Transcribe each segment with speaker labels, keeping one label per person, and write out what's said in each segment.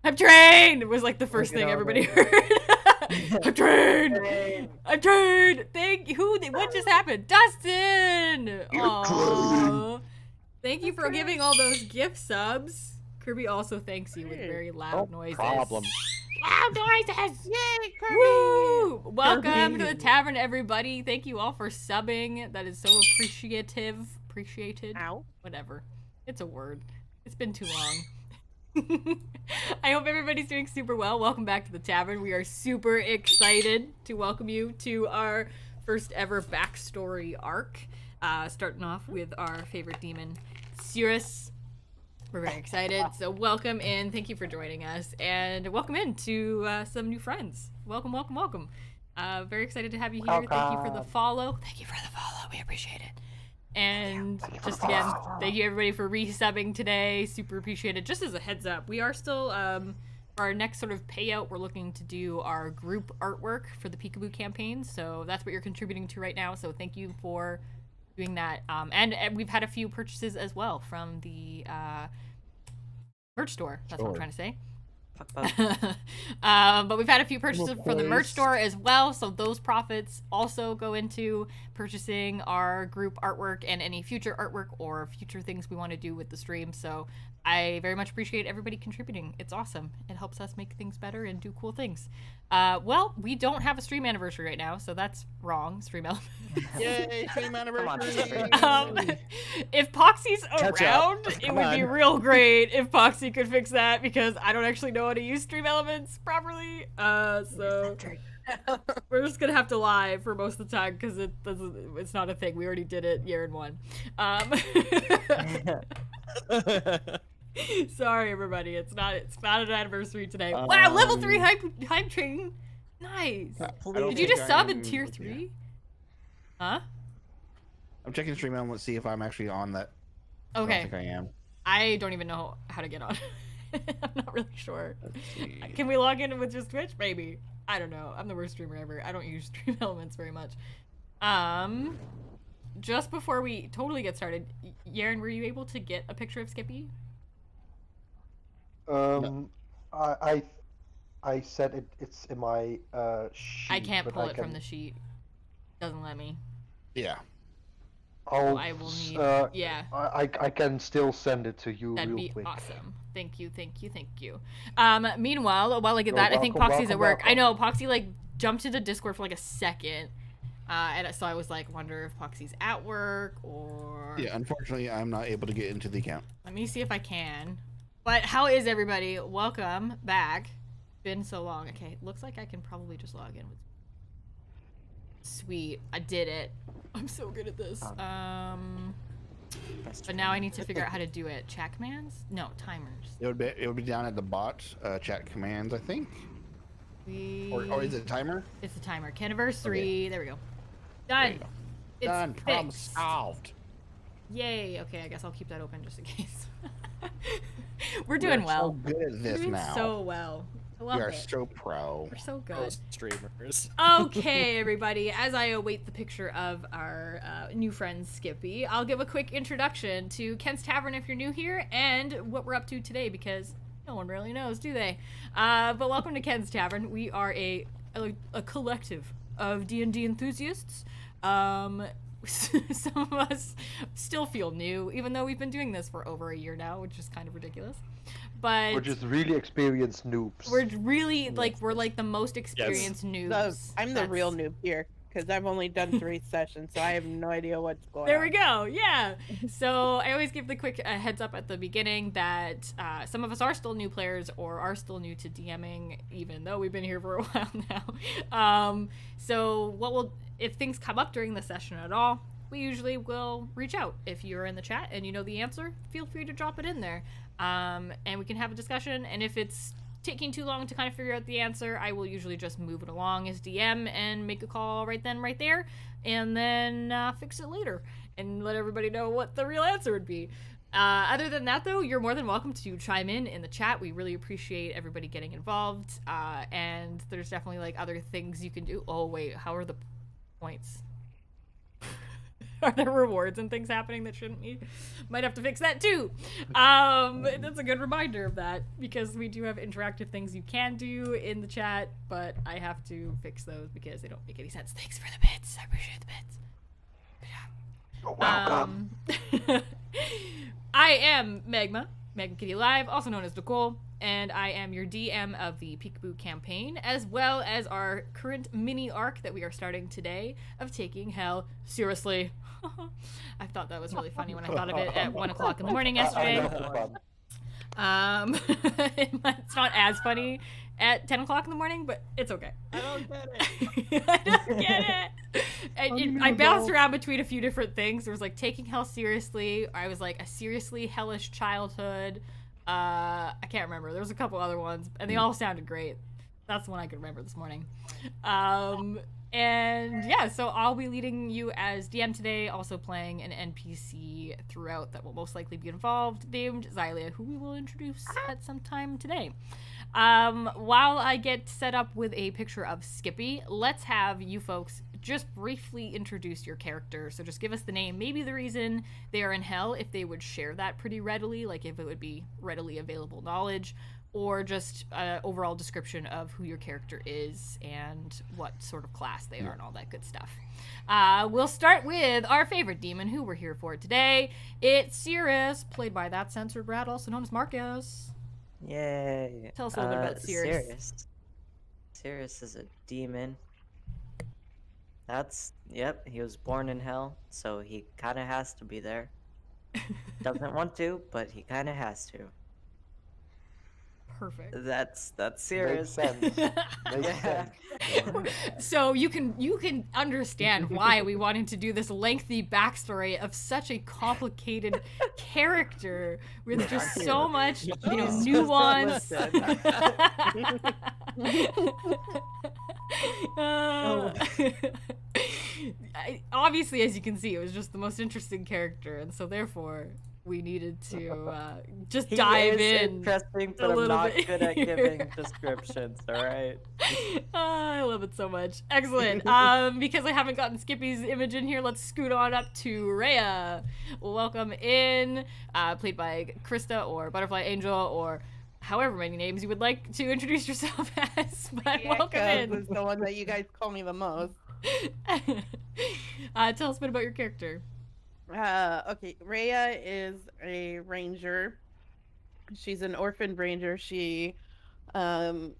Speaker 1: I'm trained was like the first thing everybody heard. I'm trained. I'm trained. Thank you. What just happened? Dustin. Aww. Thank you for giving all those gift subs. Kirby also thanks you with very loud noises.
Speaker 2: Problem.
Speaker 1: Loud noises!
Speaker 3: Yay, Kirby!
Speaker 1: Woo! Welcome to the tavern, everybody. Thank you all for subbing. That is so appreciative. Appreciated.
Speaker 3: Ow.
Speaker 1: Whatever. It's a word. It's been too long. I hope everybody's doing super well. Welcome back to the tavern. We are super excited to welcome you to our first ever backstory arc. Starting off with our favorite demon, Cerusly. We're very excited. So welcome in. Thank you for joining us. And welcome in to some new friends. Welcome, welcome, welcome. Very excited to have you here. Thank you for the follow. Thank you for the follow. We appreciate it. And just again, thank you everybody for resubbing today. Super appreciated. Just as a heads up, we are still, our next sort of payout, we're looking to do our group artwork for the Peekaboo campaign. So that's what you're contributing to right now. So thank you for doing that. And we've had a few purchases as well from the merch store. That's what I'm trying to say. But we've had a few purchases for the merch store as well, so those profits also go into purchasing our group artwork and any future artwork or future things we want to do with the stream. So I very much appreciate everybody contributing. It's awesome. It helps us make things better and do cool things. Well, we don't have a stream anniversary right now, so that's wrong. Stream element.
Speaker 2: Yay, stream anniversary!
Speaker 1: If Poxy's around, it would be real great if Poxy could fix that, because I don't actually know how to use stream elements properly. So we're just gonna have to lie for most of the time because it's not a thing. We already did it year in one. Sorry everybody, it's not an anniversary today. Wow, level 3 hype train. Nice. Did you just sub in tier 3? Huh?
Speaker 2: I'm checking stream element to see if I'm actually on that.
Speaker 1: Okay.
Speaker 2: I don't think I am.
Speaker 1: I don't even know how to get on. I'm not really sure. Can we log in with just Twitch? Maybe. I don't know. I'm the worst streamer ever. I don't use stream elements very much. Just before we totally get started, Yaren, were you able to get a picture of Skippy?
Speaker 4: No. I said it's in my sheet.
Speaker 1: I can't pull it from the sheet. Doesn't let me.
Speaker 2: Yeah.
Speaker 1: So I will need. Yeah.
Speaker 4: I can still send it to you.
Speaker 1: That'd
Speaker 4: real
Speaker 1: be
Speaker 4: quick.
Speaker 1: awesome. Thank you, thank you, thank you. Meanwhile, while I get that, I think
Speaker 4: welcome,
Speaker 1: Poxy's at work.
Speaker 4: welcome.
Speaker 1: I know Poxy like jumped into Discord for like a second, and so I was like, wonder if Poxy's at work or.
Speaker 2: Yeah, unfortunately, I'm not able to get into the account.
Speaker 1: Let me see if I can. But how is everybody? Welcome back. Been so long. Okay, looks like I can probably just log in with. Sweet, I did it. I'm so good at this. But now I need to figure out how to do it. Chat commands? No, timers.
Speaker 2: It would be down at the bot chat commands, I think. Or is it a timer?
Speaker 1: It's a timer. Canniversary. Okay. There we go. Done.
Speaker 2: There you go.
Speaker 1: It's
Speaker 2: done. Problem
Speaker 1: fixed.
Speaker 2: solved.
Speaker 1: Yay. Okay, I guess I'll keep that open just in case. We're doing well.
Speaker 2: So good at this
Speaker 1: We're doing
Speaker 2: now.
Speaker 1: so well. I love
Speaker 2: We are
Speaker 1: it.
Speaker 2: so pro.
Speaker 1: We're so good.
Speaker 3: Streamers.
Speaker 1: Okay, everybody. As I await the picture of our new friend Skippy, I'll give a quick introduction to Ken's Tavern if you're new here, and what we're up to today, because no one really knows, do they? But welcome to Ken's Tavern. We are a collective of D&D enthusiasts. Some of us still feel new, even though we've been doing this for over a year now, which is kind of ridiculous. But
Speaker 4: we're just really experienced noobs.
Speaker 1: we're really we're like the most experienced noobs.
Speaker 3: I'm the real noob here because I've only done 3 sessions, so I have no idea what's going on.
Speaker 1: There we go. Yeah. So I always give the quick heads up at the beginning that some of us are still new players or are still new to DMing, even though we've been here for a while now. So if things come up during the session at all, we usually will reach out. If you're in the chat and you know the answer, feel free to drop it in there. And we can have a discussion. And if it's taking too long to kind of figure out the answer, I will usually just move it along as DM and make a call right then, right there, and then fix it later and let everybody know what the real answer would be. Other than that, though, you're more than welcome to chime in the chat. We really appreciate everybody getting involved. And there's definitely like other things you can do. Oh wait, how are the points? Are there rewards and things happening that shouldn't be? Might have to fix that too. That's a good reminder of that, because we do have interactive things you can do in the chat, but I have to fix those because they don't make any sense. Thanks for the bits. I appreciate the bits.
Speaker 4: You're welcome.
Speaker 1: I am Magma Kitty Live, also known as Nicole, and I am your DM of the Peekaboo campaign, as well as our current mini arc that we are starting today of taking hell seriously. I thought that was really funny when I thought of it at 1 o'clock in the morning yesterday. It's not as funny at 10 o'clock in the morning, but it's okay.
Speaker 3: I don't get it.
Speaker 1: I don't get it. I bounced around between a few different things. There was like taking hell seriously. I was like a seriously hellish childhood. I can't remember. There was a couple other ones, and they all sounded great. That's the one I could remember this morning. And yeah, so I'll be leading you as DM today, also playing an NPC throughout that will most likely be involved, named Xylia, who we will introduce at some time today. While I get set up with a picture of Skippy, let's have you folks just briefly introduce your character. So just give us the name, maybe the reason they are in hell, if they would share that pretty readily, like if it would be readily available knowledge, or just an overall description of who your character is and what sort of class they are and all that good stuff. We'll start with our favorite demon, who we're here for today. It's Cirrus, played by that censored rat, also known as Marcus.
Speaker 5: Yay.
Speaker 1: Tell us a little bit about Cirrus.
Speaker 5: Cirrus is a demon. Yep, he was born in hell, so he kind of has to be there. Doesn't want to, but he kind of has to.
Speaker 1: Perfect.
Speaker 5: That's Cirrus.
Speaker 4: Makes sense. Makes sense.
Speaker 1: So you can understand why we wanted to do this lengthy backstory of such a complicated character with just so much, nuance. Obviously, as you can see, it was just the most interesting character, and so therefore we needed to just dive in.
Speaker 5: Interesting, but I'm not good at giving descriptions. All right.
Speaker 1: I love it so much. Excellent. Because I haven't gotten Skippy's image in here, let's scoot on up to Rhea. Welcome in, played by Krista or Butterfly Angel or however many names you would like to introduce yourself as. But welcome in.
Speaker 3: Is the one that you guys call me the most.
Speaker 1: Tell us a bit about your character.
Speaker 3: Okay, Rhea is a ranger. She's an orphan ranger. She kind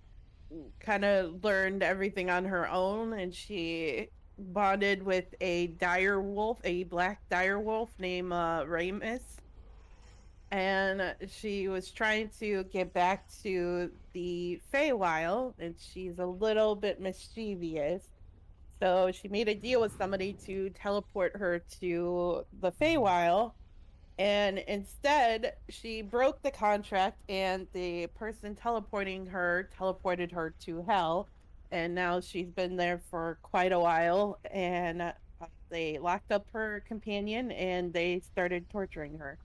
Speaker 3: of learned everything on her own, and she bonded with a dire wolf, a black dire wolf named Ramus. And she was trying to get back to the Feywild, and she's a little bit mischievous. So she made a deal with somebody to teleport her to the Feywild, and instead she broke the contract, and the person teleporting her teleported her to hell, and now she's been there for quite a while, and they locked up her companion and they started torturing her.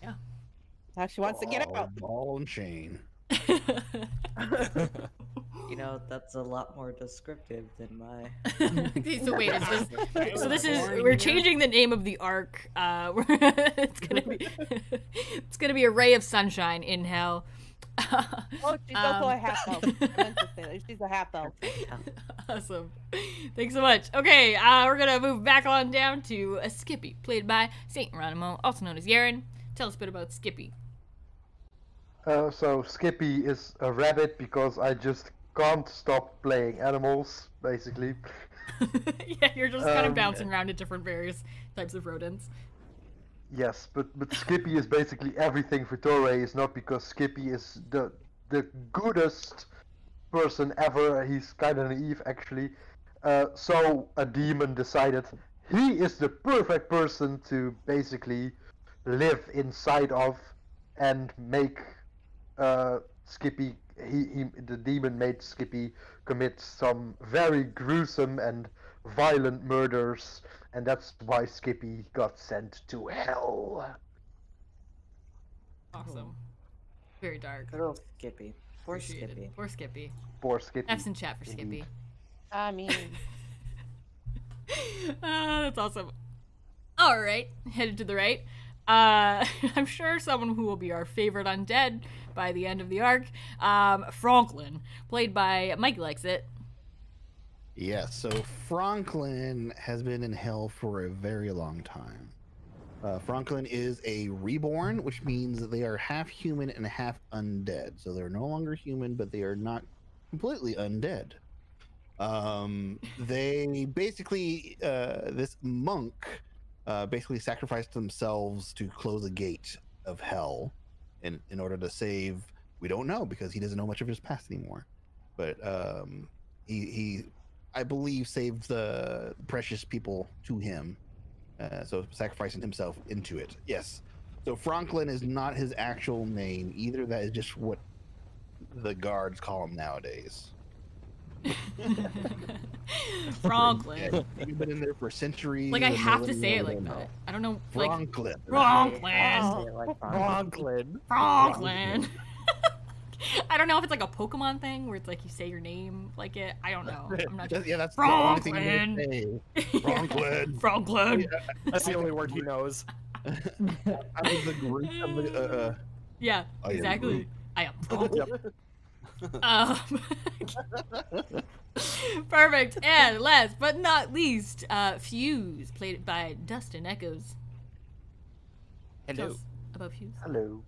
Speaker 1: Yeah.
Speaker 3: Now she wants to get out.
Speaker 2: Ball and chain.
Speaker 5: That's a lot more descriptive than my.
Speaker 1: Okay, so wait, we're changing the name of the arc. It's gonna be a ray of sunshine in hell.
Speaker 3: Oh, she's also a half elf. I meant to say that. She's a half elf.
Speaker 1: Awesome. Thanks so much. Okay, we're gonna move back on down to Skippy, played by Saint Geronimo, also known as Yaren. Tell us a bit about Skippy.
Speaker 4: So Skippy is a rabbit because I just can't stop playing animals, basically.
Speaker 1: Yeah, you're just kind of bouncing around at different various types of rodents.
Speaker 4: Yes, but Skippy is basically everything for Torre is not because Skippy is the goodest person ever. He's kind of naive, actually. So a demon decided he is the perfect person to basically live inside of and make Skippy. The demon made Skippy commit some very gruesome and violent murders, and that's why Skippy got sent to hell.
Speaker 1: Awesome. Very dark.
Speaker 5: Good old Skippy. Poor
Speaker 1: Appreciated.
Speaker 5: Skippy.
Speaker 1: Poor Skippy.
Speaker 4: Poor Skippy.
Speaker 1: F's in chat for Skippy.
Speaker 3: I mean,
Speaker 1: That's awesome. All right, headed to the right. I'm sure someone who will be our favorite undead by the end of the arc, Franklin, played by Mike Likes It.
Speaker 2: Yes, so Franklin has been in hell for a very long time. Franklin is a reborn, which means that they are half human and half undead. So they're no longer human, but they are not completely undead. They basically, this monk basically sacrificed themselves to close a gate of hell in order to save, we don't know because he doesn't know much of his past anymore. But he I believe, saved the precious people to him. So sacrificing himself into it. Yes. So Franklin is not his actual name either. That is just what the guards call him nowadays.
Speaker 1: Franklin.
Speaker 2: Yeah, he's been in there for centuries.
Speaker 1: Like I
Speaker 2: and
Speaker 1: have to
Speaker 2: nobody
Speaker 1: say it
Speaker 2: knows
Speaker 1: like
Speaker 2: him.
Speaker 1: that. I don't know.
Speaker 2: Franklin.
Speaker 1: Franklin.
Speaker 6: Franklin.
Speaker 1: Franklin. I don't know if it's like a Pokemon thing where it's like you say your name like it. I don't know. I'm not sure.
Speaker 2: Yeah, that's the only thing I'm gonna say. Franklin.
Speaker 1: Franklin.
Speaker 2: Yeah,
Speaker 6: That's the only word he knows.
Speaker 2: I was the group of the,
Speaker 1: Yeah,
Speaker 2: I am
Speaker 1: exactly.
Speaker 2: Groot.
Speaker 1: I am.
Speaker 6: Yep.
Speaker 1: Perfect. And last but not least, Fuse, played by Dustin Echoes. Tell
Speaker 6: Hello.
Speaker 1: us about Fuse.
Speaker 4: Hello.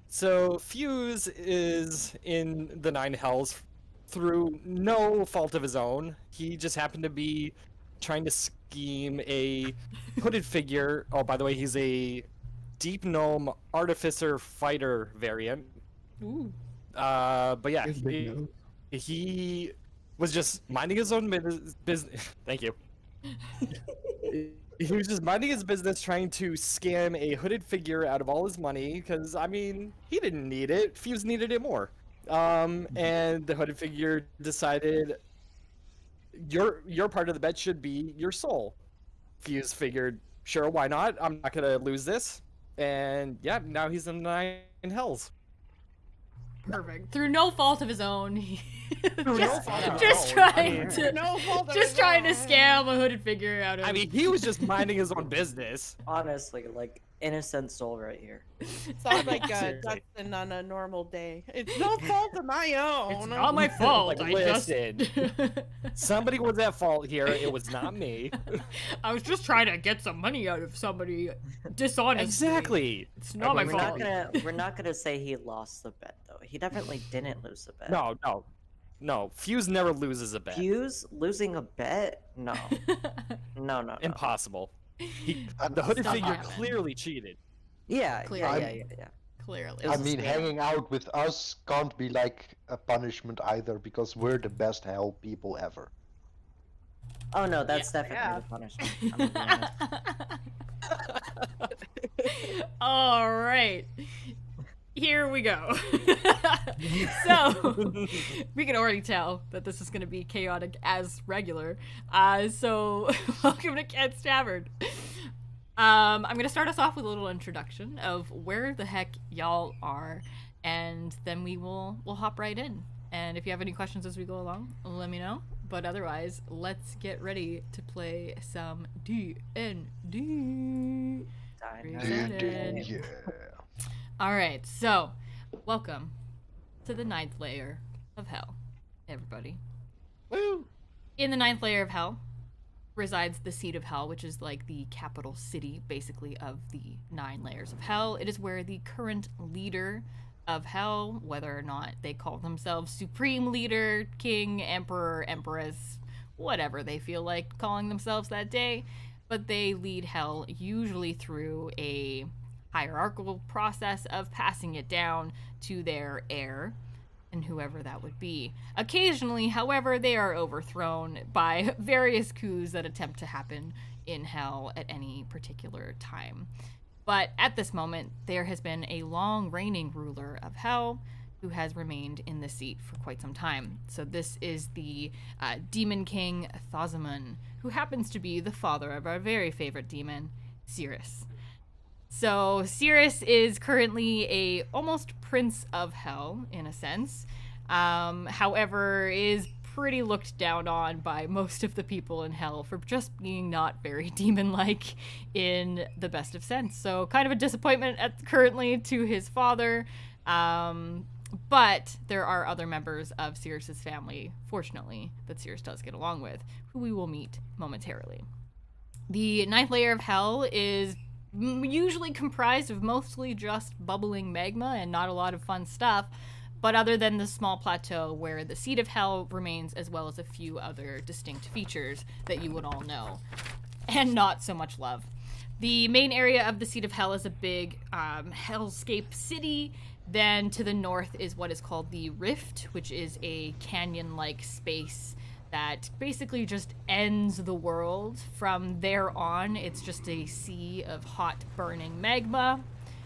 Speaker 6: So Fuse is in the Nine Hells through no fault of his own. He just happened to be trying to scheme a hooded figure. Oh, by the way, he's a Deep Gnome Artificer Fighter variant.
Speaker 1: Ooh.
Speaker 6: But yeah,
Speaker 2: His big nose.
Speaker 6: he was just minding his own business. Thank you. He was just minding his business, trying to scam a hooded figure out of all his money, because, I mean, he didn't need it. Fuse needed it more. And the hooded figure decided, your part of the bet should be your soul. Fuse figured, sure, why not? I'm not going to lose this. And, yeah, now he's in the Nine Hells.
Speaker 1: Perfect. Through no fault of his own, he
Speaker 6: no
Speaker 1: just,
Speaker 6: fault of his
Speaker 1: just
Speaker 6: own.
Speaker 1: trying
Speaker 6: I mean,
Speaker 1: to
Speaker 3: No fault of
Speaker 1: just
Speaker 3: his
Speaker 1: trying to
Speaker 3: own.
Speaker 1: scam a hooded figure out of.
Speaker 6: I mean, he was just minding his own business.
Speaker 5: Honestly, like innocent soul right here.
Speaker 3: Sounds like
Speaker 6: Seriously.
Speaker 3: Dustin on a normal day. It's no fault of my own.
Speaker 1: It's not my fault.
Speaker 6: Like,
Speaker 1: I just
Speaker 6: listen. Somebody was at fault here. It was not me.
Speaker 1: I was just trying to get some money out of somebody dishonestly.
Speaker 6: Exactly.
Speaker 1: It's not my
Speaker 5: We're
Speaker 1: fault.
Speaker 5: we're not gonna say he lost the bet though. He definitely didn't lose the bet.
Speaker 6: No. Fuse never loses a bet.
Speaker 5: Fuse losing a bet? No. No.
Speaker 6: Impossible. The hooded
Speaker 1: Stuff
Speaker 6: figure
Speaker 1: happened.
Speaker 6: clearly cheated.
Speaker 5: Yeah.
Speaker 1: Clearly.
Speaker 5: Yeah.
Speaker 1: Clearly.
Speaker 5: It
Speaker 4: I
Speaker 5: was a
Speaker 4: mean,
Speaker 5: scam.
Speaker 4: hanging out with us can't be like a punishment either, because we're the best hell people ever.
Speaker 5: Oh no, that's
Speaker 1: Yeah.
Speaker 5: definitely the punishment. I'm gonna be honest.
Speaker 1: All right. Here we go. So, we can already tell that this is going to be chaotic as regular. So, welcome to Cat's Tavern. I'm going to start us off with a little introduction of where the heck y'all are, and then we'll hop right in. And if you have any questions as we go along, let me know. But otherwise, let's get ready to play some D&D. Excited.
Speaker 4: Yeah.
Speaker 1: Alright, so, welcome to the 9th layer of hell, everybody.
Speaker 2: Woo!
Speaker 1: In the 9th layer of hell resides the seat of hell, which is like the capital city, basically, of the 9 layers of hell. It is where the current leader of hell, whether or not they call themselves supreme leader, king, emperor, empress, whatever they feel like calling themselves that day, but they lead hell usually through a hierarchical process of passing it down to their heir, and whoever that would be. Occasionally, however, they are overthrown by various coups that attempt to happen in hell at any particular time. But at this moment, there has been a long reigning ruler of hell who has remained in the seat for quite some time. So this is the Demon King Thazamon, who happens to be the father of our very favorite demon, Cerus. So Cerus is currently a almost prince of hell in a sense. However, is pretty looked down on by most of the people in hell for just being not very demon-like in the best of sense. So kind of a disappointment currently to his father. But there are other members of Cerus's family, fortunately, that Cerus does get along with, who we will meet momentarily. The ninth layer of hell is usually comprised of mostly just bubbling magma and not a lot of fun stuff, but other than the small plateau where the seat of hell remains, as well as a few other distinct features that you would all know, and not so much love. The main area of the seat of hell is a big hellscape city. Then to the north is what is called the Rift, which is a canyon-like space that basically just ends the world. From there on, it's just a sea of hot, burning magma,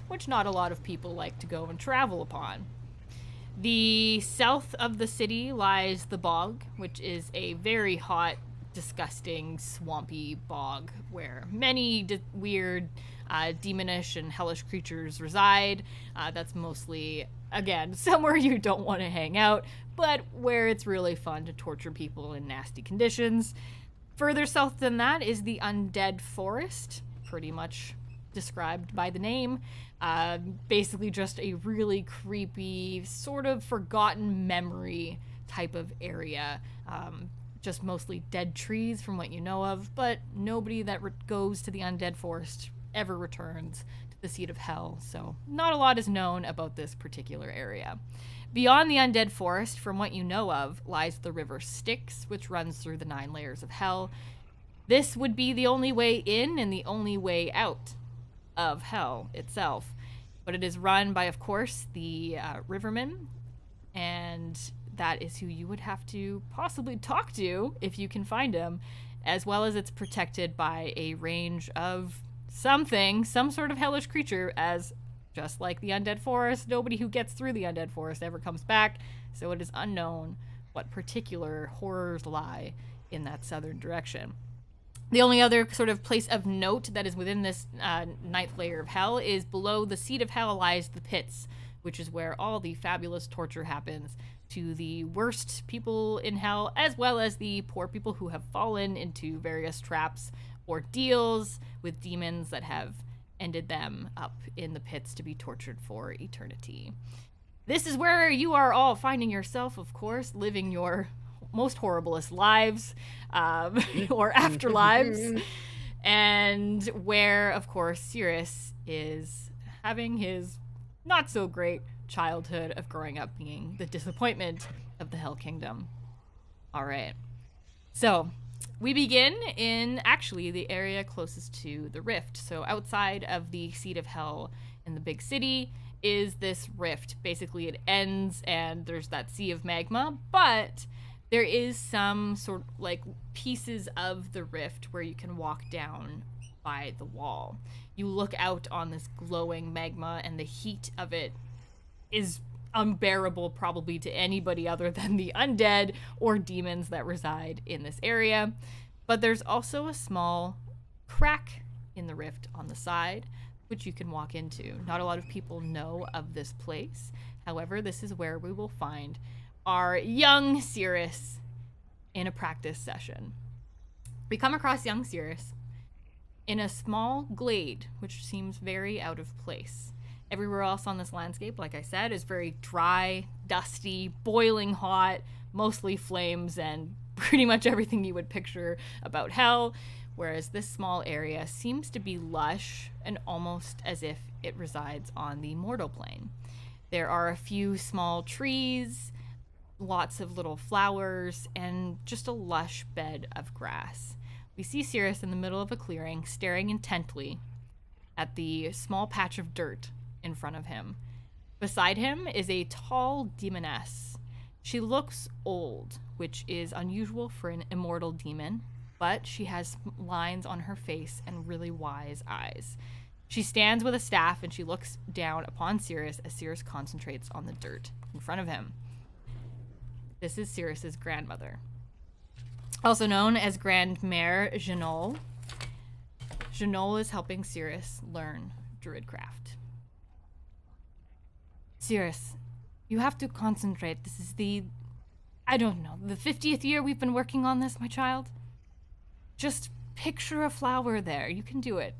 Speaker 1: which not a lot of people like to go and travel upon. The south of the city lies the Bog, which is a very hot, disgusting, swampy bog where many weird, demonish and hellish creatures reside. That's mostly, again, somewhere you don't want to hang out, but where it's really fun to torture people in nasty conditions. Further south than that is the Undead Forest, pretty much described by the name. Basically just a really creepy, sort of forgotten memory type of area. Just mostly dead trees from what you know of, but nobody that goes to the Undead Forest ever returns to the seat of hell, so not a lot is known about this particular area. Beyond the Undead Forest, from what you know of, lies the River Styx, which runs through the 9 layers of hell. This would be the only way in and the only way out of hell itself, but it is run by, of course, the Rivermen, and that is who you would have to possibly talk to if you can find him, as well as it's protected by a range of some sort of hellish creature, as just like the Undead Forest, nobody who gets through the Undead Forest ever comes back, so it is unknown what particular horrors lie in that southern direction. The only other sort of place of note that is within this 9th layer of hell is below the seat of hell lies the pits, which is where all the fabulous torture happens to the worst people in hell, as well as the poor people who have fallen into various traps or deals with demons that have ended them up in the pits to be tortured for eternity. This is where you are all finding yourself, of course, living your most horriblest lives, or afterlives, and where, of course, Cerus is having his not so great childhood of growing up being the disappointment of the Hell Kingdom. All right. So we begin in actually the area closest to the Rift. So outside of the seat of hell in the big city is this rift. Basically it ends and there's that sea of magma, but there is some sort of like pieces of the rift where you can walk down by the wall. You look out on this glowing magma and the heat of it is unbearable probably to anybody other than the undead or demons that reside in this area. But there's also a small crack in the rift on the side, which you can walk into. Not a lot of people know of this place. However, this is where we will find our young Cerus in a practice session. We come across young Cerus in a small glade, which seems very out of place. Everywhere else on this landscape, like I said, is very dry, dusty, boiling hot, mostly flames, and pretty much everything you would picture about hell, whereas this small area seems to be lush and almost as if it resides on the mortal plane. There are a few small trees, lots of little flowers, and just a lush bed of grass. We see Cerus in the middle of a clearing, staring intently at the small patch of dirt in front of him. Beside him is a tall demoness. She looks old, which is unusual for an immortal demon, but she has lines on her face and really wise eyes. She stands with a staff and she looks down upon Cerus as Cerus concentrates on the dirt in front of him. This is Cerus's grandmother, also known as Grandmère Genol. Genol is helping Cerus learn druidcraft. Cerus, you have to concentrate. This is the I don't know, the 50th year we've been working on this, my child. Just picture a flower there. You can do it.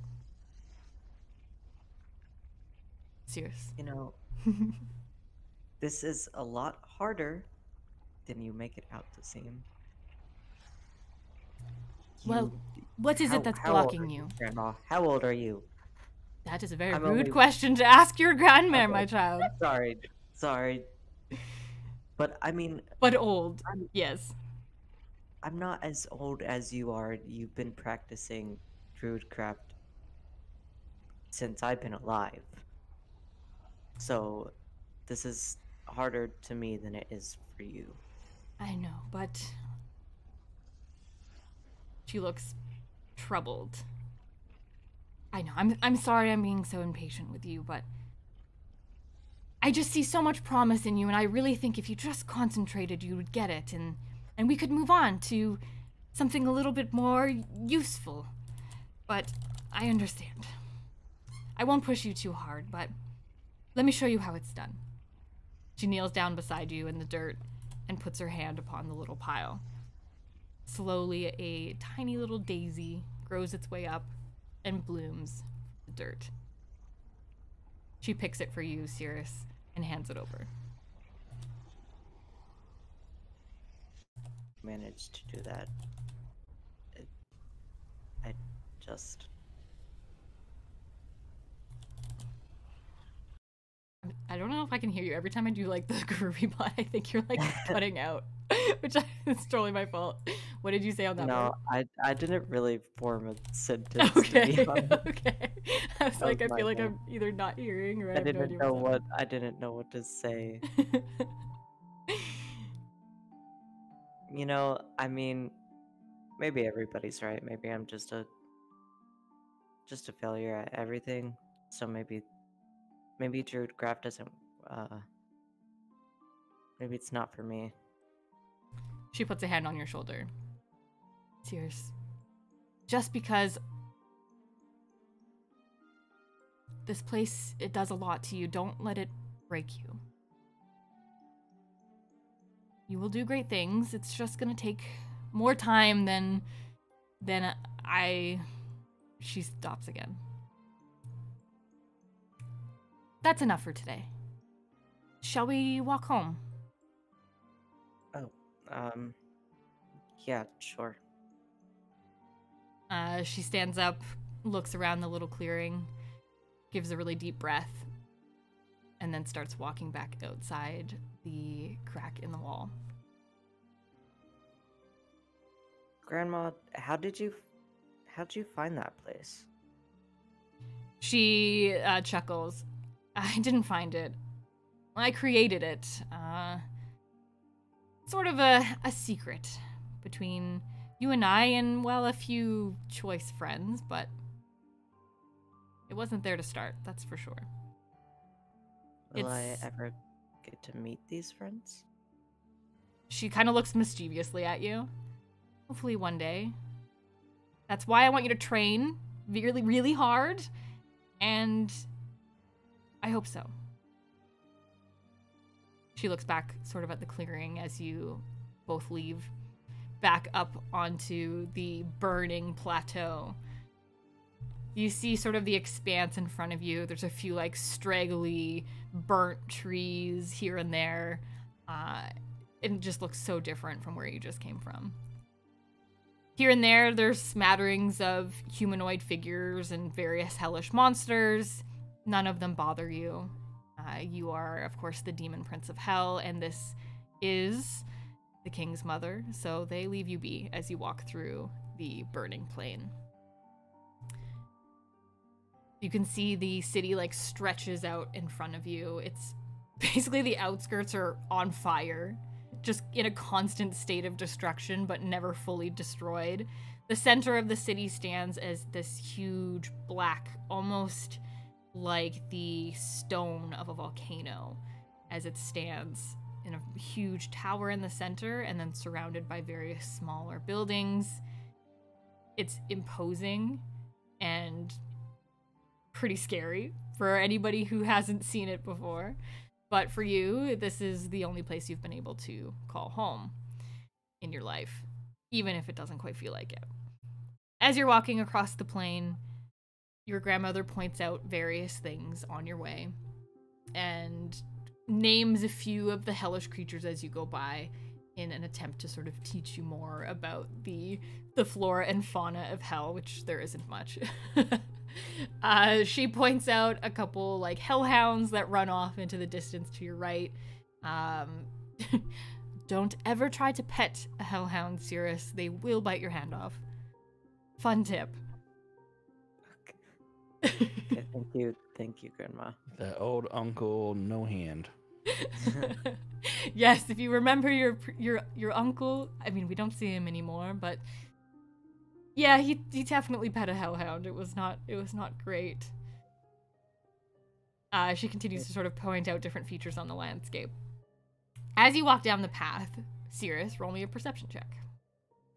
Speaker 1: Serious.
Speaker 5: You know, this is a lot harder than you make it out to seem.
Speaker 1: Well, what is it that's
Speaker 5: how old
Speaker 1: blocking
Speaker 5: are
Speaker 1: you?
Speaker 5: Grandma? How old are you?
Speaker 1: That is a very
Speaker 5: I'm
Speaker 1: rude
Speaker 5: only-
Speaker 1: question to ask your grandmare,
Speaker 5: Okay.
Speaker 1: my child.
Speaker 5: Sorry. But I mean,
Speaker 1: But old,
Speaker 5: I'm-
Speaker 1: yes.
Speaker 5: I'm not as old as you are. You've been practicing Druidcraft since I've been alive. So, this is harder to me than it is for you.
Speaker 1: I know, but she looks troubled. I know. I'm sorry I'm being so impatient with you, but I just see so much promise in you, and I really think if you just concentrated, you would get it, and we could move on to something a little bit more useful. But I understand. I won't push you too hard, but let me show you how it's done. She kneels down beside you in the dirt and puts her hand upon the little pile. Slowly, a tiny little daisy grows its way up and blooms the dirt. She picks it for you, Cirrus, and hands it over.
Speaker 5: Managed to do that. I just...
Speaker 1: I don't know if I can hear you. Every time I do like the groovy bot, I think you're like cutting out, which is totally my fault. What did you say on that
Speaker 5: No,
Speaker 1: part?
Speaker 5: I didn't really form a sentence, to
Speaker 1: Okay,
Speaker 5: be honest.
Speaker 1: okay. I was
Speaker 5: That
Speaker 1: like,
Speaker 5: was
Speaker 1: I
Speaker 5: my
Speaker 1: feel like
Speaker 5: bad.
Speaker 1: I'm either not hearing or I
Speaker 5: I
Speaker 1: have no
Speaker 5: didn't
Speaker 1: idea
Speaker 5: know
Speaker 1: what's
Speaker 5: I didn't know what to say.
Speaker 1: happening.
Speaker 5: You know, I mean, maybe everybody's right. Maybe I'm just a failure at everything. So maybe Druidcraft doesn't maybe it's not for me.
Speaker 1: She puts a hand on your shoulder. Tears. Just because this place, it does a lot to you, don't let it break you. You will do great things. It's just gonna take more time than I... She stops again. That's enough for today. Shall we walk home?
Speaker 5: Oh, yeah, sure.
Speaker 1: She stands up, looks around the little clearing, gives a really deep breath, and then starts walking back outside the crack in the wall.
Speaker 5: Grandma, how'd you find that place?
Speaker 1: She chuckles. I didn't find it. I created it. Sort of a secret between you and I and, well, a few choice friends, but it wasn't there to start, that's for sure.
Speaker 5: Will I
Speaker 1: It's-
Speaker 5: ever get to meet these friends?
Speaker 1: She kind of looks mischievously at you. Hopefully one day. That's why I want you to train really, really hard, and I hope so. She looks back sort of at the clearing as you both leave back up onto the burning plateau. You see sort of the expanse in front of you. There's a few like straggly burnt trees here and there. It just looks so different from where you just came from. Here and there, there's smatterings of humanoid figures and various hellish monsters. None of them bother you. You are, of course, the demon prince of hell, and this is the king's mother, so they leave you be as you walk through the burning plain. You can see the city like stretches out in front of you. It's basically the outskirts are on fire, just in a constant state of destruction, but never fully destroyed. The center of the city stands as this huge black, almost like the stone of a volcano, as it stands in a huge tower in the center and then surrounded by various smaller buildings. It's imposing and pretty scary for anybody who hasn't seen it before. But for you, this is the only place you've been able to call home in your life, even if it doesn't quite feel like it. As you're walking across the plain, your grandmother points out various things on your way and names a few of the hellish creatures as you go by in an attempt to sort of teach you more about the flora and fauna of hell, which there isn't much. She points out a couple like hellhounds that run off into the distance to your right. Don't ever try to pet a hellhound, Cirrus. They will bite your hand off. Fun tip.
Speaker 5: Okay, thank you, Grandma.
Speaker 2: The old uncle, no hand.
Speaker 1: Yes, if you remember your uncle, I mean, we don't see him anymore, but yeah, he definitely pet a hellhound. It was not great. She continues to sort of point out different features on the landscape. As you walk down the path, Cirrus, roll me a perception check.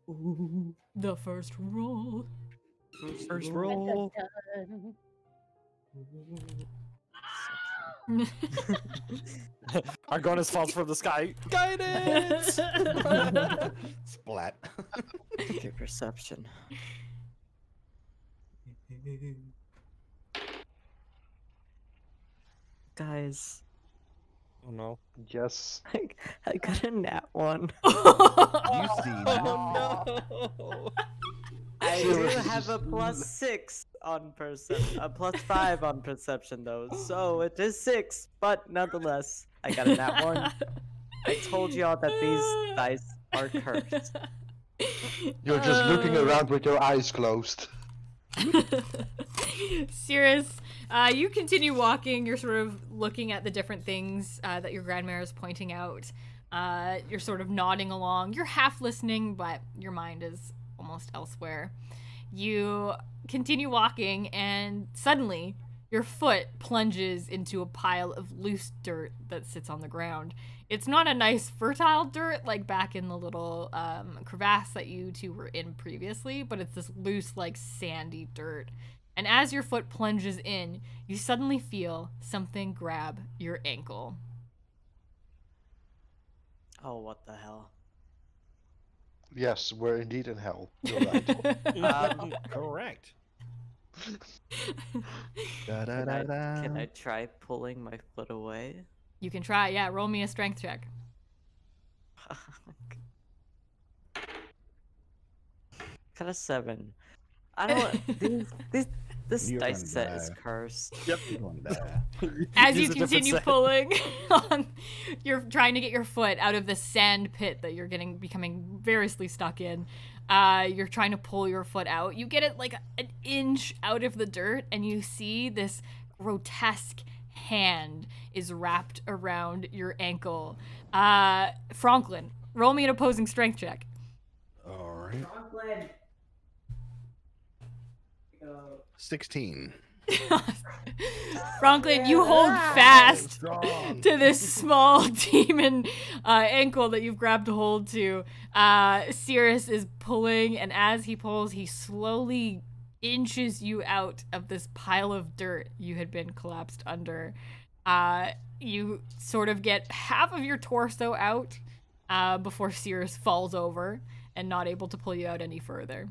Speaker 5: Ooh.
Speaker 1: The first roll.
Speaker 6: First roll. Argonis falls from the sky. Guidance!
Speaker 2: Splat.
Speaker 5: Your perception. Guys,
Speaker 6: Oh no.
Speaker 4: Yes.
Speaker 5: I got a nat 1.
Speaker 2: You see,
Speaker 6: Oh
Speaker 2: no.
Speaker 6: no.
Speaker 5: I do have a +6 on perception, a +5 on perception though, so it is 6. But nonetheless, I got a nat 1. I told y'all that these dice are cursed.
Speaker 4: You're just looking around with your eyes closed.
Speaker 1: Cirrus, you continue walking. You're sort of looking at the different things that your grandmare is pointing out. You're sort of nodding along. You're half listening, but your mind is almost elsewhere. You continue walking, and suddenly your foot plunges into a pile of loose dirt that sits on the ground. It's not a nice fertile dirt like back in the little crevasse that you two were in previously, but it's this loose, like sandy dirt. And as your foot plunges in, you suddenly feel something grab your ankle.
Speaker 5: Oh, what the hell?
Speaker 4: Yes, we're indeed in hell. You're right.
Speaker 2: Correct.
Speaker 5: Can I try pulling my foot away?
Speaker 1: You can try, yeah. Roll me a strength check.
Speaker 5: Got a 7. I don't. This
Speaker 2: You're
Speaker 5: dice
Speaker 2: gonna
Speaker 5: set is
Speaker 2: die.
Speaker 5: cursed.
Speaker 6: Yep.
Speaker 2: You're gonna die.
Speaker 1: As
Speaker 6: Use
Speaker 1: you
Speaker 6: a different
Speaker 1: continue
Speaker 6: set.
Speaker 1: pulling on, you're trying to get your foot out of the sand pit that you're becoming variously stuck in. You're trying to pull your foot out. You get it like an inch out of the dirt, and you see this grotesque hand is wrapped around your ankle. Franklin, roll me an opposing strength check.
Speaker 2: All right. 16.
Speaker 1: Franklin, you hold fast
Speaker 2: Strong.
Speaker 1: to this small demon ankle that you've grabbed a hold to. Cirrus is pulling, and as he pulls, he slowly inches you out of this pile of dirt you had been collapsed under. You sort of get half of your torso out before Cirrus falls over and not able to pull you out any further.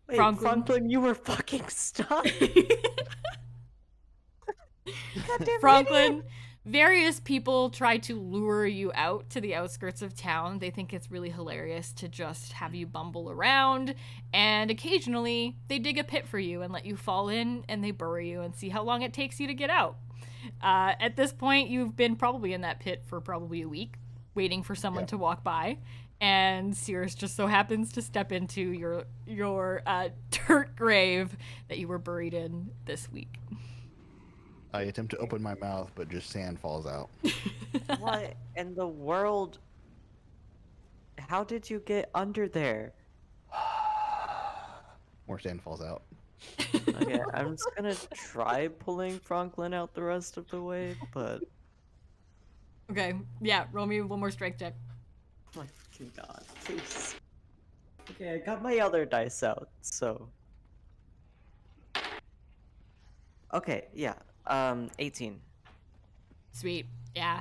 Speaker 5: Wait,
Speaker 1: Franklin?
Speaker 5: Franklin, you were fucking stuck.
Speaker 1: Franklin, various people try to lure you out to the outskirts of town. They think it's really hilarious to just have you bumble around, and occasionally they dig a pit for you and let you fall in, and they bury you and see how long it takes you to get out. At this point, you've been probably in that pit for probably a week, waiting for someone to walk by, and Cirrus just so happens to step into your dirt grave that you were buried in this week.
Speaker 2: I attempt to open my mouth, but just sand falls out.
Speaker 5: What in the world? How did you get under there?
Speaker 2: More sand falls out.
Speaker 5: Okay, I'm just gonna try pulling Franklin out the rest of the way, but
Speaker 1: Okay, yeah, roll me one more strength check.
Speaker 5: oh my fucking god, please. Okay, I got my other dice out, so. Okay, yeah, 18.
Speaker 1: Sweet. Yeah.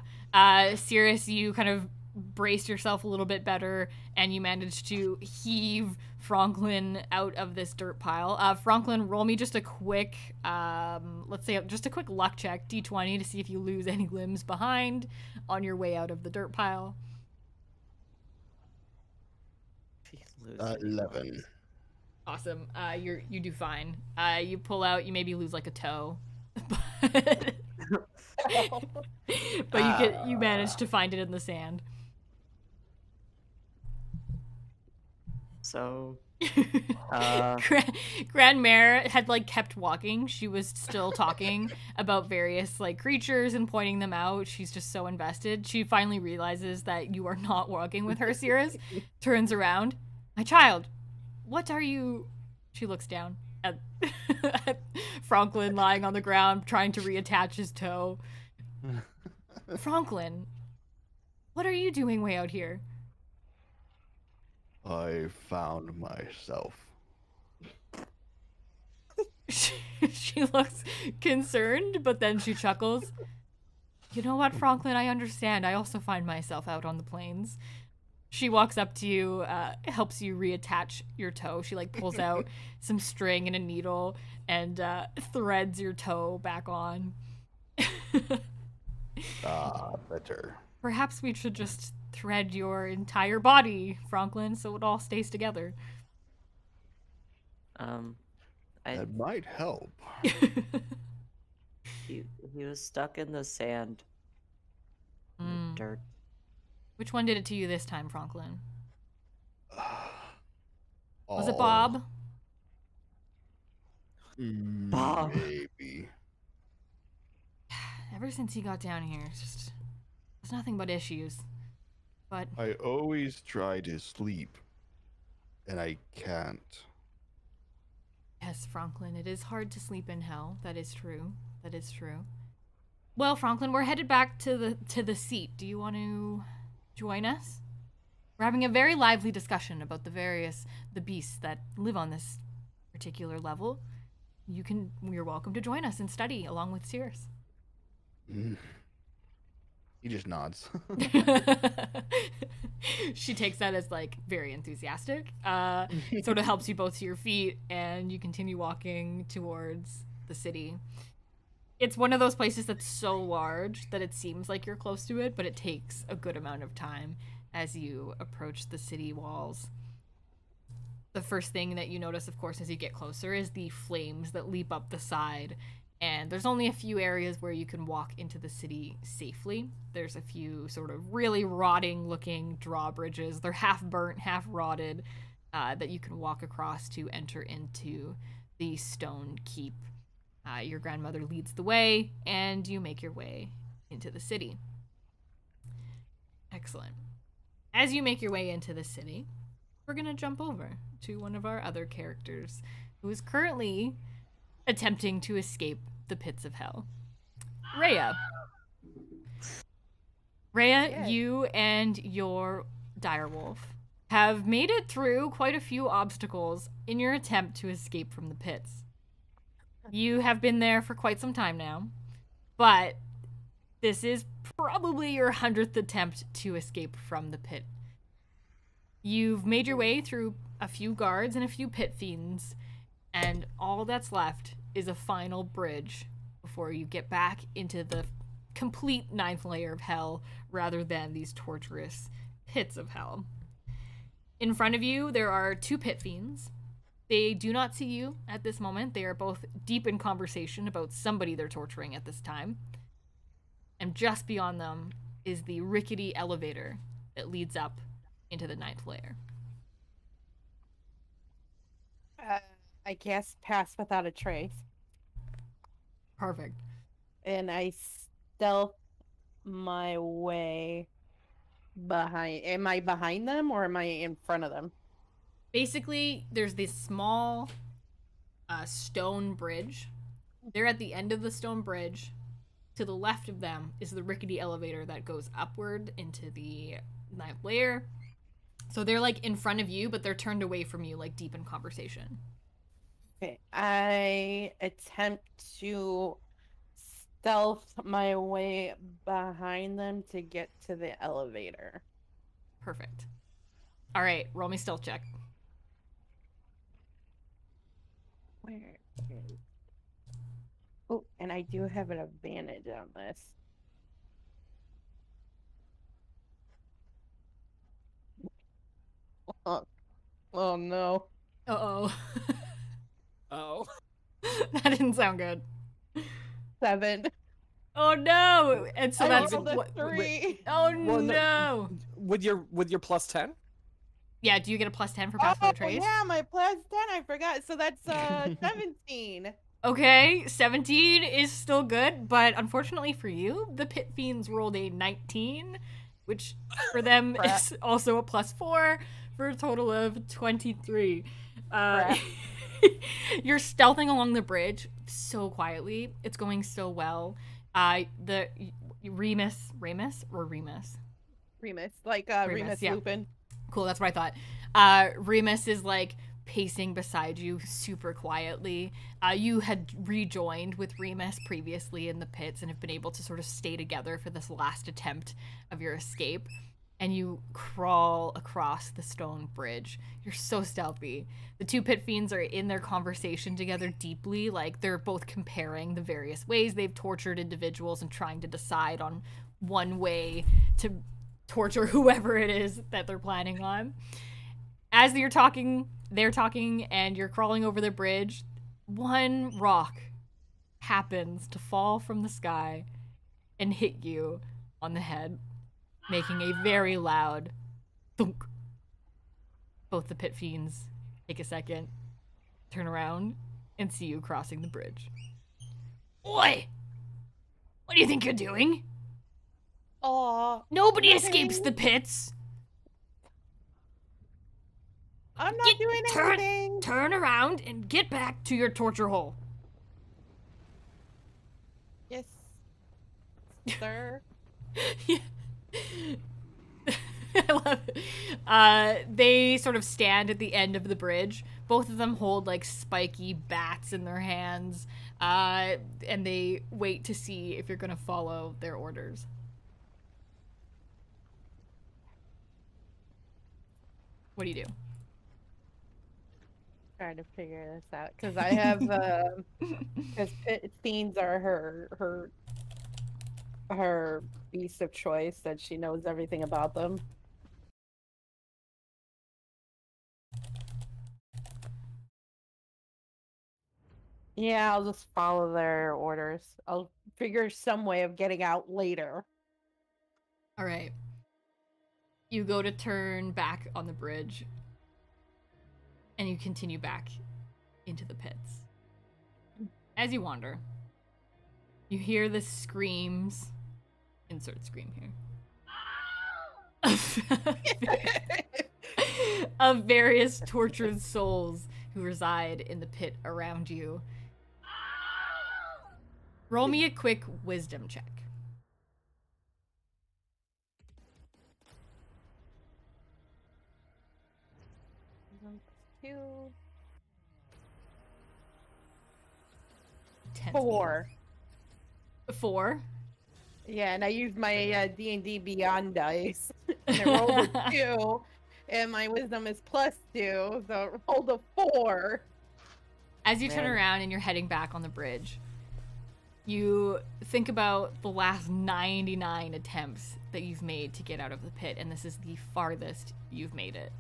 Speaker 1: Cirrus, you kind of brace yourself a little bit better and you manage to heave Franklin out of this dirt pile. Franklin, roll me just a quick, let's say just a quick luck check, D20, to see if you lose any limbs behind on your way out of the dirt pile.
Speaker 2: 11.
Speaker 1: Awesome. You do fine. You pull out, you maybe lose like a toe. But you manage to find it in the sand.
Speaker 5: So,
Speaker 1: Grandmère had like kept walking. She was still talking about various like creatures and pointing them out. She's just so invested. She finally realizes that you are not walking with her, Cirrus. Turns around. My child, what are you? She looks down at, at Franklin lying on the ground trying to reattach his toe. Franklin, what are you doing way out here?
Speaker 2: I found myself.
Speaker 1: She looks concerned, but then she chuckles. You know what, Franklin? I understand. I also find myself out on the plains. She walks up to you, helps you reattach your toe. She like pulls out some string and a needle and threads your toe back on.
Speaker 2: Better.
Speaker 1: Perhaps we should just thread your entire body, Franklin, so it all stays together.
Speaker 2: That might help.
Speaker 5: He was stuck in the sand. In the dirt.
Speaker 1: Which one did it to you this time, Franklin? Was it
Speaker 2: Oh,
Speaker 1: Bob?
Speaker 5: Bob.
Speaker 2: Maybe.
Speaker 1: Ever since he got down here, it's nothing but issues. But
Speaker 2: I always try to sleep, and I can't.
Speaker 1: yes, Franklin, it is hard to sleep in hell. That is true. That is true. Well, Franklin, we're headed back to the seat. Do you want to join us? We're having a very lively discussion about the beasts that live on this particular level. You're welcome to join us and study along with Cirrus.
Speaker 2: He just nods.
Speaker 1: She takes that as like very enthusiastic. Sort of helps you both to your feet and you continue walking towards the city. It's one of those places that's so large that it seems like you're close to it, but it takes a good amount of time as you approach the city walls. The first thing that you notice, of course, as you get closer is the flames that leap up the side. And there's only a few areas where you can walk into the city safely. There's a few sort of really rotting looking drawbridges. They're half burnt, half rotted, that you can walk across to enter into the stone keep. Your grandmother leads the way, and you make your way into the city. Excellent. As you make your way into the city, we're going to jump over to one of our other characters who is currently attempting to escape the pits of hell. Rhea. Rhea,
Speaker 3: Yeah.
Speaker 1: you and your direwolf have made it through quite a few obstacles in your attempt to escape from the pits. You have been there for quite some time now, but this is probably your 100th attempt to escape from the pit. You've made your way through a few guards and a few pit fiends, and all that's left is a final bridge before you get back into the complete 9th layer of hell rather than these torturous pits of hell. In front of you, there are 2 pit fiends. They do not see you at this moment. They are both deep in conversation about somebody they're torturing at this time. And just beyond them is the rickety elevator that leads up into the 9th layer.
Speaker 3: I guess pass without a trace.
Speaker 1: Perfect.
Speaker 3: And I stealth my way behind. Am I behind them or am I in front of them?
Speaker 1: Basically, there's this small stone bridge. They're at the end of the stone bridge. To the left of them is the rickety elevator that goes upward into the 9th layer. So they're like in front of you, but they're turned away from you, like deep in conversation.
Speaker 3: Okay. I attempt to stealth my way behind them to get to the elevator.
Speaker 1: Perfect. All right, roll me stealth check.
Speaker 3: Where is... Oh, and I do have an advantage on this. Oh, oh no.
Speaker 1: Uh-oh.
Speaker 6: Oh.
Speaker 1: That didn't sound good.
Speaker 3: 7.
Speaker 1: Oh no! And so
Speaker 3: I
Speaker 1: that's
Speaker 3: rolled a
Speaker 1: what.
Speaker 3: 3.
Speaker 1: Oh
Speaker 6: Well,
Speaker 1: no!
Speaker 6: With your plus 10?
Speaker 1: Yeah, do you get a plus 10 for pass without trace?
Speaker 3: Yeah, my plus 10, I forgot. So that's 17.
Speaker 1: Okay, 17 is still good, but unfortunately for you, the Pit Fiends rolled a 19, which for them
Speaker 3: Crap.
Speaker 1: is also a plus 4 for a total of 23.
Speaker 3: Crap.
Speaker 1: You're stealthing along the bridge so quietly. It's going so well. The Remus,
Speaker 3: Like
Speaker 1: Remus,
Speaker 3: Remus
Speaker 1: yeah.
Speaker 3: Lupin.
Speaker 1: Cool, that's what I thought. Remus is like pacing beside you super quietly. You had rejoined with Remus previously in the pits and have been able to sort of stay together for this last attempt of your escape. And you crawl across the stone bridge. You're so stealthy. The two pit fiends are in their conversation together deeply. Like, they're both comparing the various ways they've tortured individuals and trying to decide on one way to torture whoever it is that they're planning on. As they're talking, and you're crawling over the bridge, one rock happens to fall from the sky and hit you on the head, making a very loud thunk. Both the pit fiends take a second, turn around, and see you crossing the bridge. Oi! What do you think you're doing?
Speaker 3: Aw.
Speaker 1: Nobody
Speaker 3: nothing.
Speaker 1: escapes the pits.
Speaker 3: I'm not doing anything.
Speaker 1: Turn around and get back to your torture hole.
Speaker 3: Yes, sir.
Speaker 1: Yeah. I love it. They sort of stand at the end of the bridge. Both of them hold like spiky bats in their hands, and they wait to see if you're gonna follow their orders. What do you do?
Speaker 3: Trying to figure this out because I have because pit fiends are her beast of choice that she knows everything about them. Yeah, I'll just follow their orders. I'll figure some way of getting out later.
Speaker 1: All right. You go to turn back on the bridge, and you continue back into the pits. As you wander, you hear the screams. Insert scream here. Of various tortured souls who reside in the pit around you. Roll me a quick wisdom check.
Speaker 3: Two,
Speaker 1: 10.
Speaker 3: 4.
Speaker 1: 4.
Speaker 3: Yeah, and I used my D&D Beyond dice. And I rolled a 2, and my wisdom is +2, so I rolled a 4.
Speaker 1: As you turn around and you're heading back on the bridge, you think about the last 99 attempts that you've made to get out of the pit, and this is the farthest you've made it.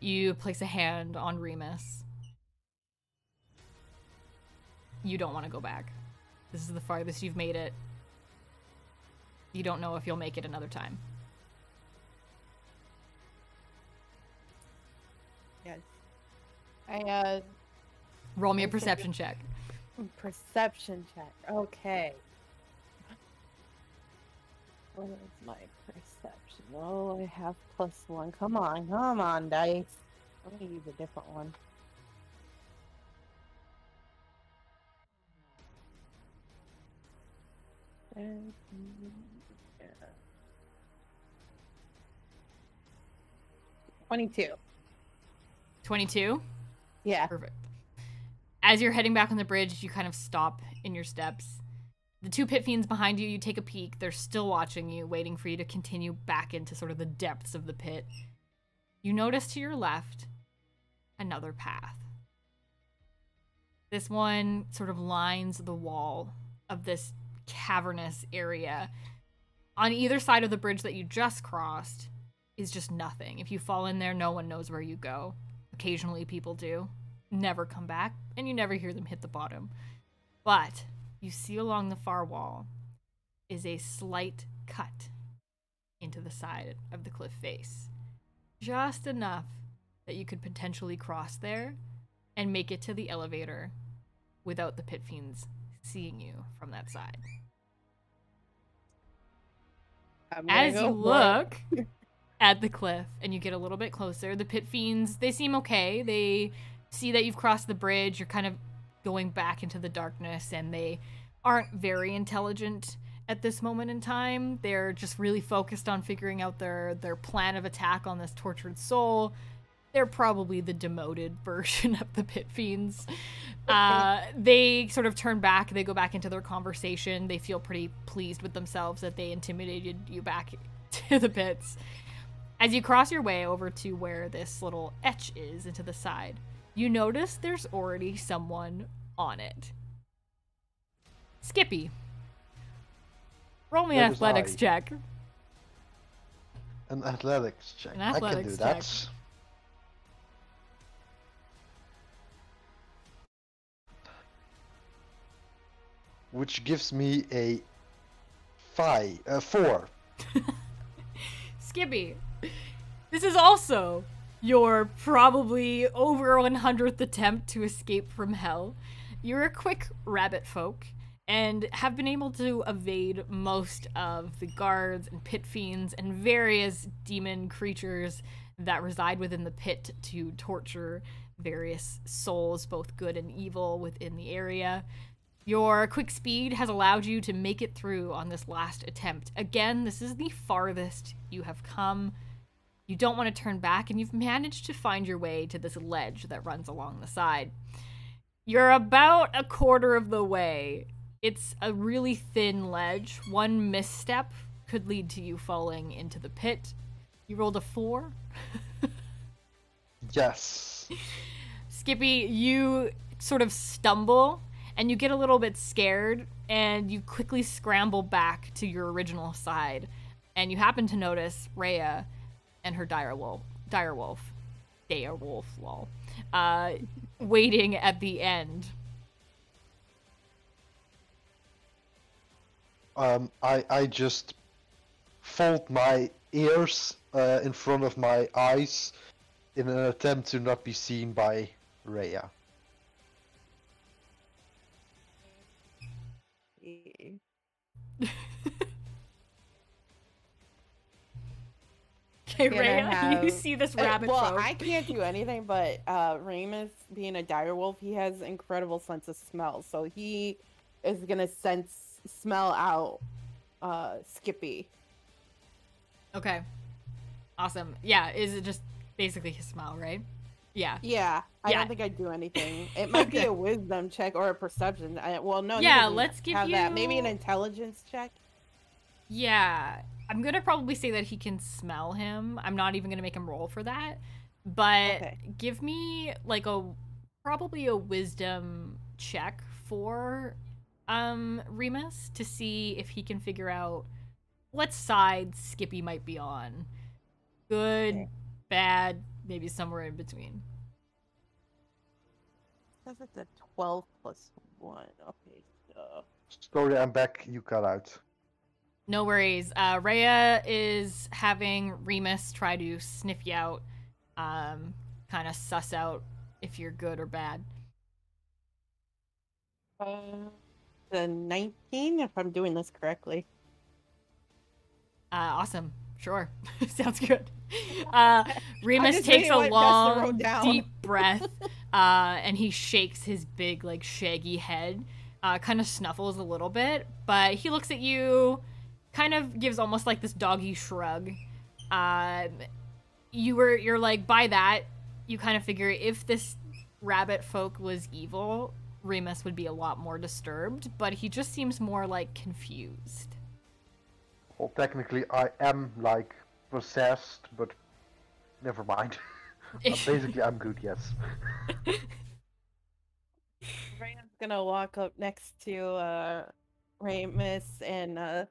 Speaker 1: You place a hand on Remus. You don't want to go back. This is the farthest you've made it. You don't know if you'll make it another time.
Speaker 3: Yes. I
Speaker 1: Roll me a perception check.
Speaker 3: perception check. Okay. What is my perception? Oh, I have +1. Come on, dice. I'm gonna use a different one. And, 22.
Speaker 1: 22?
Speaker 3: Yeah.
Speaker 1: Perfect. As you're heading back on the bridge, you kind of stop in your steps. The two pit fiends behind you, you take a peek. They're still watching you, waiting for you to continue back into sort of the depths of the pit. You notice to your left another path. This one sort of lines the wall of this cavernous area. On either side of the bridge that you just crossed is just nothing. If you fall in there, no one knows where you go. Occasionally people do. Never come back, and you never hear them hit the bottom. But you see along the far wall is a slight cut into the side of the cliff face. Just enough that you could potentially cross there and make it to the elevator without the pit fiends seeing you from that side. As you look at the cliff and you get a little bit closer, the pit fiends, they seem okay. They see that you've crossed the bridge. You're kind of going back into the darkness, and they aren't very intelligent at this moment in time. They're just really focused on figuring out their plan of attack on this tortured soul. They're probably the demoted version of the pit fiends. They sort of turn back. They go back into their conversation. They feel pretty pleased with themselves that they intimidated you back to the pits. As you cross your way over to where this little etch is into the side, you notice there's already someone on it. Skippy, roll me an athletics check.
Speaker 4: An athletics check.
Speaker 1: An athletics
Speaker 4: I can do
Speaker 1: check.
Speaker 4: that. Which gives me a 4.
Speaker 1: Skippy, this is also your probably over 100th attempt to escape from hell. You're a quick rabbit folk and have been able to evade most of the guards and pit fiends and various demon creatures that reside within the pit to torture various souls, both good and evil, within the area. Your quick speed has allowed you to make it through on this last attempt. Again, this is the farthest you have come. You don't want to turn back, and you've managed to find your way to this ledge that runs along the side. You're about a quarter of the way. It's a really thin ledge. One misstep could lead to you falling into the pit. You rolled a 4.
Speaker 4: Yes.
Speaker 1: Skippy, you sort of stumble and you get a little bit scared and you quickly scramble back to your original side. And you happen to notice Rhea and her direwolf, lol, waiting at the end.
Speaker 4: I just fold my ears in front of my eyes in an attempt to not be seen by Rhea.
Speaker 1: Okay, Rhea, you see this rabbit
Speaker 3: well,
Speaker 1: folk.
Speaker 3: I can't do anything, but Ramus, being a direwolf, he has incredible sense of smell, so he is gonna smell out Skippy.
Speaker 1: Okay. Awesome. Yeah, is it just basically his smell, right? Yeah.
Speaker 3: Yeah, I
Speaker 1: Yeah.
Speaker 3: don't think I'd do anything. It might be a wisdom check or a perception. Well, no. he
Speaker 1: Yeah,
Speaker 3: doesn't
Speaker 1: let's give
Speaker 3: have that. Maybe an
Speaker 1: you-
Speaker 3: intelligence check.
Speaker 1: Yeah. I'm gonna probably say that he can smell him. I'm not even gonna make him roll for that. But
Speaker 3: Okay.
Speaker 1: give me like probably a wisdom check for Remus to see if he can figure out what side Skippy might be on. Good,
Speaker 3: Okay.
Speaker 1: bad, maybe somewhere in between.
Speaker 3: Says it's a 12 plus 1. Okay, so
Speaker 4: Sorry, I'm back. You cut out.
Speaker 1: No worries. Rhea is having Remus try to sniff you out, kind of suss out if you're good or bad.
Speaker 3: the 19, if I'm doing this correctly.
Speaker 1: Awesome. Sure. Sounds good. Remus
Speaker 3: just
Speaker 1: takes
Speaker 3: reading
Speaker 1: a
Speaker 3: what Dustin
Speaker 1: long,
Speaker 3: wrote down.
Speaker 1: deep breath, and he shakes his big, like, shaggy head, kind of snuffles a little bit, but he looks at you, kind of gives almost like this doggy shrug. You're like, by that, you kind of figure if this rabbit folk was evil, Remus would be a lot more disturbed, but he just seems more like confused.
Speaker 4: Well, technically, I am like possessed, but never mind. Basically, I'm good. Yes.
Speaker 3: Rand's gonna walk up next to Ramus and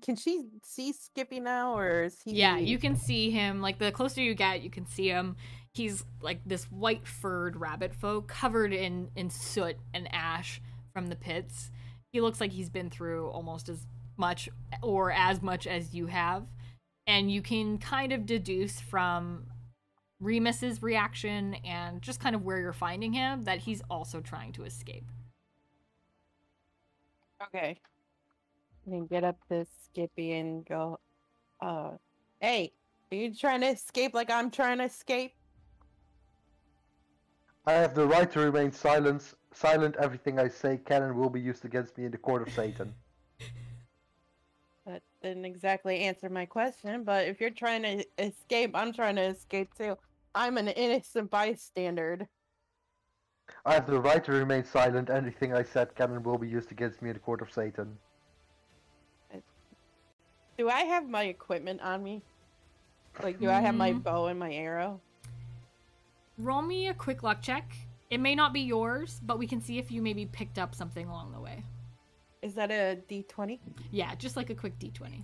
Speaker 3: can she see Skippy now, or is he?
Speaker 1: Yeah, you can see him. Like, the closer you get, you can see him. He's like this white furred rabbit folk covered in soot and ash from the pits. He looks like he's been through almost as much or as much as you have. And you can kind of deduce from Remus's reaction and just kind of where you're finding him that he's also trying to escape.
Speaker 3: Okay. I can get up to Skippy and go, hey, are you trying to escape like I'm trying to escape?
Speaker 4: I have the right to remain silent. Silent. Everything I say can and will be used against me in the court of Satan.
Speaker 3: That didn't exactly answer my question, but if you're trying to escape, I'm trying to escape too. I'm an innocent bystander.
Speaker 4: I have the right to remain silent. Anything I said can and will be used against me in the court of Satan.
Speaker 3: Do I have my equipment on me? Like, do I have my bow and my arrow?
Speaker 1: Roll me a quick luck check. It may not be yours, but we can see if you maybe picked up something along the way.
Speaker 3: Is that a D20?
Speaker 1: Yeah, just like a quick D20.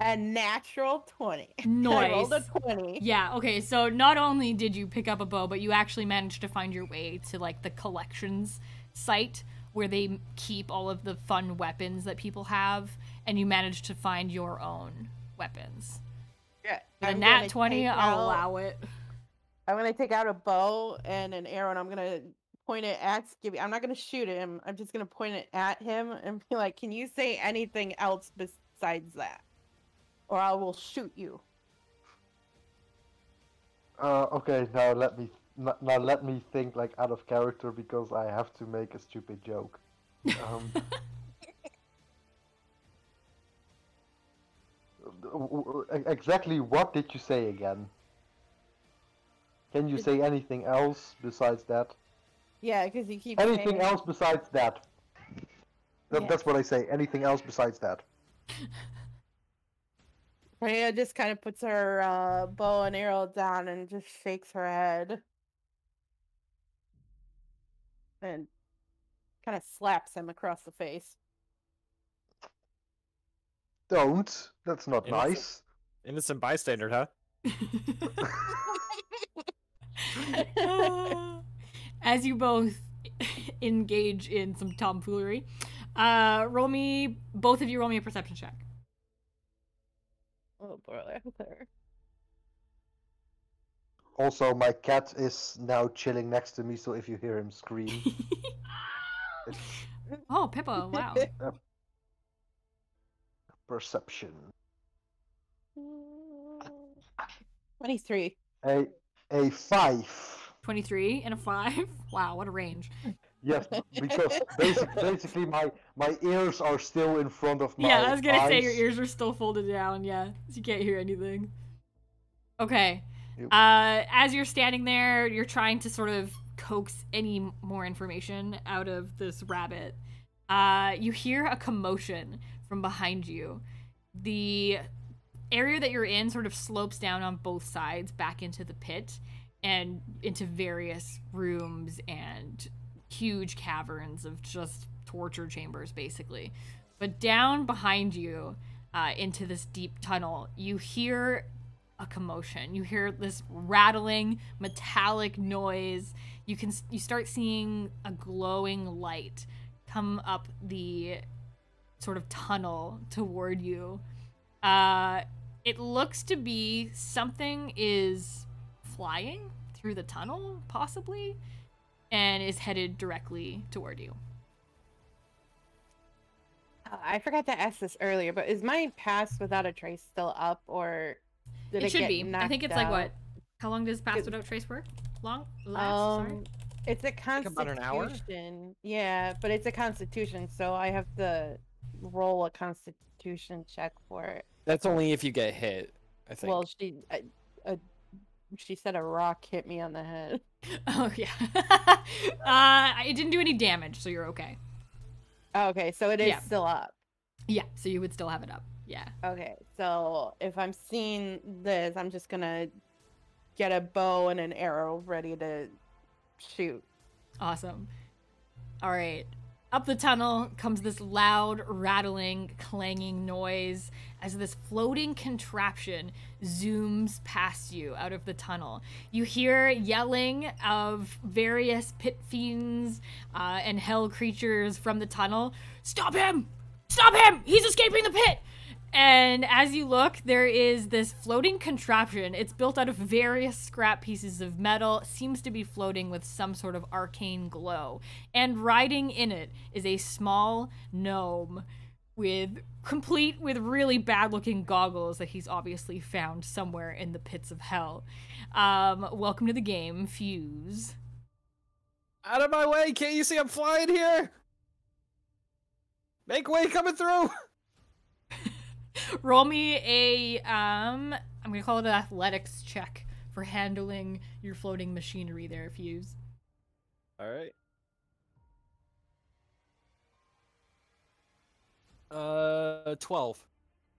Speaker 3: A natural 20.
Speaker 1: Nice.
Speaker 3: I rolled a 20.
Speaker 1: Yeah, okay, so not only did you pick up a bow, but you actually managed to find your way to, like, the collections site where they keep all of the fun weapons that people have, and you managed to find your own weapons.
Speaker 3: Yeah.
Speaker 1: With a nat 20, I'll allow it.
Speaker 3: I'm going to take out a bow and an arrow, and I'm going to point it at Skippy. I'm not going to shoot him. I'm just going to point it at him and be like, can you say anything else besides that? Or I will shoot you.
Speaker 4: Okay, now let me think like out of character because I have to make a stupid joke. Exactly what did you say again? Can you say anything else besides that?
Speaker 3: Yeah, because you keep
Speaker 4: Anything
Speaker 3: saying...
Speaker 4: else besides that?
Speaker 3: Yeah.
Speaker 4: That's what I say. Anything else besides that?
Speaker 3: Freya just kind of puts her bow and arrow down and just shakes her head. And kind of slaps him across the face.
Speaker 4: Don't. That's not
Speaker 6: Innocent.
Speaker 4: nice.
Speaker 6: Innocent bystander, huh?
Speaker 1: As you both engage in some tomfoolery, both of you roll me a perception check.
Speaker 3: Oh, brother.
Speaker 4: Also, my cat is now chilling next to me, so if you hear him scream, it's
Speaker 1: Oh, Pippa, wow.
Speaker 4: perception.
Speaker 3: 23.
Speaker 4: A 5.
Speaker 1: 23 and a 5? Wow, what a range.
Speaker 4: Yes, because basically my ears are still in front of my
Speaker 1: Yeah, I was gonna say your
Speaker 4: eyes.
Speaker 1: ears are still folded down, yeah. So you can't hear anything. Okay.
Speaker 4: Yep.
Speaker 1: As you're standing there, you're trying to sort of coax any more information out of this rabbit. You hear a commotion from behind you. The area that you're in sort of slopes down on both sides back into the pit and into various rooms and huge caverns of just torture chambers, basically. But down behind you, into this deep tunnel, you hear a commotion. You hear this rattling, metallic noise. You start seeing a glowing light come up the sort of tunnel toward you. It looks to be something is flying through the tunnel, possibly, and is headed directly toward you.
Speaker 3: I forgot to ask this earlier, but is my Pass Without a Trace still up, or did
Speaker 1: It should
Speaker 3: get
Speaker 1: be. I think it's
Speaker 3: knocked
Speaker 1: like what?
Speaker 3: out?
Speaker 1: How long does Pass Without Trace work? Sorry.
Speaker 3: It's a
Speaker 6: Like about an hour?
Speaker 3: constitution. Yeah, but it's a constitution, so I have to roll a constitution check for it.
Speaker 6: That's only if you get hit, I think.
Speaker 3: Well, she said a rock hit me on the head.
Speaker 1: Oh yeah. It didn't do any damage, so you're okay.
Speaker 3: Okay, so it is
Speaker 1: Yeah.
Speaker 3: still up.
Speaker 1: Yeah, so you would still have it up. Yeah.
Speaker 3: Okay, so if I'm seeing this, I'm just gonna get a bow and an arrow ready to shoot.
Speaker 1: Awesome. All right. Up the tunnel comes this loud, rattling, clanging noise as this floating contraption zooms past you out of the tunnel. You hear yelling of various pit fiends and hell creatures from the tunnel. Stop him! Stop him! He's escaping the pit! And as you look, there is this floating contraption. It's built out of various scrap pieces of metal, seems to be floating with some sort of arcane glow. And riding in it is a small gnome with really bad looking goggles that he's obviously found somewhere in the pits of hell. Welcome to the game, Fuse.
Speaker 6: Out of my way! Can't you see I'm flying here? Make way coming through!
Speaker 1: Roll me a, I'm gonna call it an athletics check for handling your floating machinery there, Fuse.
Speaker 6: Alright. 12.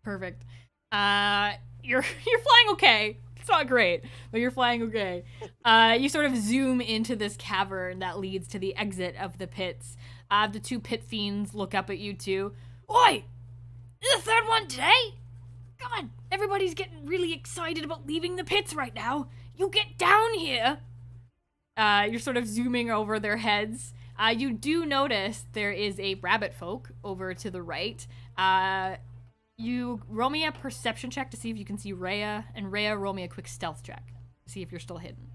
Speaker 1: Perfect. You're flying okay. It's not great, but you're flying okay. You sort of zoom into this cavern that leads to the exit of the pits. The two pit fiends look up at you two. Oi! Is the third one today? God, everybody's getting really excited about leaving the pits right now. You get down here. You're sort of zooming over their heads. You do notice there is a rabbit folk over to the right. You roll me a perception check to see if you can see Rhea, and Rhea, roll me a quick stealth check to see if you're still hidden.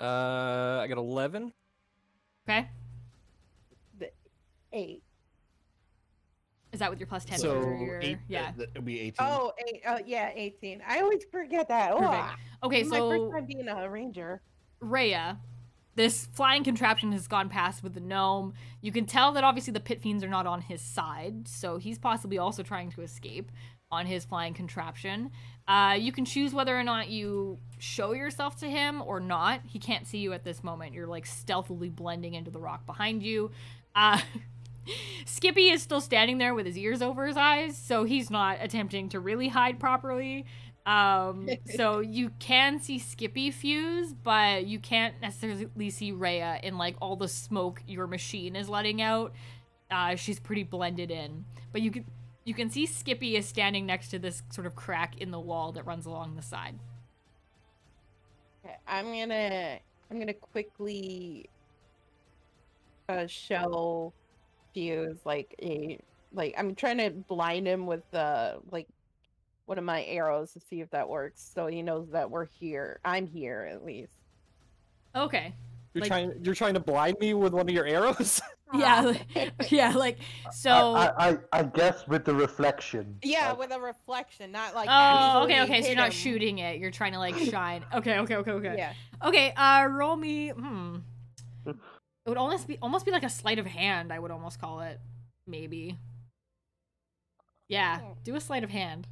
Speaker 6: I got 11.
Speaker 1: Okay?
Speaker 3: 8.
Speaker 1: Is that with your plus 10?
Speaker 6: So,
Speaker 1: or your, yeah.
Speaker 2: That would be 18.
Speaker 3: Oh, yeah, 18. I always forget that.
Speaker 1: Perfect. Okay,
Speaker 3: This is my
Speaker 1: so
Speaker 3: first time being a ranger.
Speaker 1: Rhea, this flying contraption has gone past with the gnome. You can tell that obviously the pit fiends are not on his side, so he's possibly also trying to escape on his flying contraption. You can choose whether or not you show yourself to him or not. He can't see you at this moment. You're like stealthily blending into the rock behind you. Skippy is still standing there with his ears over his eyes, so he's not attempting to really hide properly. So you can see Skippy, Fuse, but you can't necessarily see Rhea in like all the smoke your machine is letting out. She's pretty blended in, but you can see Skippy is standing next to this sort of crack in the wall that runs along the side.
Speaker 3: Okay, I'm gonna quickly show Fuse I'm trying to blind him with one of my arrows to see if that works, so he knows that we're here. I'm here at least.
Speaker 1: Okay.
Speaker 6: You're trying to blind me with one of your arrows?
Speaker 1: Yeah, yeah, like so.
Speaker 4: I guess with the reflection.
Speaker 3: Yeah,
Speaker 4: Like,
Speaker 3: with a reflection, not like.
Speaker 1: Oh, okay,
Speaker 3: actually
Speaker 1: okay. So
Speaker 3: hit
Speaker 1: you're not
Speaker 3: him.
Speaker 1: shooting it. You're trying to like shine. Okay.
Speaker 3: Yeah.
Speaker 1: Okay. Roll me. It would almost be like a sleight of hand. I would almost call it, maybe. Yeah. Do a sleight of hand.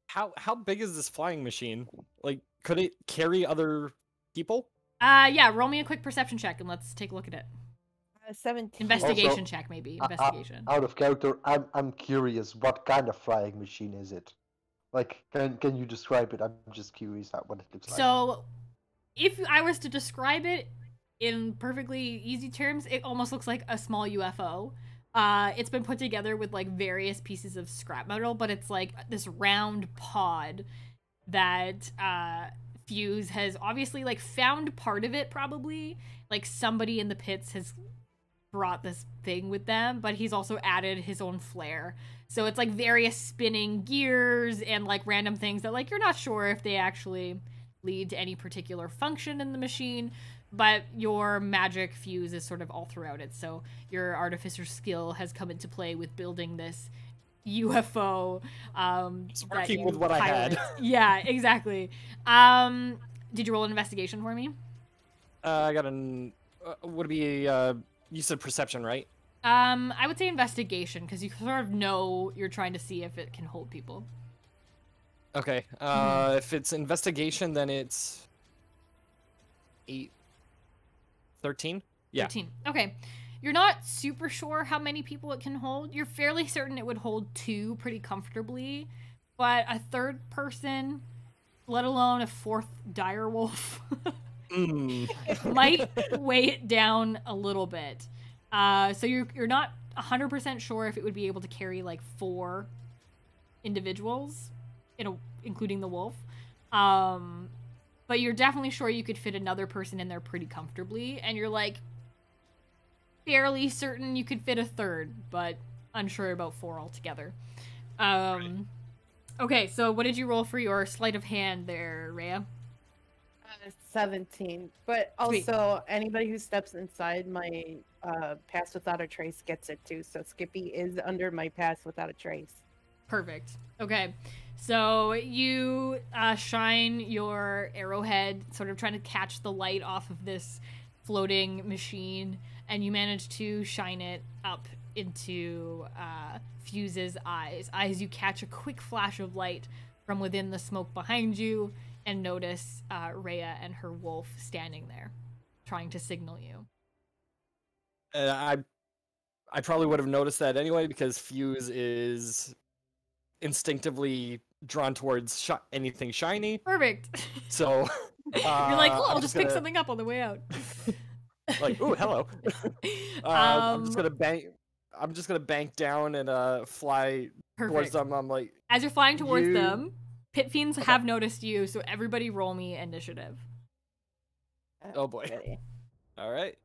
Speaker 6: How big is this flying machine? Like, could it carry other people?
Speaker 1: Yeah. Roll me a quick perception check and let's take a look at it.
Speaker 3: 17.
Speaker 1: Investigation
Speaker 4: Also,
Speaker 1: check, maybe. Investigation.
Speaker 4: Out of character, I'm curious. What kind of flying machine is it? Like, can you describe it? I'm just curious what it looks like.
Speaker 1: So, if I was to describe it in perfectly easy terms, it almost looks like a small UFO. It's been put together with like various pieces of scrap metal, but it's like this round pod that Fuse has obviously like found part of it, probably. Like somebody in the pits has brought this thing with them, but he's also added his own flair. So it's like various spinning gears and like random things that like you're not sure if they actually lead to any particular function in the machine, but your magic Fuse is sort of all throughout it. So your artificer skill has come into play with building this UFO.
Speaker 6: It's
Speaker 1: that
Speaker 6: working
Speaker 1: you
Speaker 6: with what I had.
Speaker 1: pilot. Yeah, exactly. Did you roll an investigation for me?
Speaker 6: I got an. Would it be you said perception, right?
Speaker 1: I would say investigation, because you sort of know you're trying to see if it can hold people.
Speaker 6: Okay. If it's investigation, then it's 8, 13. Yeah.
Speaker 1: 13. Okay. You're not super sure how many people it can hold. You're fairly certain it would hold 2 pretty comfortably, but a third person, let alone a 4th dire wolf, might weigh it down a little bit. So you're not 100% sure if it would be able to carry like 4 individuals, including the wolf. But you're definitely sure you could fit another person in there pretty comfortably, and you're like fairly certain you could fit a third, but unsure about 4 altogether. Okay, so what did you roll for your sleight of hand there, Rhea?
Speaker 3: 17. But also, anybody who steps inside my pass without a trace gets it too. So Skippy is under my pass without a trace.
Speaker 1: Perfect. Okay. So you shine your arrowhead, sort of trying to catch the light off of this floating machine, and you manage to shine it up into Fuse's eyes. You catch a quick flash of light from within the smoke behind you, and notice Rhea and her wolf standing there, trying to signal you.
Speaker 6: I probably would have noticed that anyway, because Fuse is instinctively drawn towards anything shiny.
Speaker 1: Perfect.
Speaker 6: So
Speaker 1: You're like, oh, I'll
Speaker 6: I'm
Speaker 1: just pick something up on the way out.
Speaker 6: Like, ooh, hello. I'm just gonna bank down and fly towards them. I'm like,
Speaker 1: as you're flying towards them, pit fiends have noticed you, so everybody roll me initiative.
Speaker 6: oh boy.
Speaker 3: Ready.
Speaker 6: All right.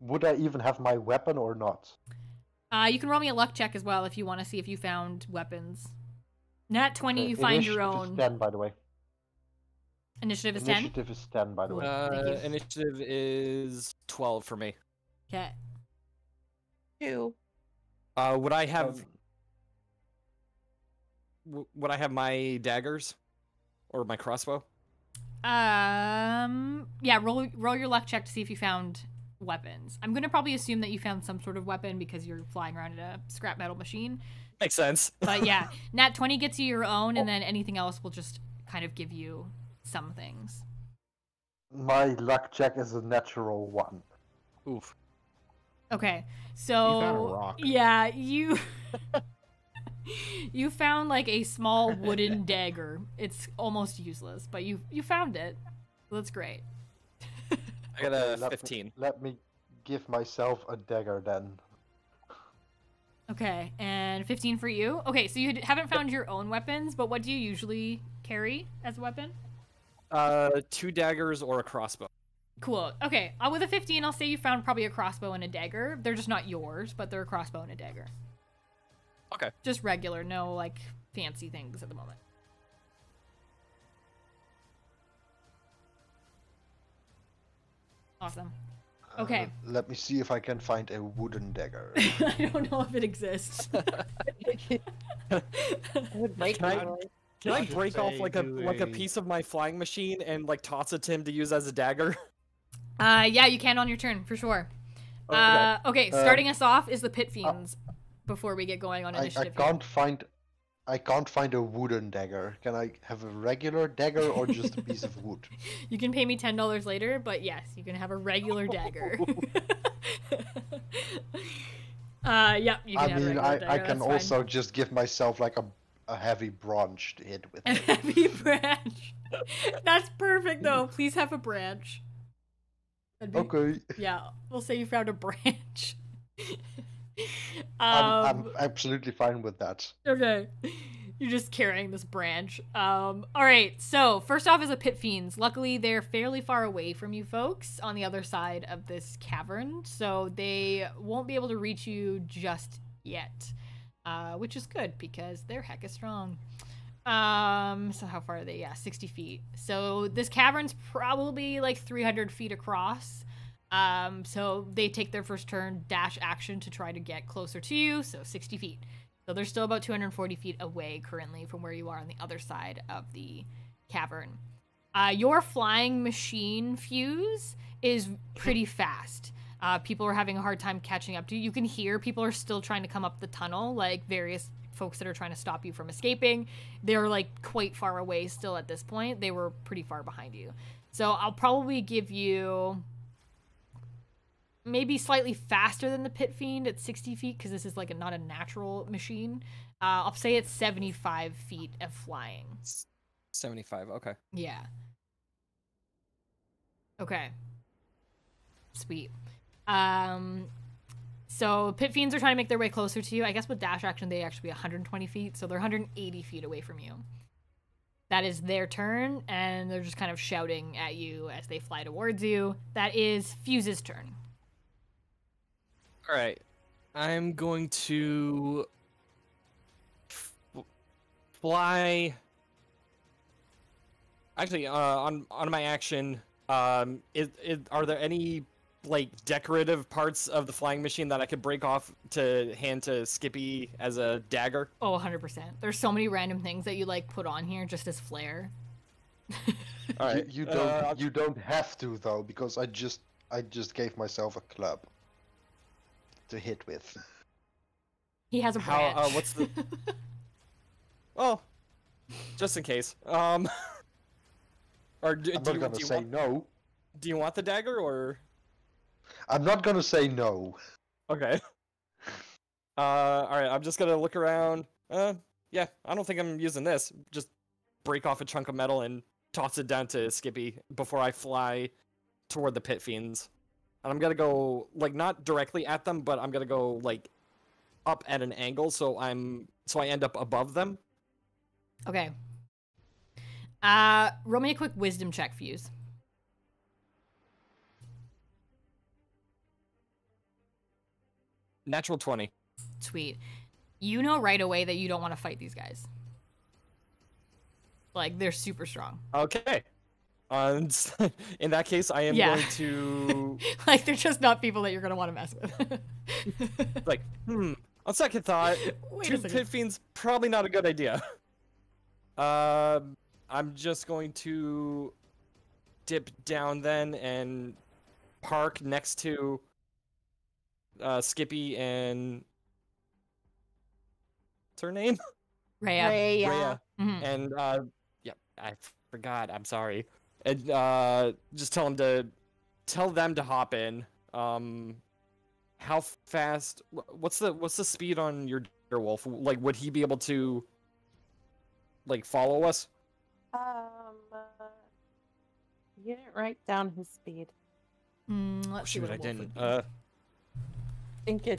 Speaker 4: Would I even have my weapon or not?
Speaker 1: You can roll me a luck check as well if you want to see if you found weapons. Nat 20, you find your
Speaker 4: Initiative
Speaker 1: own.
Speaker 4: Is 10, by the way.
Speaker 1: Initiative is 10?
Speaker 4: Initiative is 10, by the way.
Speaker 1: Thank you.
Speaker 6: Initiative is 12 for me.
Speaker 1: Okay.
Speaker 3: 2.
Speaker 6: Would I have would I have my daggers or my crossbow?
Speaker 1: Yeah, roll your luck check to see if you found weapons. I'm gonna probably assume that you found some sort of weapon because you're flying around in a scrap metal machine.
Speaker 6: Makes sense.
Speaker 1: But yeah, Nat 20 gets you your own, and then anything else will just kind of give you some things.
Speaker 4: My luck check is a natural 1.
Speaker 6: Oof.
Speaker 1: Okay, so
Speaker 2: You found a rock.
Speaker 1: yeah, you you found like a small wooden dagger. It's almost useless, but you found it. That's great.
Speaker 6: I got a 15.
Speaker 4: Let me give myself a dagger then.
Speaker 1: Okay, and 15 for you. Okay, so you haven't found your own weapons, but what do you usually carry as a weapon?
Speaker 6: 2 daggers or a crossbow.
Speaker 1: Cool. Okay, with a 15, I'll say you found probably a crossbow and a dagger. They're just not yours, but they're a crossbow and a dagger.
Speaker 6: Okay.
Speaker 1: Just regular, no like fancy things at the moment. Awesome. Okay.
Speaker 4: Let me see if I can find a wooden dagger.
Speaker 1: I don't know if it exists.
Speaker 3: I would like
Speaker 6: Can I-
Speaker 3: one.
Speaker 6: Can I
Speaker 5: I'll just
Speaker 6: break off
Speaker 5: say
Speaker 6: like a piece of my flying machine and like toss it to him to use as a dagger?
Speaker 1: Yeah, you can on your turn for sure.
Speaker 6: Okay.
Speaker 1: Okay, starting us off is the pit fiends. Before we get going on
Speaker 4: I
Speaker 1: initiative.
Speaker 4: can't find a wooden dagger. Can I have a regular dagger or just a piece of wood?
Speaker 1: You can pay me $10 later, but yes, you can have a regular dagger. Yeah, you can
Speaker 4: I
Speaker 1: have a
Speaker 4: mean,
Speaker 1: regular dagger.
Speaker 4: I can
Speaker 1: that's fine.
Speaker 4: also just give myself like a heavy branch to hit with.
Speaker 1: A heavy branch. That's perfect though. Please have a branch. That'd be-
Speaker 4: Okay.
Speaker 1: Yeah, we'll say you found a branch.
Speaker 4: I'm absolutely fine with that.
Speaker 1: Okay. You're just carrying this branch. Alright, so first off is a pit fiends. Luckily, they're fairly far away from you folks on the other side of this cavern, so they won't be able to reach you just yet. Which is good because they're hecka strong. So how far are they? Yeah, 60 feet. So this cavern's probably like 300 feet across. So they take their first turn dash action to try to get closer to you, so 60 feet. So they're still about 240 feet away currently from where you are on the other side of the cavern. Your flying machine Fuse is pretty fast. People are having a hard time catching up to you. You can hear people are still trying to come up the tunnel, like various folks that are trying to stop you from escaping. They're like quite far away still at this point. They were pretty far behind you. So I'll probably give you maybe slightly faster than the Pit Fiend at 60 feet, because this is like not a natural machine. I'll say it's 75 feet of flying.
Speaker 6: 75, okay.
Speaker 1: Yeah. Okay. Sweet. So Pit Fiends are trying to make their way closer to you. I guess with dash action, they actually be 120 feet, so they're 180 feet away from you. That is their turn, and they're just kind of shouting at you as they fly towards you. That is Fuse's turn.
Speaker 6: All right, I'm going to fly. Actually, on my action, are there any like decorative parts of the flying machine that I could break off to hand to Skippy as a dagger?
Speaker 1: Oh, 100%. There's so many random things that you like put on here just as flair.
Speaker 6: All right,
Speaker 4: You don't have to though, because I just gave myself a club to hit with.
Speaker 1: He has a branch.
Speaker 6: What's the? Oh, just in case. Or do
Speaker 4: I'm not gonna say no.
Speaker 6: Do you want the dagger or?
Speaker 4: I'm not gonna say no.
Speaker 6: Okay. All right. I'm just gonna look around. Yeah. I don't think I'm using this. Just break off a chunk of metal and toss it down to Skippy before I fly toward the Pit Fiends. And I'm gonna go like not directly at them, but I'm gonna go like up at an angle so I end up above them.
Speaker 1: Okay. Roll me a quick wisdom check, Fuse.
Speaker 6: Natural 20.
Speaker 1: Sweet. You know right away that you don't want to fight these guys. Like, they're super strong.
Speaker 6: Okay. In that case, I am going to...
Speaker 1: Like, they're just not people that you're going to want to mess with.
Speaker 6: Like, on second thought, two Pit Fiends, probably not a good idea. I'm just going to dip down then and park next to Skippy and... What's her name?
Speaker 1: Rhea.
Speaker 6: Rhea.
Speaker 1: Mm-hmm.
Speaker 6: And, yeah, I forgot. I'm sorry. And, just tell them to hop in. How fast... What's the speed on your wolf? Like, would he be able to, like, follow us?
Speaker 3: You didn't write down his speed.
Speaker 1: Let's see
Speaker 6: Shoot,
Speaker 1: what
Speaker 6: I
Speaker 1: a wolf
Speaker 6: didn't.
Speaker 3: I
Speaker 1: would be.
Speaker 3: think they're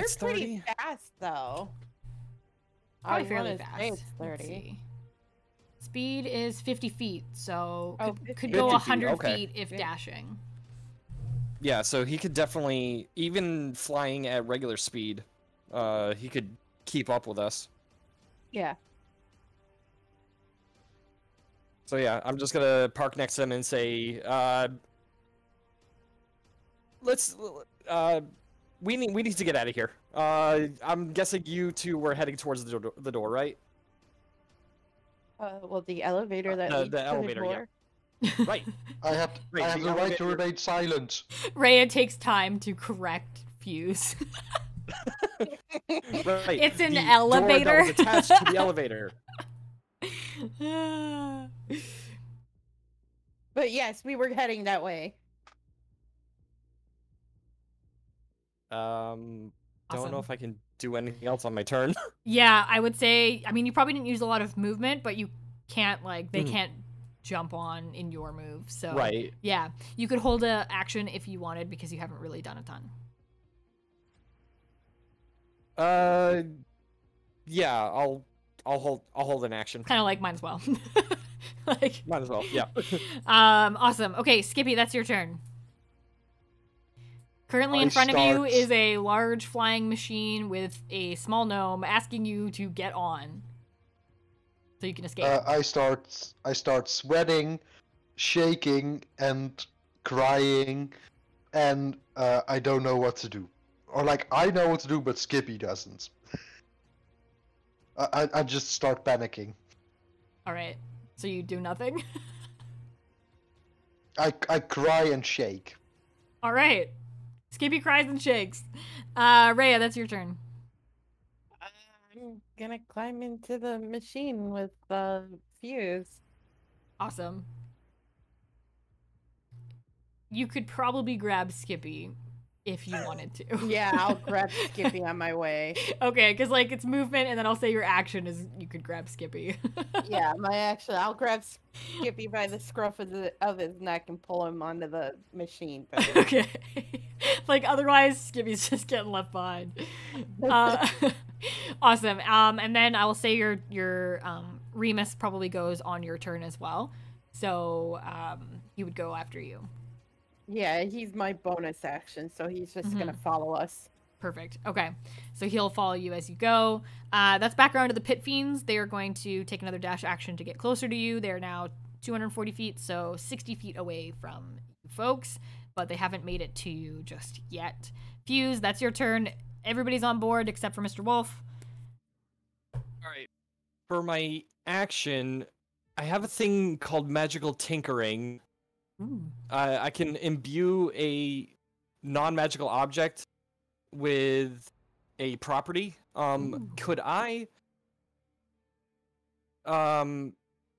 Speaker 6: it's 30.
Speaker 3: pretty fast though.
Speaker 1: Probably
Speaker 3: I
Speaker 1: fairly
Speaker 3: wanna
Speaker 1: fast.
Speaker 3: say it's
Speaker 1: Let's
Speaker 3: 30.
Speaker 1: see. Speed is 50 feet, so
Speaker 3: Oh,
Speaker 1: could
Speaker 3: 50
Speaker 1: go
Speaker 6: feet,
Speaker 1: 100
Speaker 6: okay.
Speaker 1: feet if
Speaker 3: Yeah.
Speaker 1: dashing.
Speaker 6: Yeah, so he could definitely, even flying at regular speed, he could keep up with us.
Speaker 3: Yeah.
Speaker 6: So yeah, I'm just gonna park next to him and say, we need to get out of here. I'm guessing you two were heading towards the door, right?
Speaker 3: Well, the elevator that leads
Speaker 6: the
Speaker 3: to
Speaker 6: elevator,
Speaker 3: the
Speaker 6: yeah.
Speaker 3: door.
Speaker 6: Right.
Speaker 4: I have
Speaker 6: Right,
Speaker 4: the
Speaker 6: the
Speaker 4: right to
Speaker 6: elevator-
Speaker 4: remain silent.
Speaker 1: Rhea takes time to correct Fuse.
Speaker 6: Right.
Speaker 1: It's an
Speaker 6: the
Speaker 1: elevator.
Speaker 6: Door that was attached to the elevator.
Speaker 3: But yes, we were heading that way.
Speaker 6: Don't
Speaker 1: Awesome.
Speaker 6: know if I can do anything else on my turn.
Speaker 1: Yeah, I would say, I mean, you probably didn't use a lot of movement, but you can't, like, they
Speaker 6: Mhm.
Speaker 1: can't jump on in your move. So,
Speaker 6: Right.
Speaker 1: yeah, you could hold a action if you wanted because you haven't really done a ton.
Speaker 6: Yeah, I'll hold an action.
Speaker 1: Kind of like mine as well. Like,
Speaker 6: Might as well. Yeah.
Speaker 1: awesome. Okay, Skippy, that's your turn. Currently in
Speaker 4: I
Speaker 1: front of you
Speaker 4: start-
Speaker 1: is a large flying machine with a small gnome asking you to get on so you can escape.
Speaker 4: I start sweating, shaking, and crying, and I don't know what to do. Or like I know what to do, but Skippy doesn't. I just start panicking.
Speaker 1: All right. So you do nothing?
Speaker 4: I cry and shake.
Speaker 1: All right. Skippy cries and shakes. Rhea, that's your turn.
Speaker 3: I'm gonna climb into the machine with Fuse.
Speaker 1: Awesome. You could probably grab Skippy if you wanted to.
Speaker 3: Yeah, I'll grab Skippy on my way.
Speaker 1: Okay, because like it's movement, and then I'll say your action is you could grab Skippy.
Speaker 3: Yeah, my action. I'll grab Skippy by the scruff of his neck and pull him onto the machine.
Speaker 1: Okay. Like otherwise, Skippy's just getting left behind. Awesome. And then I will say your Remus probably goes on your turn as well, so he would go after you.
Speaker 3: Yeah, he's my bonus action, so he's just gonna
Speaker 1: Mm-hmm.
Speaker 3: follow us.
Speaker 1: Perfect. Okay. So he'll follow you as you go. That's back around to the Pit Fiends. They are going to take another dash action to get closer to you. They're now 240 feet, so 60 feet away from you folks, but they haven't made it to you just yet. Fuse, that's your turn. Everybody's on board except for Mr. Wolf.
Speaker 6: All right. For my action, I have a thing called magical tinkering.
Speaker 1: Ooh.
Speaker 6: I can imbue a non-magical object with a property. Could I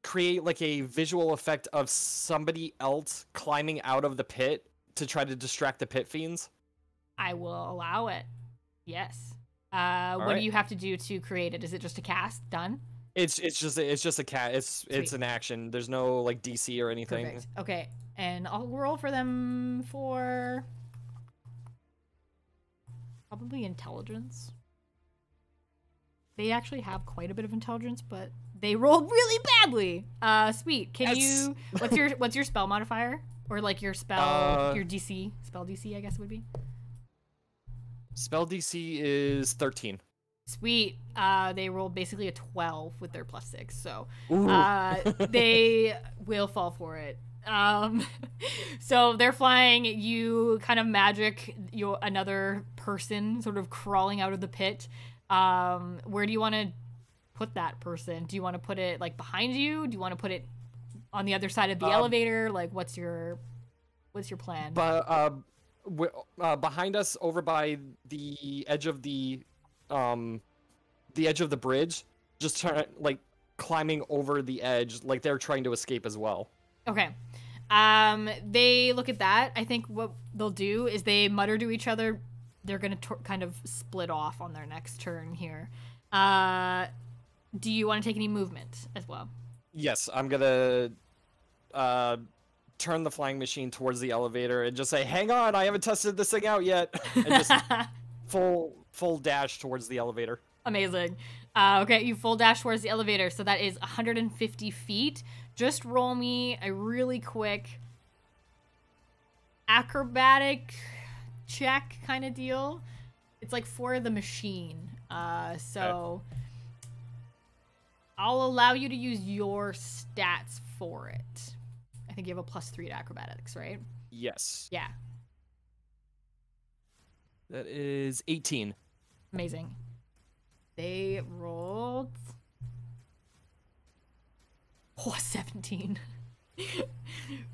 Speaker 6: create like a visual effect of somebody else climbing out of the pit to try to distract the pit fiends?
Speaker 1: I will allow it. Yes. What
Speaker 6: right.
Speaker 1: do you have to do to create it? Is it just a cast? Done?
Speaker 6: It's just a cat. It's an action. There's no like DC or anything.
Speaker 1: Perfect. Okay. And I'll roll for them for probably intelligence. They actually have quite a bit of intelligence, but they rolled really badly. Sweet. Can you what's your spell modifier? Or like your spell your DC? Spell DC, I guess it would be.
Speaker 6: Spell DC is 13.
Speaker 1: Sweet. They rolled basically a 12 with their +6, so
Speaker 6: Ooh.
Speaker 1: they will fall for it. So they're flying. You kind of magic another person sort of crawling out of the pit. Where do you want to put that person? Do you want to put it like behind you? Do you want to put it on the other side of the elevator? Like, what's your plan?
Speaker 6: But behind us, over by the edge of the edge of the bridge, just like climbing over the edge, like they're trying to escape as well.
Speaker 1: Okay. They look at that. I think what they'll do is they mutter to each other. They're gonna kind of split off on their next turn here. Do you want to take any movement as well?
Speaker 6: Yes, I'm gonna turn the flying machine towards the elevator and just say, "Hang on, I haven't tested this thing out yet." And just full dash towards the elevator.
Speaker 1: Amazing. Okay, you full dash towards the elevator, so that is 150 feet. Just roll me a really quick acrobatic check kind of deal. It's like for the machine. So I'll allow you to use your stats for it. I think you have a +3 to acrobatics, right?
Speaker 6: Yes.
Speaker 1: Yeah.
Speaker 6: That is 18.
Speaker 1: Amazing. They rolled 17.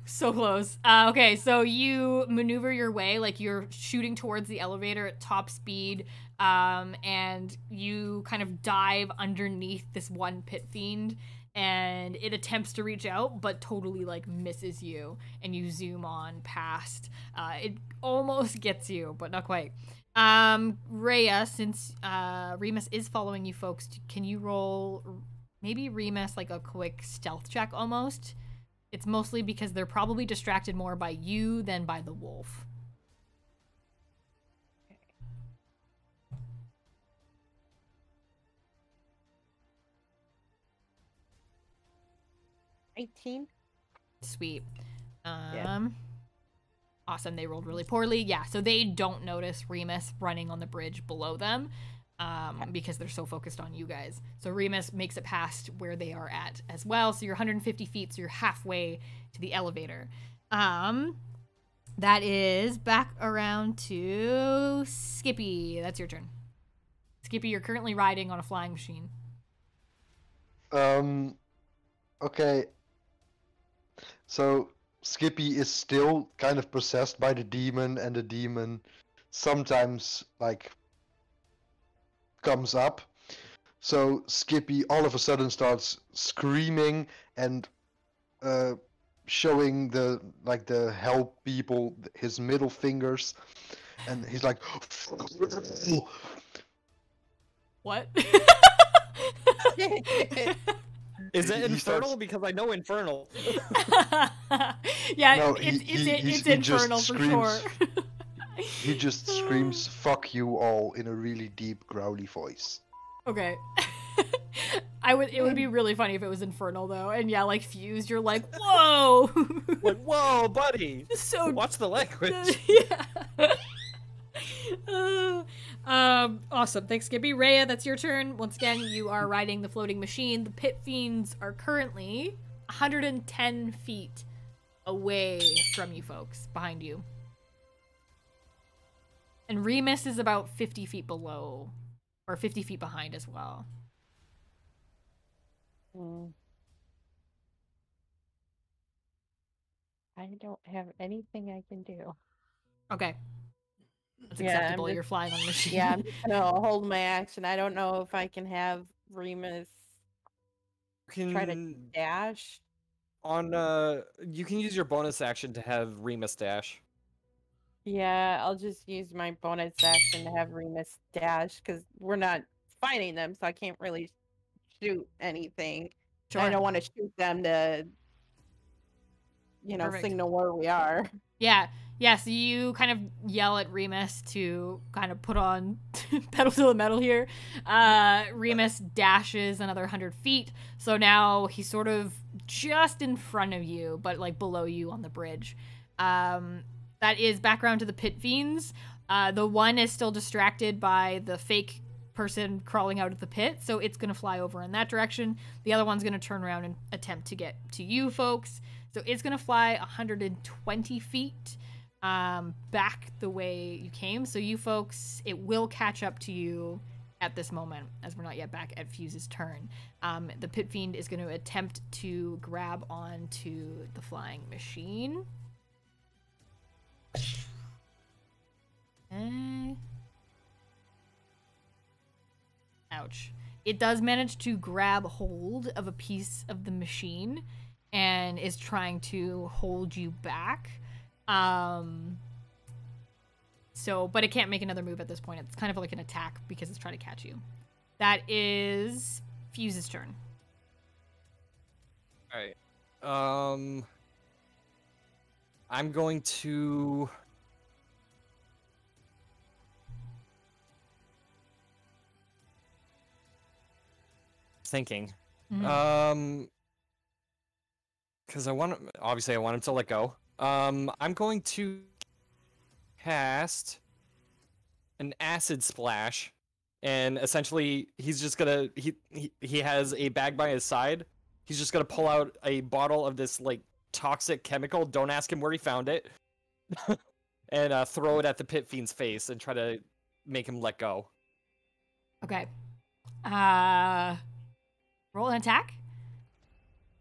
Speaker 1: So close. Okay, so you maneuver your way, like you're shooting towards the elevator at top speed, and you kind of dive underneath this one pit fiend, and it attempts to reach out, but totally like misses you, and you zoom on past. It almost gets you, but not quite. Rhea, since Remus is following you folks, can you roll maybe Remus like a quick stealth check almost? It's mostly because they're probably distracted more by you than by the wolf.
Speaker 3: 18.
Speaker 1: Sweet.
Speaker 3: Yeah.
Speaker 1: Awesome. They rolled really poorly. Yeah, so they don't notice Remus running on the bridge below them because they're so focused on you guys. So Remus makes it past where they are at as well. So you're 150 feet, so you're halfway to the elevator. That is back around to Skippy. That's your turn. Skippy, you're currently riding on a flying machine.
Speaker 4: Okay. So Skippy is still kind of possessed by the demon, and the demon sometimes like comes up. So Skippy all of a sudden starts screaming and showing the hell people his middle fingers, and he's like,
Speaker 1: What?
Speaker 6: Is it
Speaker 4: He
Speaker 6: infernal?
Speaker 4: starts-
Speaker 6: Because I know infernal.
Speaker 1: Yeah,
Speaker 4: No,
Speaker 1: it's
Speaker 4: he just
Speaker 1: infernal for sure.
Speaker 4: screams. He just screams "fuck you all" in a really deep, growly voice.
Speaker 1: Okay. It would be really funny if it was infernal though, and yeah, like Fused, you're like, whoa,
Speaker 6: Like, whoa, buddy!
Speaker 1: so
Speaker 6: Watch the language.
Speaker 1: yeah. Awesome. Thanks, Skippy. Rhea, that's your turn. Once again, you are riding the floating machine. The pit fiends are currently 110 feet away from you folks, behind you. And Remus is about 50 feet below, or 50 feet behind as well.
Speaker 3: I don't have anything I can do.
Speaker 1: Okay. That's
Speaker 3: Yeah, I'm
Speaker 1: acceptable.
Speaker 3: just-
Speaker 1: You're flying on the machine.
Speaker 3: Yeah, I'm just gonna hold my action. I don't know if I can have Remus try to
Speaker 6: Can
Speaker 3: dash.
Speaker 6: you can use your bonus action to have Remus dash.
Speaker 3: Yeah, I'll just use my bonus action to have Remus dash because we're not fighting them, so I can't really shoot anything.
Speaker 1: Sure.
Speaker 3: I don't want to shoot them to,
Speaker 1: Perfect.
Speaker 3: signal where we are.
Speaker 1: Yeah. Yeah, so you kind of yell at Remus to kind of put on pedal to the metal here. Remus dashes another 100 feet, so now he's sort of just in front of you, but like below you on the bridge. That is background to the pit fiends. The one is still distracted by the fake person crawling out of the pit, so it's going to fly over in that direction. The other one's going to turn around and attempt to get to you folks. So it's going to fly 120 feet back the way you came. So you folks, it will catch up to you at this moment, as we're not yet back at Fuse's turn. The pit fiend is going to attempt to grab onto the flying machine. Ouch. It does manage to grab hold of a piece of the machine and is trying to hold you back. But it can't make another move at this point. It's kind of like an attack because it's trying to catch you. That is Fuse's turn.
Speaker 6: Alright. I'm going to... Thinking.
Speaker 1: Mhm.
Speaker 6: Because I want him to let go. I'm going to cast an acid splash, and essentially he's just gonna he has a bag by his side. He's just gonna pull out a bottle of this like toxic chemical. Don't ask him where he found it, and throw it at the pit fiend's face and try to make him let go.
Speaker 1: Okay. Roll an attack?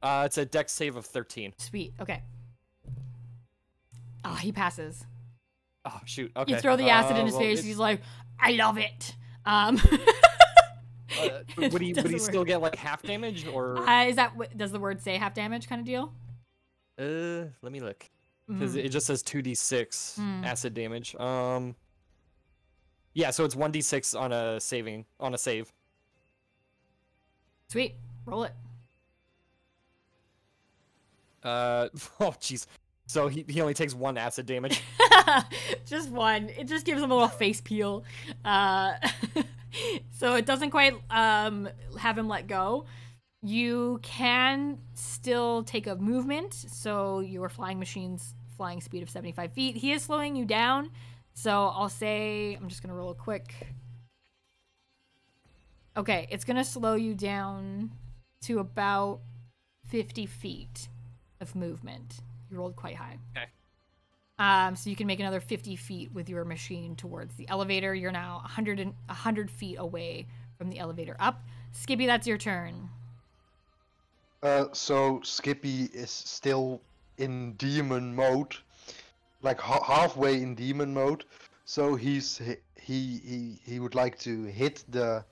Speaker 6: It's a dex save of 13.
Speaker 1: Sweet. Okay. Oh, he passes.
Speaker 6: Oh shoot. Okay.
Speaker 1: You throw the acid in his
Speaker 6: well,
Speaker 1: face.
Speaker 6: it's-
Speaker 1: He's like, I love it.
Speaker 6: would he
Speaker 1: Doesn't
Speaker 6: still
Speaker 1: work.
Speaker 6: get like half damage or?
Speaker 1: Is that does the word say half damage kind of deal?
Speaker 6: Let me look. Because
Speaker 1: Mm.
Speaker 6: it just says 2d6
Speaker 1: Hmm.
Speaker 6: acid damage. Yeah, so it's 1d6 on a save.
Speaker 1: Sweet. Roll it.
Speaker 6: Oh jeez. So he only takes 1 acid damage.
Speaker 1: Just one. It just gives him a little face peel. So it doesn't quite have him let go. You can still take a movement. So your flying machine's flying speed of 75 feet. He is slowing you down. So I'll say, I'm just going to roll a quick. Okay, it's going to slow you down to about 50 feet of movement. You rolled quite high.
Speaker 6: Okay.
Speaker 1: So you can make another 50 feet with your machine towards the elevator. You're now 100 feet away from the elevator up. Skippy, that's your turn.
Speaker 4: So Skippy is still in demon mode, like halfway in demon mode. So he would like to hit the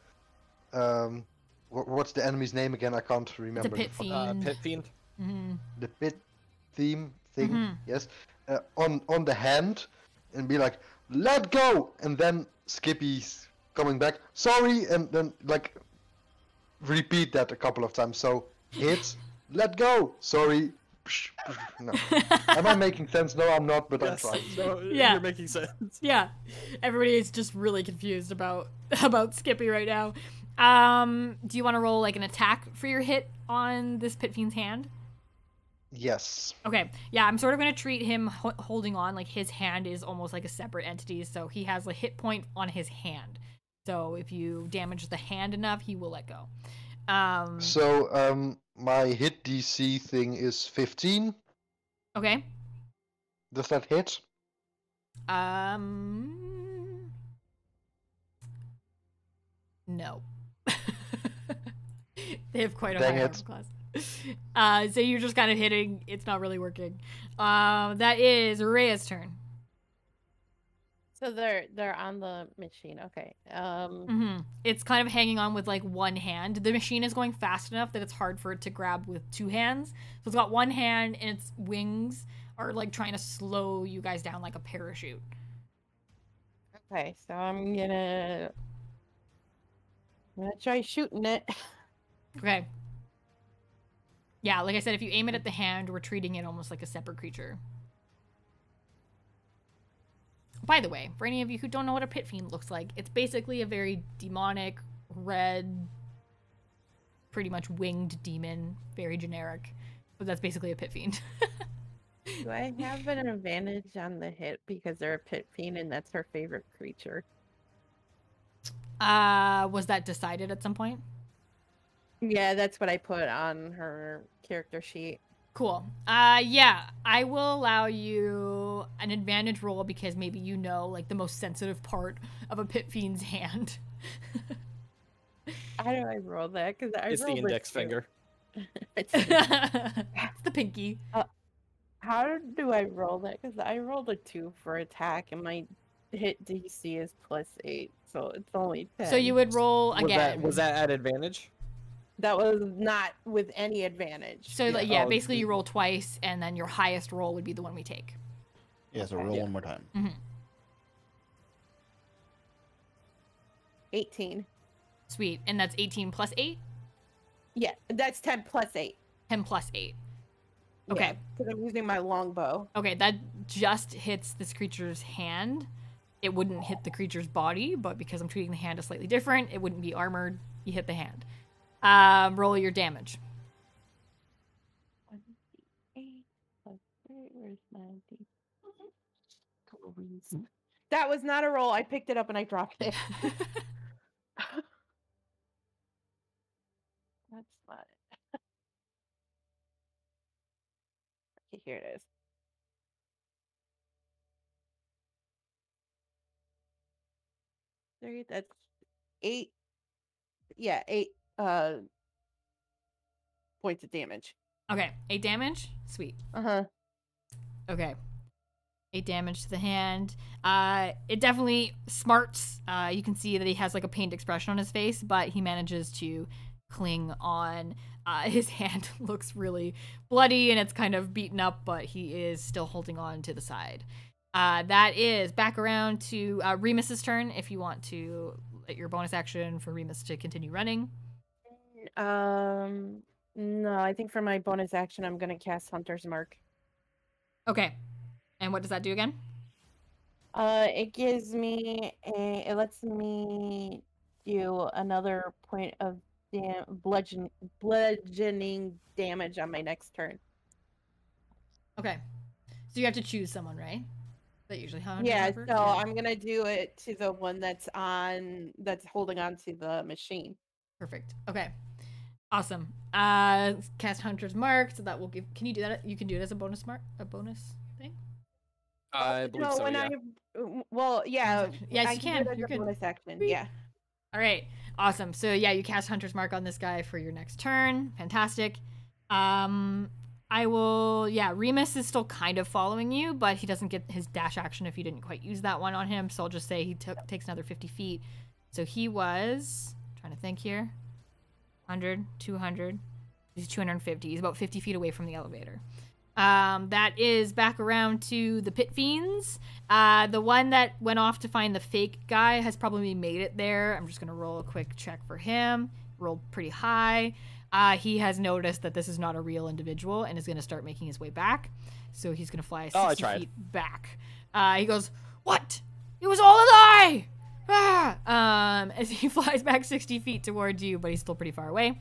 Speaker 4: what's the enemy's name again? I can't
Speaker 1: It's a
Speaker 4: remember.
Speaker 1: pit fiend.
Speaker 6: Pit fiend.
Speaker 4: The pit theme thing.
Speaker 1: Mhm.
Speaker 4: Yes, on the hand, and be like, "Let go!" And then Skippy's coming back. Sorry, and then like repeat that a couple of times. So hit, let go. Sorry. No. Am I making sense? No, I'm not, but
Speaker 6: Yes.
Speaker 4: I'm trying.
Speaker 6: No,
Speaker 1: Yeah.
Speaker 6: you're making sense.
Speaker 1: Yeah, everybody is just really confused about Skippy right now. Do you want to roll like an attack for your hit on this pit fiend's hand?
Speaker 4: Yes.
Speaker 1: Okay, yeah, I'm sort of gonna treat him holding on like his hand is almost like a separate entity, so he has a hit point on his hand. So if you damage the hand enough, he will let go.
Speaker 4: So my hit DC thing is 15.
Speaker 1: Okay.
Speaker 4: Does that hit?
Speaker 1: No. They have quite a
Speaker 4: Dang
Speaker 1: high
Speaker 4: it.
Speaker 1: armor class. So you're just kind of hitting. It's not really working. That is Rhea's turn.
Speaker 3: So they're on the machine. Okay.
Speaker 1: It's kind of hanging on with like one hand. The machine is going fast enough that it's hard for it to grab with two hands. So it's got one hand and its wings are like trying to slow you guys down like a parachute.
Speaker 3: Okay, so I'm gonna try shooting it.
Speaker 1: Okay. Yeah, like I said, if you aim it at the hand, we're treating it almost like a separate creature. By the way, for any of you who don't know what a pit fiend looks like, it's basically a very demonic, red, pretty much winged demon. Very generic. But that's basically a pit fiend.
Speaker 3: Do I have an advantage on the hit because they're a pit fiend and that's her favorite creature?
Speaker 1: Was that decided at some point?
Speaker 3: Yeah, that's what I put on her character sheet.
Speaker 1: Cool. Yeah, I will allow you an advantage roll because maybe you know, like, the most sensitive part of a pit fiend's hand.
Speaker 3: How do I roll that? Because I
Speaker 6: It's the
Speaker 3: rolled a
Speaker 6: index
Speaker 3: 2.
Speaker 6: finger.
Speaker 1: It's the pinky.
Speaker 3: How do I roll that? Because I rolled a 2 for attack and my hit DC is +8, so it's only 10.
Speaker 1: So you would roll again.
Speaker 6: Was that at advantage?
Speaker 3: That was not with any advantage.
Speaker 1: So like, yeah,
Speaker 6: Oh,
Speaker 1: basically you roll twice, and then your highest roll would be the one we take.
Speaker 2: Yeah, so
Speaker 3: Okay.
Speaker 2: roll
Speaker 6: Yeah.
Speaker 2: one more time.
Speaker 3: 18.
Speaker 1: Sweet. And that's 18 plus 8?
Speaker 3: Yeah, that's 10 +8.
Speaker 1: 10 plus 8. Okay.
Speaker 3: Because I'm using my longbow.
Speaker 1: Okay, that just hits this creature's hand. It wouldn't hit the creature's body, but because I'm treating the hand as slightly different, it wouldn't be armored. You hit the hand. Roll your damage.
Speaker 3: 8 +3, where's my D? That was not a roll. I picked it up and I dropped it. That's not it. Okay, here it is. That's 8. Yeah, 8 points of damage.
Speaker 1: Okay, 8 damage? Sweet.
Speaker 3: Uh-huh.
Speaker 1: Okay. 8 damage to the hand. It definitely smarts. You can see that he has like a pained expression on his face, but he manages to cling on. His hand looks really bloody and it's kind of beaten up, but he is still holding on to the side. That is back around to Remus's turn if you want to let your bonus action for Remus to continue running.
Speaker 3: No, I think for my bonus action, I'm gonna cast Hunter's Mark.
Speaker 1: Okay. And what does that do again?
Speaker 3: It gives me it lets me do another point of bludgeoning damage on my next turn.
Speaker 1: Okay. So you have to choose someone, right? That usually how
Speaker 3: Yeah,
Speaker 1: it works?
Speaker 3: so I'm gonna do it to the one that's holding on to the machine.
Speaker 1: Perfect. Okay. Awesome. Cast Hunter's Mark, so that will give. Can you do that? You can do it as a bonus thing.
Speaker 6: I believe
Speaker 3: No,
Speaker 6: so.
Speaker 3: when
Speaker 6: Yeah.
Speaker 3: well, yeah,
Speaker 1: Yes,
Speaker 3: I
Speaker 1: you
Speaker 3: do
Speaker 1: can.
Speaker 3: it as
Speaker 1: You're
Speaker 3: a
Speaker 1: good.
Speaker 3: bonus action.
Speaker 1: Sweet.
Speaker 3: Yeah.
Speaker 1: All right. Awesome. So yeah, you cast Hunter's Mark on this guy for your next turn. Fantastic. I will, yeah, Remus is still kind of following you, but he doesn't get his dash action if you didn't quite use that one on him, so I'll just say he takes another 50 feet. So he was, trying to think here, 100, 200, he's 250. He's about 50 feet away from the elevator. That is back around to the Pit Fiends. The one that went off to find the fake guy has probably made it there. I'm just going to roll a quick check for him. Rolled pretty high. He has noticed that this is not a real individual and is going to start making his way back. So he's going to fly 60 feet back. He goes, "What? It was all a lie!" As he flies back 60 feet towards you, but he's still pretty far away.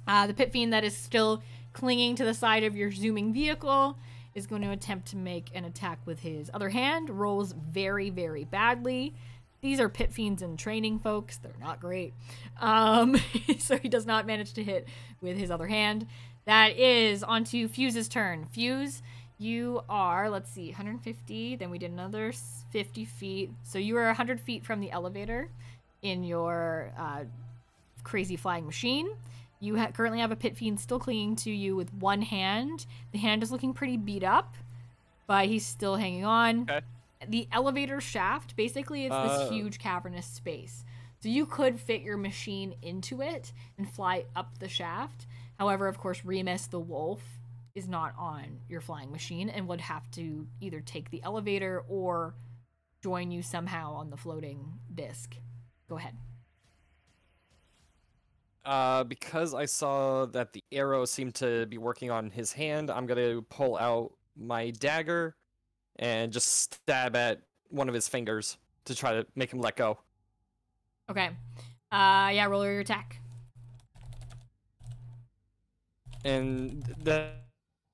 Speaker 1: The Pit Fiend that is still clinging to the side of your zooming vehicle is going to attempt to make an attack with his other hand. Rolls very, very badly. These are Pit Fiends in training, folks. They're not great. So he does not manage to hit with his other hand. That is onto Fuse's turn. Fuse, you are, let's see, 150. Then we did another 50 feet. So you are 100 feet from the elevator in your crazy flying machine. You currently have a Pit Fiend still clinging to you with one hand. The hand is looking pretty beat up, but he's still hanging on.
Speaker 6: Okay.
Speaker 1: The elevator shaft, basically, it's this huge cavernous space. So you could fit your machine into it and fly up the shaft. However, of course, Remus the wolf is not on your flying machine and would have to either take the elevator or join you somehow on the floating disc. Go ahead.
Speaker 6: Because I saw that the arrow seemed to be working on his hand, I'm gonna pull out my dagger and just stab at one of his fingers to try to make him let go.
Speaker 1: Okay. Yeah, roll your attack.
Speaker 6: And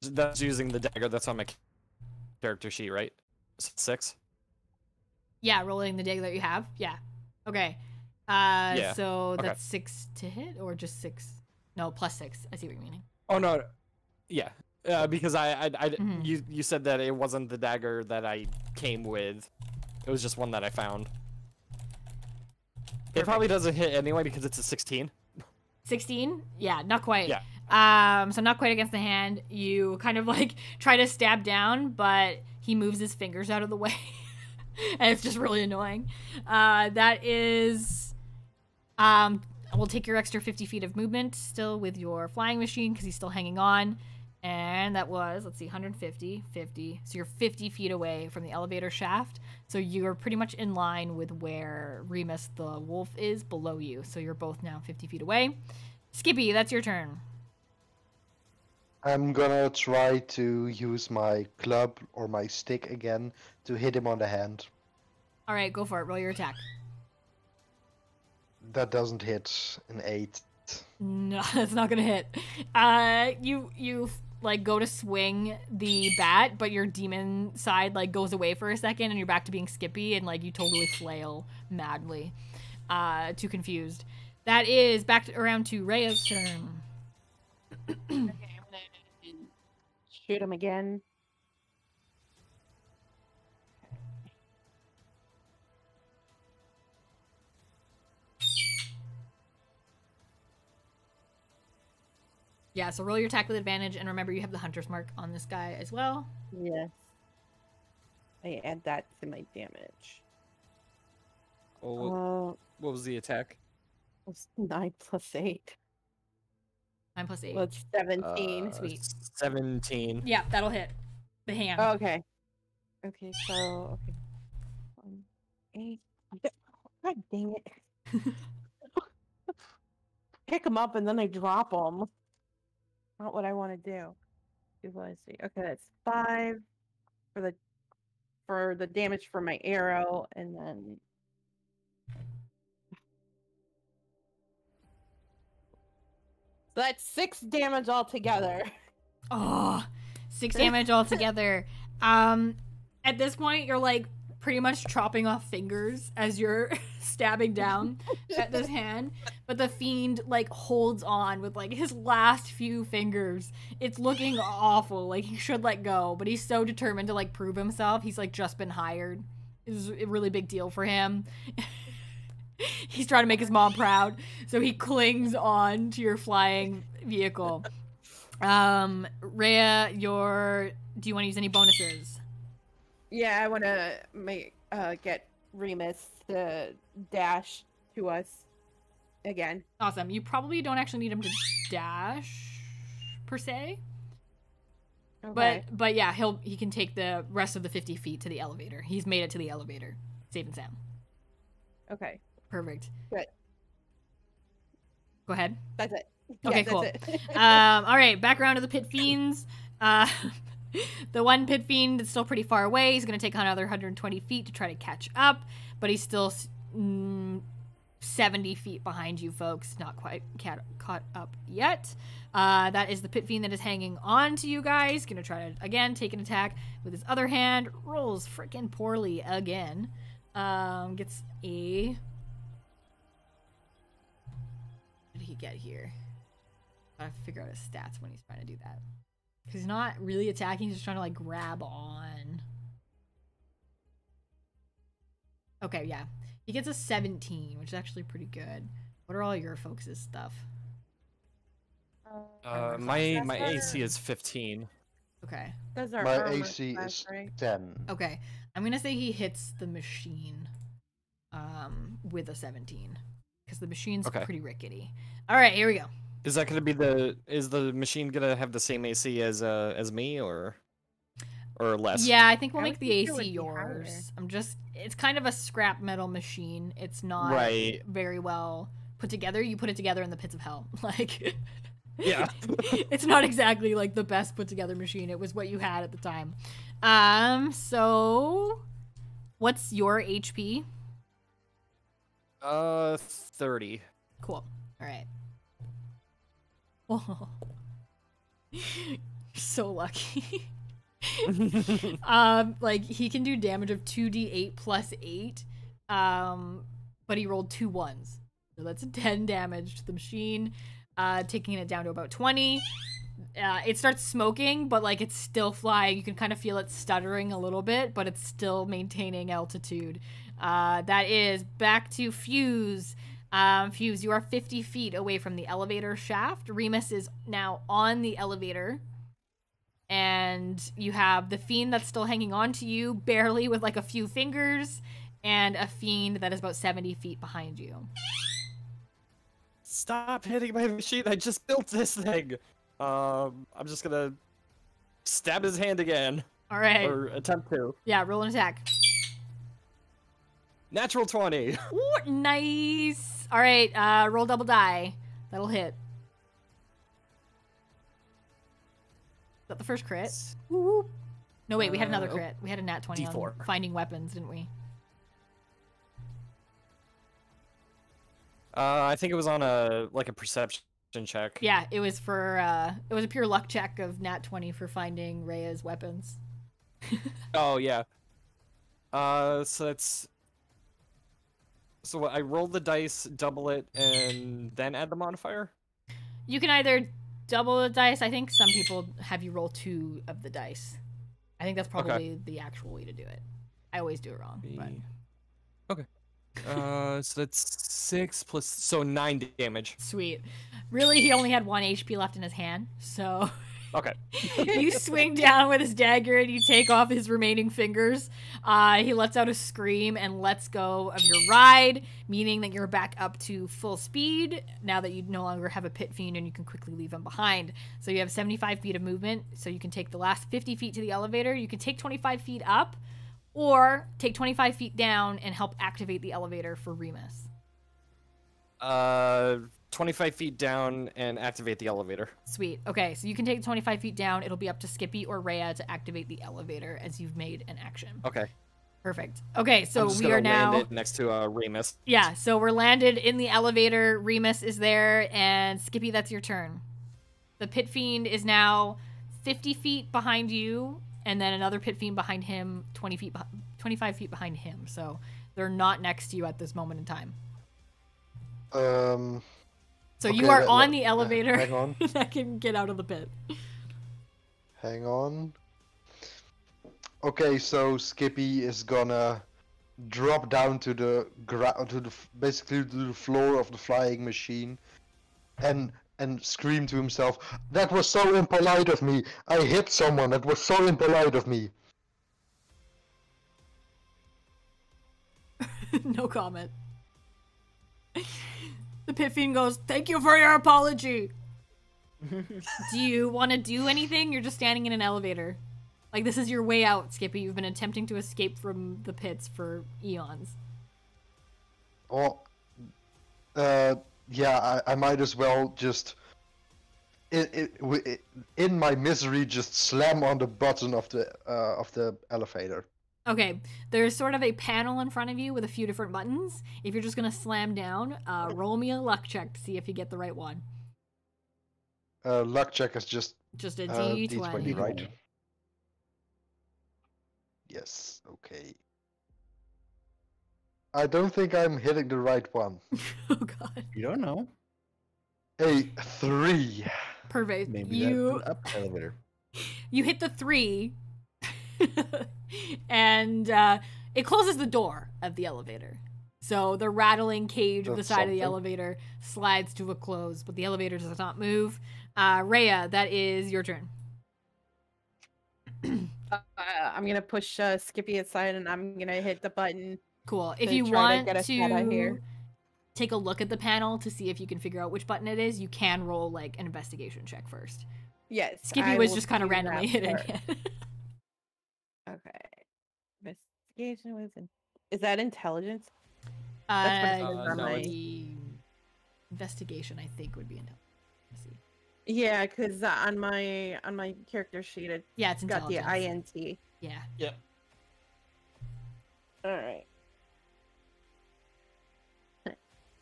Speaker 6: that's using the dagger that's on my character sheet, right? 6?
Speaker 1: Yeah, rolling the dagger that you have. Yeah. Okay.
Speaker 6: Yeah.
Speaker 1: So
Speaker 6: Okay.
Speaker 1: that's 6 to hit, or just 6? No, plus 6. I see what you're meaning.
Speaker 6: Oh no. Yeah. Because
Speaker 1: Mhm.
Speaker 6: you said that it wasn't the dagger that I came with. It was just one that I found. It probably doesn't hit anyway because it's a 16.
Speaker 1: 16? Yeah, not quite.
Speaker 6: Yeah.
Speaker 1: So not quite against the hand. You kind of like try to stab down, but he moves his fingers out of the way. And it's just really annoying. That is, we'll take your extra 50 feet of movement still with your flying machine because he's still hanging on. And that was, let's see, 150, 50. So you're 50 feet away from the elevator shaft. So you're pretty much in line with where Remus the wolf is below you. So you're both now 50 feet away. Skippy, that's your turn.
Speaker 4: I'm gonna try to use my club or my stick again to hit him on the hand.
Speaker 1: All right, go for it. Roll your attack.
Speaker 4: That doesn't hit, an 8.
Speaker 1: No, that's not gonna hit. You like go to swing the bat, but your demon side like goes away for a second, and you're back to being Skippy, and like you totally flail madly. Too confused. That is back around to Rhea's turn.
Speaker 3: Okay, I'm gonna shoot him again.
Speaker 1: Yeah, so roll your attack with advantage, and remember you have the hunter's mark on this guy as well.
Speaker 3: Yes. I add that to my damage.
Speaker 6: Oh, what was the attack?
Speaker 3: It's 9 plus 8.
Speaker 1: 9 plus 8.
Speaker 3: Well, it's 17.
Speaker 1: Sweet.
Speaker 6: 17.
Speaker 1: Yeah, that'll hit the hand.
Speaker 3: Oh, okay. Okay, so okay. 1, 8. God dang it! Pick them up and then I drop them. Not what I want to do. Let's see. Okay, that's 5 for the damage for my arrow, and then so that's 6 damage altogether.
Speaker 1: Oh, 6 damage altogether. At this point, you're like pretty much chopping off fingers as you're stabbing down at this hand, but the fiend like holds on with like his last few fingers. It's looking awful. Like he should let go, but he's so determined to like prove himself. He's like just been hired. It's a really big deal for him. He's trying to make his mom proud, so he clings on to your flying vehicle. Rhea, do you want to use any bonuses?
Speaker 3: Yeah, I want to get Remus to dash to us again.
Speaker 1: Awesome. You probably don't actually need him to dash per se.
Speaker 3: Okay.
Speaker 1: But yeah, he can take the rest of the 50 feet to the elevator. He's made it to the elevator. Safe and sound.
Speaker 3: Okay.
Speaker 1: Perfect.
Speaker 3: Good.
Speaker 1: Go ahead.
Speaker 3: That's it.
Speaker 1: Okay,
Speaker 3: Yeah,
Speaker 1: cool.
Speaker 3: That's it.
Speaker 1: All right, background of the pit fiends. The one pit fiend is still pretty far away. He's going to take another 120 feet to try to catch up, but he's still 70 feet behind you folks. Not quite caught up yet. That is the pit fiend that is hanging on to you guys. Going to try to, again, take an attack with his other hand. Rolls freaking poorly again. Gets a... What did he get here? I have to figure out his stats when he's trying to do that. Because he's not really attacking, he's just trying to, like, grab on. Okay, yeah. He gets a 17, which is actually pretty good. What are all your folks' stuff?
Speaker 6: My AC is 15.
Speaker 1: Okay.
Speaker 3: Those are
Speaker 4: My
Speaker 3: armor
Speaker 4: AC
Speaker 3: class,
Speaker 4: is
Speaker 3: right?
Speaker 4: 10.
Speaker 1: Okay. I'm gonna say he hits the machine with a 17. Because the machine's
Speaker 6: Okay.
Speaker 1: pretty rickety. Alright, here we go.
Speaker 6: Is that gonna be is the machine gonna have the same AC as me or less?
Speaker 1: Yeah, I think we'll
Speaker 3: I
Speaker 1: make
Speaker 3: would
Speaker 1: the
Speaker 3: think it
Speaker 1: AC
Speaker 3: would be
Speaker 1: yours. It's kind of a scrap metal machine. It's not
Speaker 6: Right.
Speaker 1: very well put together. You put it together in the pits of hell. Like,
Speaker 6: Yeah.
Speaker 1: it's not exactly like the best put together machine. It was what you had at the time. So what's your HP?
Speaker 6: 30.
Speaker 1: Cool. All right. Oh. You're so lucky. Like he can do damage of 2d8 plus 8. But he rolled 2 1s. So that's 10 damage to the machine, taking it down to about 20. It starts smoking, but like it's still flying. You can kind of feel it stuttering a little bit, but it's still maintaining altitude. That is back to Fuse. Fuse, you are 50 feet away from the elevator shaft. Remus is now on the elevator. And you have the fiend that's still hanging on to you, barely with like a few fingers, and a fiend that is about 70 feet behind you.
Speaker 6: Stop hitting my machine! I just built this thing. I'm just gonna stab his hand again,
Speaker 1: All right.
Speaker 6: or attempt to.
Speaker 1: Yeah, roll an attack.
Speaker 6: Natural 20.
Speaker 1: Ooh, nice. All right, roll double die. That'll hit. Is that the first crit? Woo. No, wait, we had another crit. We had a nat 20 on
Speaker 6: D4.
Speaker 1: finding weapons, didn't we?
Speaker 6: I think it was on a perception check.
Speaker 1: Yeah, it was for it was a pure luck check of nat 20 for finding Rhea's weapons.
Speaker 6: Oh yeah. So I roll the dice, double it, and then add the modifier?
Speaker 1: You can either double the dice. I think some people have you roll 2 of the dice. I think that's probably the actual way to do it. I always do it wrong. But...
Speaker 6: Okay. So that's 6 plus... So 9 damage.
Speaker 1: Sweet. Really, he only had 1 HP left in his hand, so...
Speaker 6: Okay.
Speaker 1: You swing down with his dagger and you take off his remaining fingers. He lets out a scream and lets go of your ride, meaning that you're back up to full speed now that you no longer have a pit fiend and you can quickly leave him behind. So you have 75 feet of movement, so you can take the last 50 feet to the elevator. You can take 25 feet up or take 25 feet down and help activate the elevator for Remus.
Speaker 6: 25 feet down and activate the elevator.
Speaker 1: Sweet. Okay, so you can take 25 feet down. It'll be up to Skippy or Rhea to activate the elevator as you've made an action.
Speaker 6: Okay.
Speaker 1: Perfect. Okay, so
Speaker 6: I'm just
Speaker 1: we are
Speaker 6: gonna
Speaker 1: now...
Speaker 6: land it next to Remus.
Speaker 1: Yeah, so we're landed in the elevator. Remus is there, and Skippy, that's your turn. The pit fiend is now 50 feet behind you, and then another pit fiend behind him, 25 feet behind him. So they're not next to you at this moment in time. So
Speaker 4: Okay,
Speaker 1: you are on the elevator
Speaker 4: hang on.
Speaker 1: that can get out of the pit.
Speaker 4: Hang on. Okay, so Skippy is gonna drop down to the ground, basically to the floor of the flying machine, and and scream to himself, "That was so impolite of me! I hit someone, that was so impolite of me!"
Speaker 1: No comment. The pit fiend goes, "Thank you for your apology." Do you want to do anything? You're just standing in an elevator. Like, this is your way out, Skippy. You've been attempting to escape from the pits for eons.
Speaker 4: Well, yeah, I might as well just, in my misery, just slam on the button of the elevator.
Speaker 1: Okay, there's sort of a panel in front of you with a few different buttons. If you're just gonna slam down, roll me a luck check to see if you get the right one.
Speaker 4: Luck check is just
Speaker 1: a
Speaker 4: D20, right? Yes. Okay. I don't think I'm hitting the right one.
Speaker 1: Oh god.
Speaker 2: You don't know.
Speaker 4: A 3.
Speaker 1: Perfect.
Speaker 2: Maybe
Speaker 1: You
Speaker 2: that's an up elevator.
Speaker 1: you hit the 3, and it closes the door of the elevator. So the rattling cage of the
Speaker 4: That's
Speaker 1: side of the
Speaker 4: something.
Speaker 1: elevator slides to a close, but the elevator does not move. Rhea, that is your turn.
Speaker 3: I'm gonna push Skippy aside, and I'm gonna hit the button.
Speaker 1: Cool. If
Speaker 3: To
Speaker 1: you
Speaker 3: try to
Speaker 1: want
Speaker 3: get us out of
Speaker 1: to
Speaker 3: here.
Speaker 1: take a look at the panel to see if you can figure out which button it is, you can roll like an investigation check first.
Speaker 3: Yes.
Speaker 1: Skippy
Speaker 3: I
Speaker 1: was
Speaker 3: will
Speaker 1: just kind of
Speaker 3: do that
Speaker 1: randomly hitting
Speaker 3: part.
Speaker 1: it.
Speaker 3: Okay. Investigation was Is that intelligence? That's what it says on
Speaker 6: no,
Speaker 3: my.
Speaker 1: The investigation, I think, would be intelligence. Let's see.
Speaker 3: Yeah, because on my character sheet it
Speaker 1: Yeah, it's
Speaker 3: got the
Speaker 1: intelligence.
Speaker 3: INT.
Speaker 1: Yeah.
Speaker 6: Yep.
Speaker 3: All right.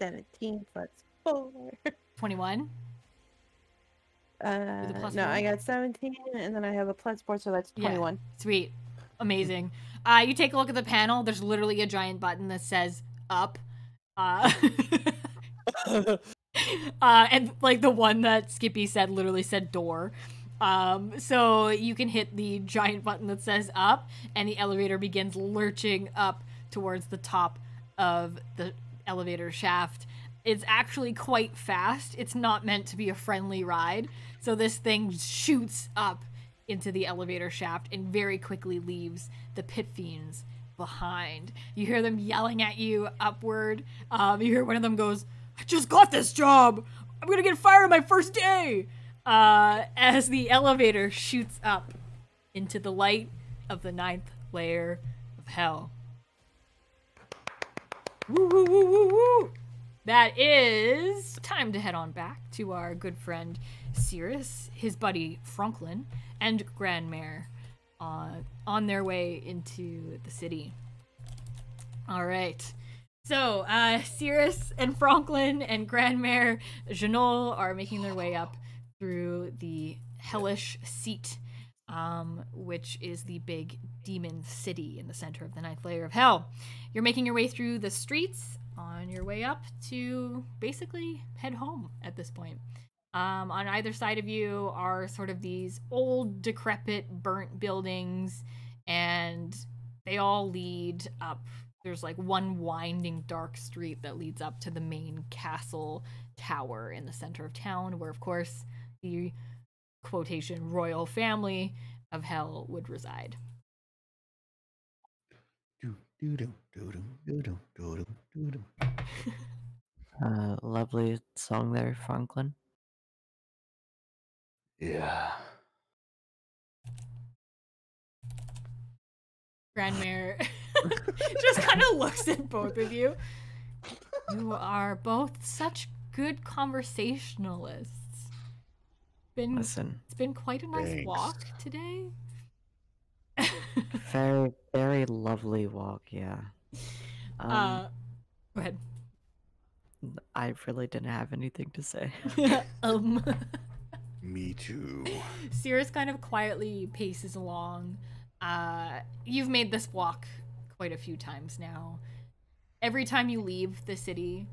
Speaker 3: 17 plus 4.
Speaker 1: 21. the plus
Speaker 3: No,
Speaker 1: four?
Speaker 3: I got 17, and then I have a plus 4, so that's
Speaker 1: Yeah.
Speaker 3: 21.
Speaker 1: Sweet. Amazing. You take a look at the panel. There's literally a giant button that says up. And like the one that Skippy said literally said door. So you can hit the giant button that says up, and the elevator begins lurching up towards the top of the elevator shaft. It's actually quite fast. It's not meant to be a friendly ride. So this thing shoots up into the elevator shaft and very quickly leaves the pit fiends behind. You hear them yelling at you upward. You hear one of them goes, "I just got this job. I'm gonna get fired on my first day." As the elevator shoots up into the light of the 9th layer of hell. Woo, woo, woo, woo, woo. That is time to head on back to our good friend Cerus, his buddy Franklin, and Grandmere on their way into the city. All right. So, Cerus and Franklin and Grandmere Janol are making their way up through the hellish seat, which is the big demon city in the center of the 9th layer of hell. You're making your way through the streets on your way up to basically head home at this point. On either side of you are sort of these old, decrepit, burnt buildings, and they all lead up. There's like one winding dark street that leads up to the main castle tower in the center of town, where, of course, the quotation royal family of hell would reside.
Speaker 5: Lovely song there, Franklin.
Speaker 2: Yeah.
Speaker 1: Grandmere just kind of looks at both of you. You are both such good conversationalists.
Speaker 5: Listen,
Speaker 1: It's been quite a nice
Speaker 2: Thanks.
Speaker 1: walk today.
Speaker 5: very, very lovely walk, yeah.
Speaker 1: Go ahead.
Speaker 5: I really didn't have anything to say.
Speaker 2: Me too.
Speaker 1: Cirrus kind of quietly paces along. You've made this walk quite a few times now. Every time you leave the city,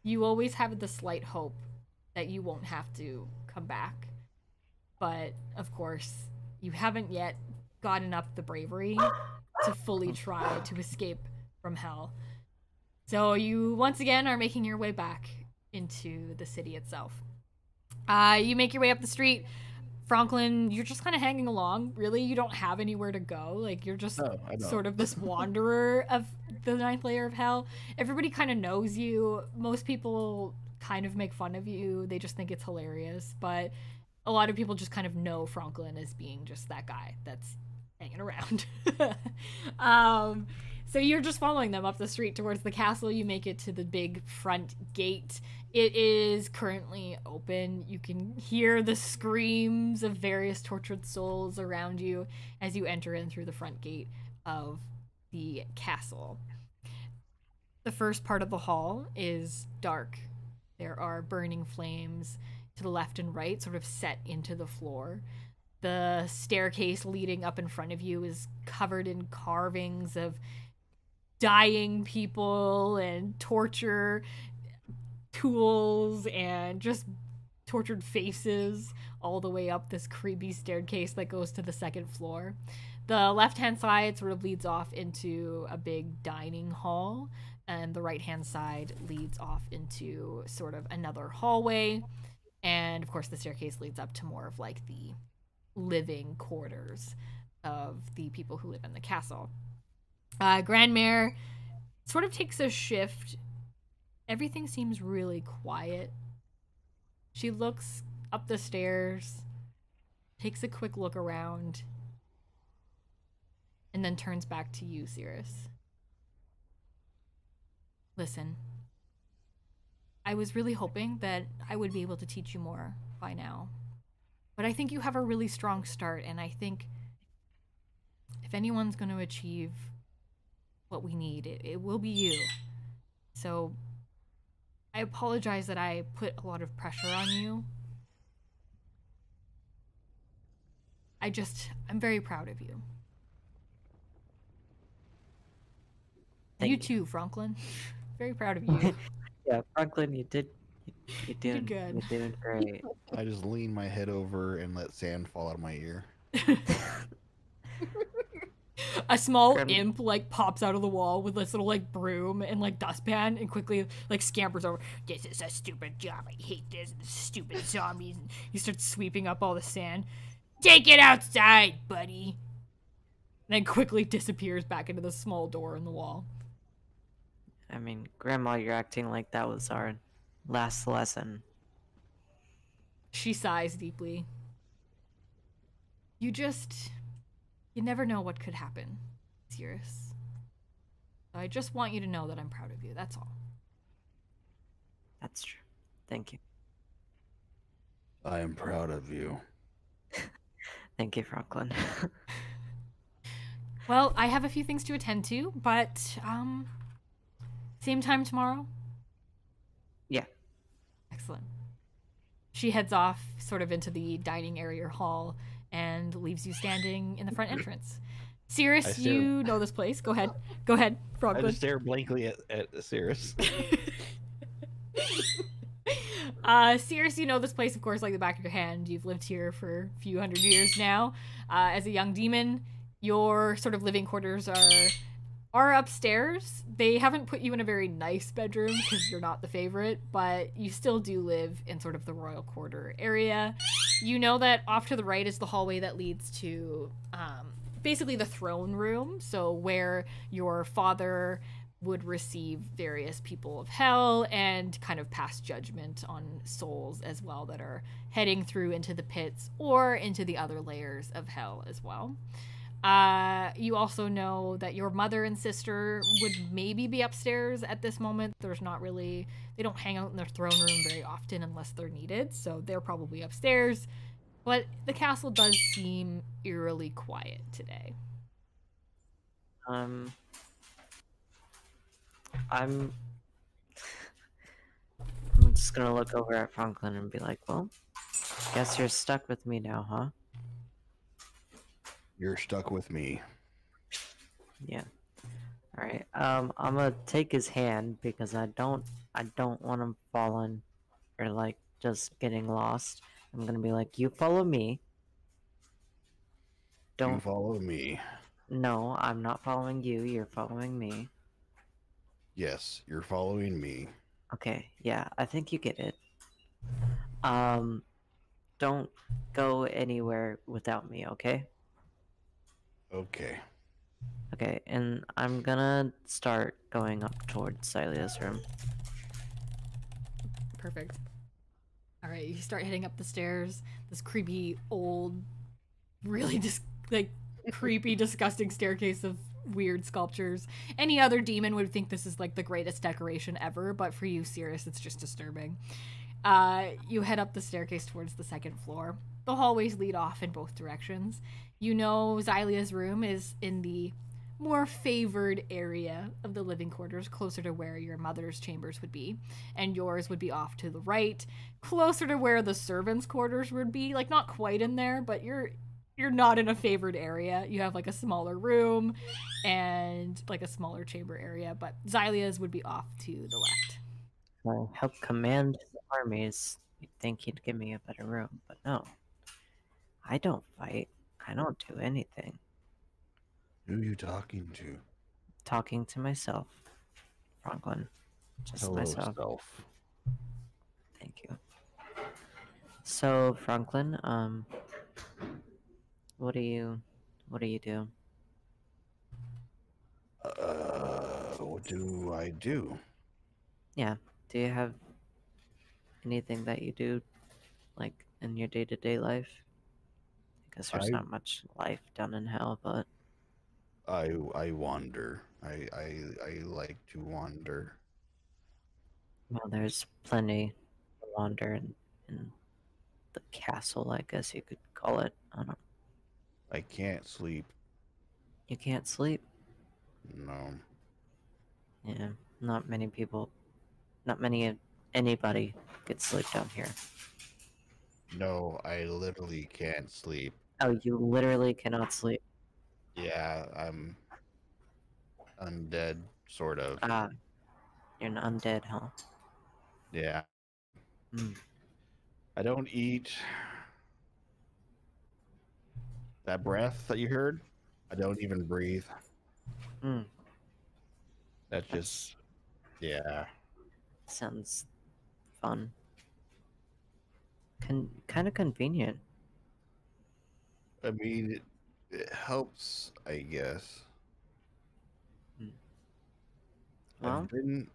Speaker 1: you always have the slight hope that you won't have to come back. But, of course, you haven't yet gotten up the bravery to fully try to escape from hell. So you, once again, are making your way back into the city itself. You make your way up the street. Franklin, you're just kind of hanging along. Really, you don't have anywhere to go. Like, you're just
Speaker 2: No, I don't.
Speaker 1: sort of this wanderer of the ninth layer of hell. Everybody kind of knows you. Most people kind of make fun of you. They just think it's hilarious. But a lot of people just kind of know Franklin as being just that guy that's hanging around. So you're just following them up the street towards the castle. You make it to the big front gate. It is currently open. You can hear the screams of various tortured souls around you as you enter in through the front gate of the castle. The first part of the hall is dark. There are burning flames to the left and right, sort of set into the floor. The staircase leading up in front of you is covered in carvings of dying people and torture tools and just tortured faces all the way up this creepy staircase that goes to the second floor. The left-hand side sort of leads off into a big dining hall, and the right-hand side leads off into sort of another hallway. And of course the staircase leads up to more of like the living quarters of the people who live in the castle. Grandmere sort of takes a shift. Everything seems really quiet. She looks up the stairs, takes a quick look around, and then turns back to you, Cirrus. Listen, I was really hoping that I would be able to teach you more by now. But I think you have a really strong start, and I think if anyone's going to achieve what we need, it will be you. So I apologize that I put a lot of pressure on you. I'm very proud of you.
Speaker 5: Thank
Speaker 1: You too, Franklin. Very proud of you.
Speaker 5: Yeah, Franklin, you're
Speaker 1: did good.
Speaker 5: You're doing great.
Speaker 2: I just lean my head over and let sand fall out of my ear.
Speaker 1: A small
Speaker 5: Grandma-
Speaker 1: imp like pops out of the wall with this little like broom and like dustpan and quickly like scampers over. This is a stupid job. I hate this stupid zombies. And he starts sweeping up all the sand. Take it outside, buddy. And then quickly disappears back into the small door in the wall.
Speaker 5: I mean, Grandma, you're acting like that was our last lesson.
Speaker 1: She sighs deeply. You never know what could happen, Cirrus. I just want you to know that I'm proud of you, that's all.
Speaker 5: That's true. Thank you.
Speaker 2: I am proud of you.
Speaker 5: Thank you, Franklin.
Speaker 1: Well, I have a few things to attend to, but, same time tomorrow?
Speaker 5: Yeah.
Speaker 1: Excellent. She heads off sort of into the dining area hall and leaves you standing in the front entrance. Cirrus, you know this place. Go ahead. Go ahead,
Speaker 2: I
Speaker 1: Franklin.
Speaker 2: just stare blankly at Cirrus.
Speaker 1: Cirrus, you know this place, of course, like the back of your hand. You've lived here for a few hundred years now. As a young demon, your sort of living quarters are upstairs. They haven't put you in a very nice bedroom because you're not the favorite, but you still do live in sort of the royal quarter area. You know that off to the right is the hallway that leads to basically the throne room, so where your father would receive various people of hell and kind of pass judgment on souls as well that are heading through into the pits or into the other layers of hell as well. You also know that your mother and sister would maybe be upstairs at this moment. They don't hang out in their throne room very often unless they're needed, so they're probably upstairs. But the castle does seem eerily quiet today.
Speaker 5: I'm just gonna look over at Franklin and be like, well, guess you're stuck with me now, huh?
Speaker 2: You're stuck with me.
Speaker 5: Yeah. Alright, I'm gonna take his hand because I don't want him falling or like just getting lost. I'm gonna be like, you follow me.
Speaker 2: You
Speaker 5: Don't
Speaker 2: follow me.
Speaker 5: No, I'm not following you, you're following me.
Speaker 2: Yes, you're following me.
Speaker 5: Okay, yeah, I think you get it. don't go anywhere without me, okay?
Speaker 2: Okay.
Speaker 5: Okay, and I'm gonna start going up towards Celia's room.
Speaker 1: Perfect. All right, you start heading up the stairs. This creepy, old, really just like creepy, disgusting staircase of weird sculptures. Any other demon would think this is like the greatest decoration ever, but for you, Cirrus, it's just disturbing. You head up the staircase towards the second floor. The hallways lead off in both directions. You know Xylia's room is in the more favored area of the living quarters, closer to where your mother's chambers would be, and yours would be off to the right, closer to where the servants' quarters would be. Like, not quite in there, but you're not in a favored area. You have like a smaller room and like a smaller chamber area, but Xylia's would be off to the left.
Speaker 5: I help command the armies. You'd think he'd give me a better room, but no. I don't fight. I don't do anything.
Speaker 2: Who are you talking to?
Speaker 5: Talking to myself, Franklin. Just
Speaker 2: Hello,
Speaker 5: myself.
Speaker 2: self.
Speaker 5: Thank you. So, Franklin, what do you do?
Speaker 2: What do I do?
Speaker 5: Yeah. Do you have anything that you do, like, in your day-to-day life? Because there's
Speaker 2: I-
Speaker 5: not much life down in hell, but
Speaker 2: I wander. I like to wander.
Speaker 5: well, there's plenty to wander in the castle, I guess you could call it. I don't.
Speaker 2: I can't sleep.
Speaker 5: You can't sleep.
Speaker 2: No.
Speaker 5: Yeah, not many people, not many anybody could sleep down here.
Speaker 2: No, I literally can't sleep.
Speaker 5: Oh, you literally cannot sleep.
Speaker 2: Yeah, I'm undead, sort of.
Speaker 5: Ah, you're an undead, huh?
Speaker 2: Yeah.
Speaker 5: Hmm.
Speaker 2: I don't eat. That breath that you heard, I don't even breathe.
Speaker 5: Hmm.
Speaker 2: That's just, yeah.
Speaker 5: Sounds fun. Kind of convenient.
Speaker 2: I mean, it helps, I guess.
Speaker 5: Well,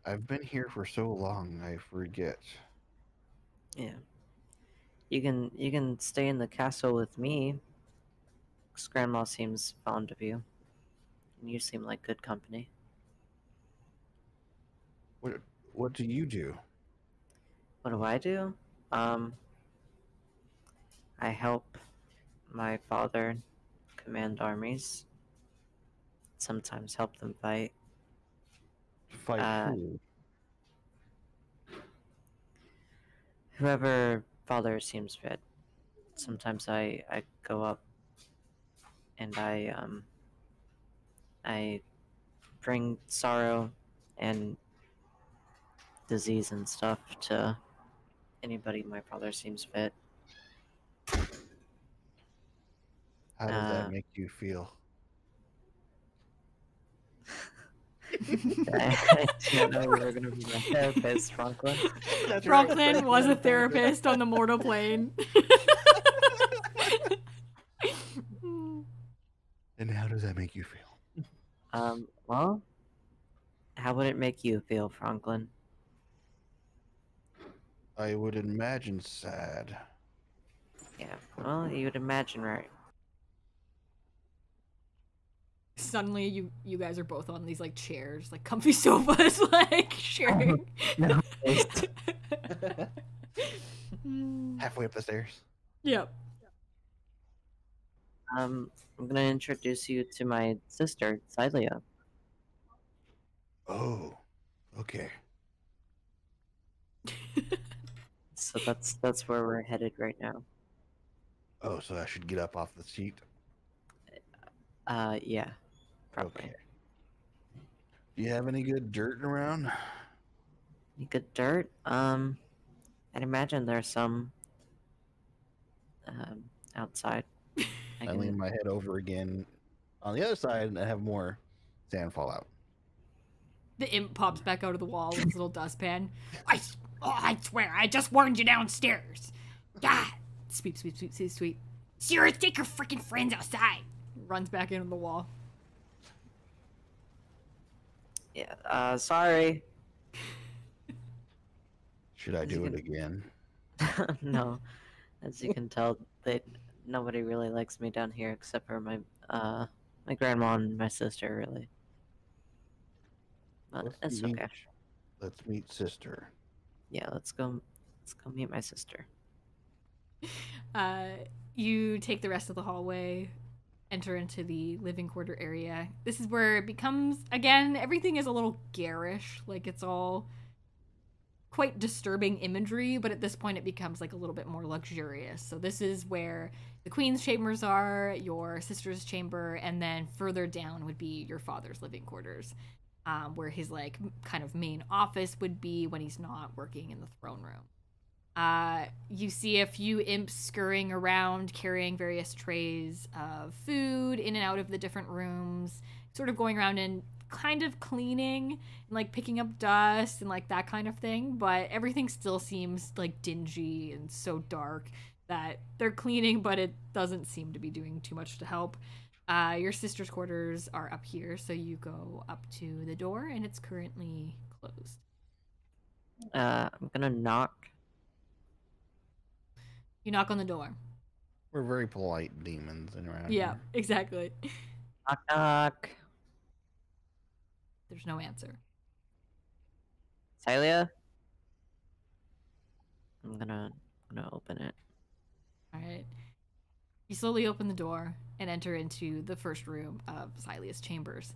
Speaker 2: I've been here for so long, I forget.
Speaker 5: yeah. You can stay in the castle with me. 'Cause Grandma seems fond of you. And you seem like good company.
Speaker 2: What do you do?
Speaker 5: What do I do? I help my father command armies. Sometimes help them fight.
Speaker 2: Fight who?
Speaker 5: Whoever father seems fit. Sometimes I go up and I bring sorrow and disease and stuff to anybody my father seems fit.
Speaker 2: How does that
Speaker 5: uh,
Speaker 2: make you feel?
Speaker 5: I didn't know you were gonna be my therapist, Franklin.
Speaker 1: Franklin was a therapist on the mortal plane.
Speaker 2: And how does that make you feel?
Speaker 5: Well, how would it make you feel, Franklin?
Speaker 2: I would imagine sad.
Speaker 5: Yeah, well, you'd imagine right.
Speaker 1: Suddenly, you guys are both on these like chairs, like comfy sofas, like sharing.
Speaker 5: No.
Speaker 2: Halfway up the stairs.
Speaker 1: Yep.
Speaker 5: I'm gonna introduce you to my sister, Xylia.
Speaker 2: Oh, okay.
Speaker 5: So that's where we're headed right now.
Speaker 2: Oh, so I should get up off the seat.
Speaker 5: Yeah, probably.
Speaker 2: Okay. Do you have any good dirt around?
Speaker 5: Any good dirt? I'd imagine there's some outside.
Speaker 2: I lean my head over again on the other side and I have more sand fall out.
Speaker 1: The imp pops back out of the wall with his little dustpan. I swear, I just warned you downstairs. God. Sweep, sweep, sweep, sweep, sweep. Cirrus, take your freaking friends outside. Runs back into the wall.
Speaker 5: Yeah, sorry.
Speaker 2: Should I
Speaker 5: As you
Speaker 2: do it
Speaker 5: can-
Speaker 2: again?
Speaker 5: No, as you can tell, nobody really likes me down here except for my grandma and my sister, really. But it's okay.
Speaker 2: Let's meet sister.
Speaker 5: Yeah, let's go meet my sister.
Speaker 1: You take the rest of the hallway, enter into the living quarter area. This is where it becomes, again, everything is a little garish. Like, it's all quite disturbing imagery, but at this point it becomes like a little bit more luxurious. So this is where the queen's chambers are, your sister's chamber, and then further down would be your father's living quarters, where his like kind of main office would be when he's not working in the throne room. You see a few imps scurrying around, carrying various trays of food in and out of the different rooms, sort of going around and kind of cleaning and like picking up dust and like that kind of thing, but everything still seems like dingy and so dark that they're cleaning, but it doesn't seem to be doing too much to help. Your sister's quarters are up here, so you go up to the door and it's currently closed.
Speaker 5: I'm gonna knock.
Speaker 1: You knock on the door.
Speaker 2: We're very polite demons in around
Speaker 1: Yeah,
Speaker 2: here.
Speaker 1: exactly.
Speaker 5: Knock, knock.
Speaker 1: There's no answer.
Speaker 5: Celia? I'm gonna open it.
Speaker 1: All right. You slowly open the door and enter into the first room of Xylia's chambers.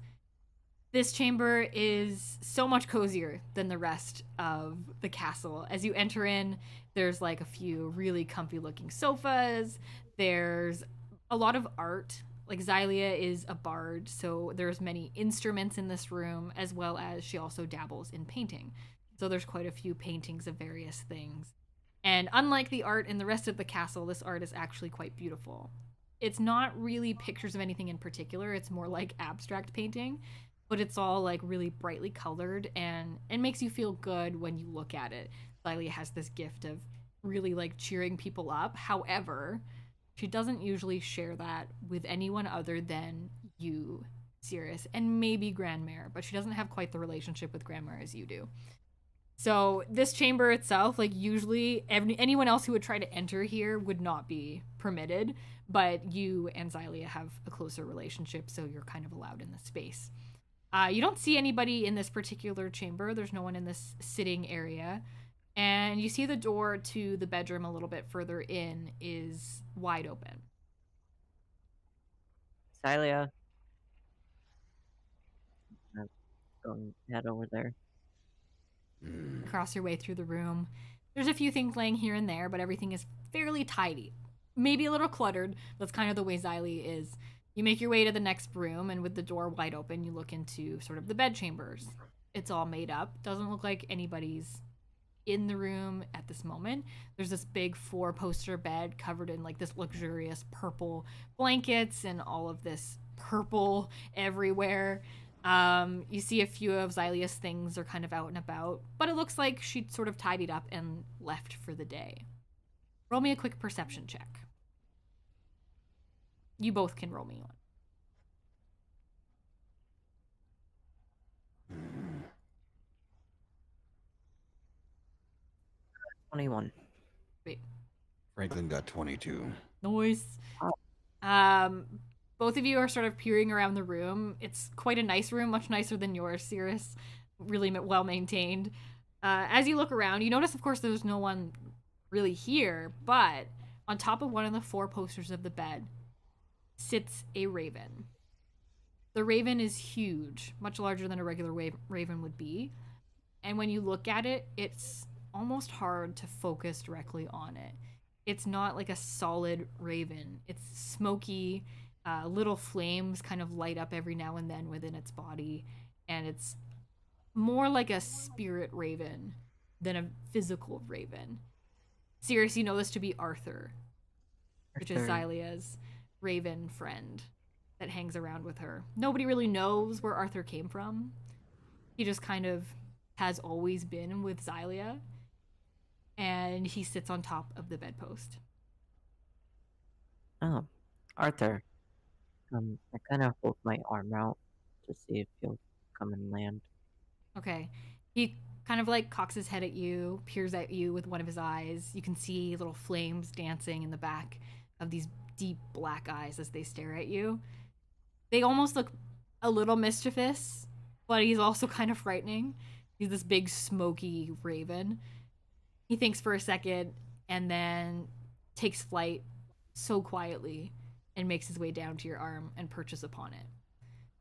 Speaker 1: This chamber is so much cozier than the rest of the castle. As you enter in, there's like a few really comfy looking sofas. There's a lot of art. Like, Xylia is a bard, so there's many instruments in this room, as well as she also dabbles in painting. So there's quite a few paintings of various things. And unlike the art in the rest of the castle, this art is actually quite beautiful. It's not really pictures of anything in particular, it's more like abstract painting, but it's all like really brightly colored and it makes you feel good when you look at it. Xylia has this gift of really like cheering people up. However, she doesn't usually share that with anyone other than you, Cirrus, and maybe Grandmere, but she doesn't have quite the relationship with Grandmere as you do. So this chamber itself, like usually anyone else who would try to enter here would not be permitted, but you and Xylia have a closer relationship, so you're kind of allowed in the space. You don't see anybody in this particular chamber. There's no one in this sitting area. And you see the door to the bedroom a little bit further in is wide open.
Speaker 5: Celia. I'm going head over there.
Speaker 1: Cross your way through the room. There's a few things laying here and there, but everything is fairly tidy. Maybe a little cluttered. That's kind of the way Xylia is. You make your way to the next room, and with the door wide open, you look into sort of the bed chambers. It's all made up. Doesn't look like anybody's in the room at this moment. There's this big 4-poster bed covered in like this luxurious purple blankets and all of this purple everywhere. You see a few of Xylia's things are kind of out and about, but it looks like she sort of tidied up and left for the day. Roll me a quick perception check. You both can roll me one.
Speaker 5: 21.
Speaker 1: Wait.
Speaker 2: Franklin got 22.
Speaker 1: Noise. Both of you are sort of peering around the room. It's quite a nice room, much nicer than yours, Cirrus. Really well maintained. As you look around, you notice, of course, there's no one really here, but on top of one of the 4 posters of the bed sits a raven. The raven is huge, much larger than a regular raven would be. And when you look at it, it's almost hard to focus directly on it. It's not like a solid raven. It's smoky, little flames kind of light up every now and then within its body, and it's more like a spirit raven than a physical raven. Cirrus, you know this to be Arthur, which is Xylia's raven friend that hangs around with her. Nobody really knows where Arthur came from. He just kind of has always been with Xylia, and he sits on top of the bedpost.
Speaker 5: Oh, Arthur. I kind of hold my arm out to see if you'll come and land.
Speaker 1: Okay. He kind of like cocks his head at you, peers at you with one of his eyes. You can see little flames dancing in the back of these deep black eyes as they stare at you. They almost look a little mischievous, but he's also kind of frightening. He's this big, smoky raven. He thinks for a second and then takes flight so quietly and makes his way down to your arm and perches upon it.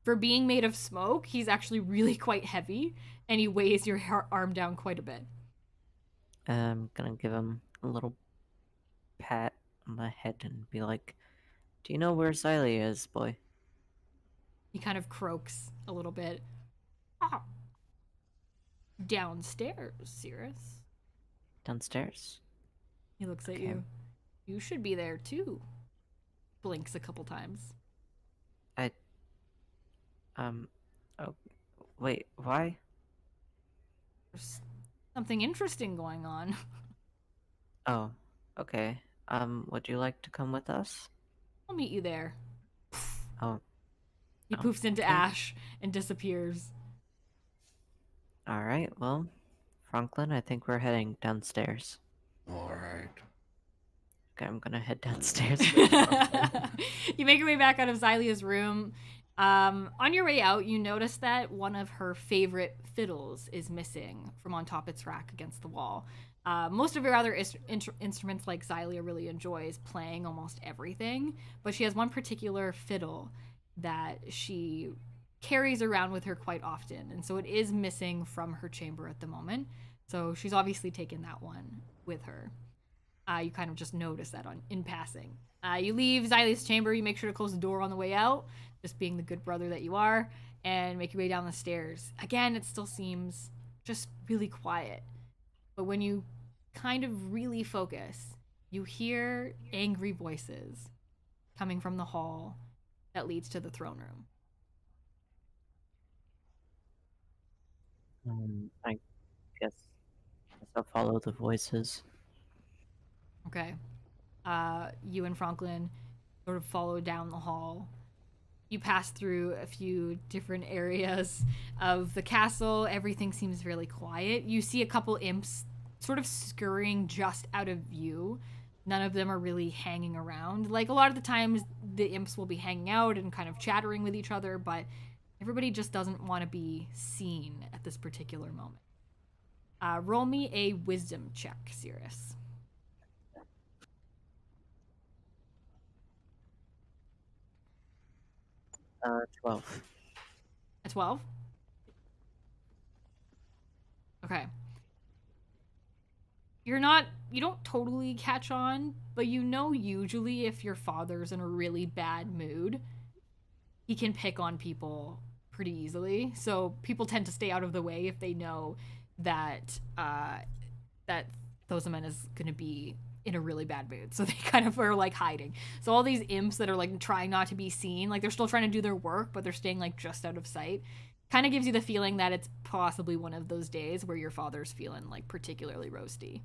Speaker 1: For being made of smoke, he's actually really quite heavy, and he weighs your arm down quite a bit.
Speaker 5: I'm gonna give him a little pat on the head and be like, "Do you know where Xylia is, boy?"
Speaker 1: He kind of croaks a little bit. Ah, downstairs, Cirrus.
Speaker 5: Downstairs.
Speaker 1: He looks at
Speaker 5: Okay.
Speaker 1: you. You should be there too. Blinks a couple times.
Speaker 5: Oh, wait, why?
Speaker 1: There's something interesting going on.
Speaker 5: Oh, okay. Would you like to come with us?
Speaker 1: I'll meet you there.
Speaker 5: Oh,
Speaker 1: He poofs into
Speaker 5: okay.
Speaker 1: ash and disappears.
Speaker 5: Alright, well, Franklin, I think we're heading downstairs.
Speaker 2: All right.
Speaker 5: Okay, I'm gonna head downstairs. with Franklin.
Speaker 1: You make your way back out of Xylia's room. On your way out, you notice that one of her favorite fiddles is missing from on top its rack against the wall. Most of her other instruments, like Xylia really enjoys playing almost everything, but she has one particular fiddle that she carries around with her quite often, and so it is missing from her chamber at the moment. So she's obviously taken that one with her. You kind of just notice that in passing. You leave Xylia's chamber, you make sure to close the door on the way out, just being the good brother that you are, and make your way down the stairs. Again, it still seems just really quiet. But when you kind of really focus, you hear angry voices coming from the hall that leads to the throne room.
Speaker 5: I guess I'll follow the voices.
Speaker 1: Okay. You and Franklin sort of follow down the hall. You pass through a few different areas of the castle. Everything seems really quiet. You see a couple imps sort of scurrying just out of view. None of them are really hanging around. Like, a lot of the times, the imps will be hanging out and kind of chattering with each other, but everybody just doesn't want to be seen at this particular moment. Roll me a wisdom check, Cirrus.
Speaker 5: 12.
Speaker 1: A 12? Okay. You don't totally catch on, but you know usually if your father's in a really bad mood, he can pick on people pretty easily. So people tend to stay out of the way if they know that that Thosamen is going to be in a really bad mood. So they kind of are like hiding. So all these imps that are like trying not to be seen, like they're still trying to do their work, but they're staying like just out of sight. Kind of gives you the feeling that it's possibly one of those days where your father's feeling like particularly roasty.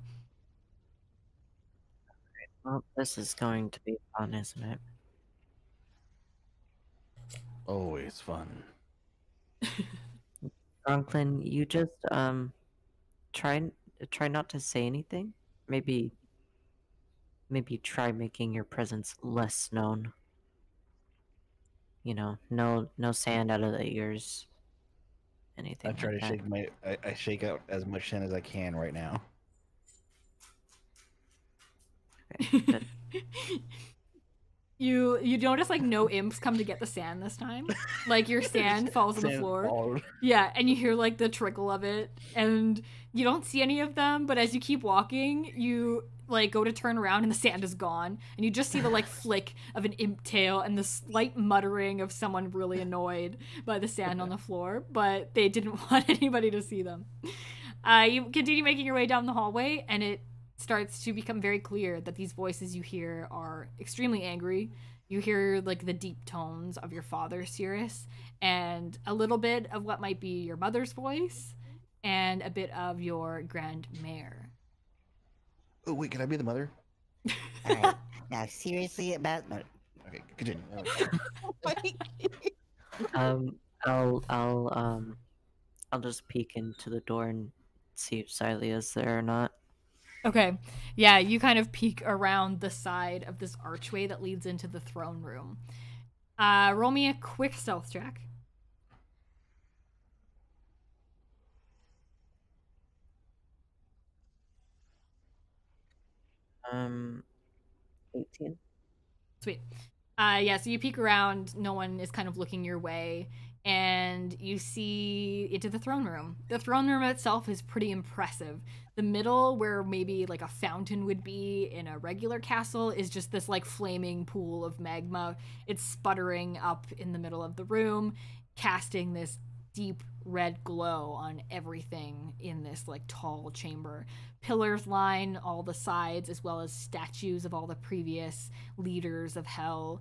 Speaker 5: Well, this is going to be fun, isn't it?
Speaker 2: Always fun.
Speaker 5: Franklin, you just try not to say anything. Maybe try making your presence less known. You know, no sand out of the ears. Anything
Speaker 2: I try
Speaker 5: like
Speaker 2: to
Speaker 5: that.
Speaker 2: shake I shake out as much sand as I can right now.
Speaker 5: Okay, good.
Speaker 1: You notice like no imps come to get the sand this time. Like your sand falls on the
Speaker 2: Sand
Speaker 1: floor.
Speaker 2: followed.
Speaker 1: Yeah, and you hear like the trickle of it, and you don't see any of them, but as you keep walking, you like go to turn around and the sand is gone, and you just see the like flick of an imp tail and the slight muttering of someone really annoyed by the sand on the floor, but they didn't want anybody to see them. You continue making your way down the hallway, and it starts to become very clear that these voices you hear are extremely angry. You hear like the deep tones of your father, Cirrus, and a little bit of what might be your mother's voice, and a bit of your grand mare.
Speaker 2: Oh wait, can I be the mother?
Speaker 5: Alright.
Speaker 7: Now, seriously about no.
Speaker 2: Okay, continue.
Speaker 5: I'll just peek into the door and see if Xylia's there or not.
Speaker 1: Okay. Yeah, you kind of peek around the side of this archway that leads into the throne room. Roll me a quick stealth check.
Speaker 5: 18.
Speaker 1: Sweet. So you peek around, no one is kind of looking your way, and you see into the throne room. The throne room itself is pretty impressive. The middle, where maybe like a fountain would be in a regular castle, is just this like flaming pool of magma. It's sputtering up in the middle of the room, casting this deep red glow on everything in this like tall chamber. Pillars line all the sides, as well as statues of all the previous leaders of hell,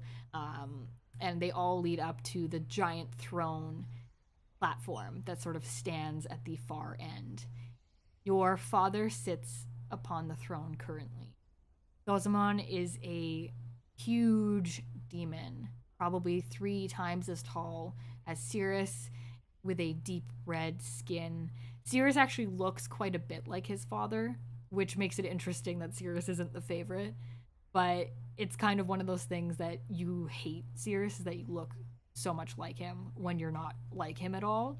Speaker 1: and they all lead up to the giant throne platform that sort of stands at the far end. Your father sits upon the throne currently. Gozamon is a huge demon, probably 3 times as tall as Cirrus, with a deep red skin. Cirrus actually looks quite a bit like his father, which makes it interesting that Cirrus isn't the favorite. But it's kind of one of those things that you hate Cirrus, is that you look so much like him when you're not like him at all.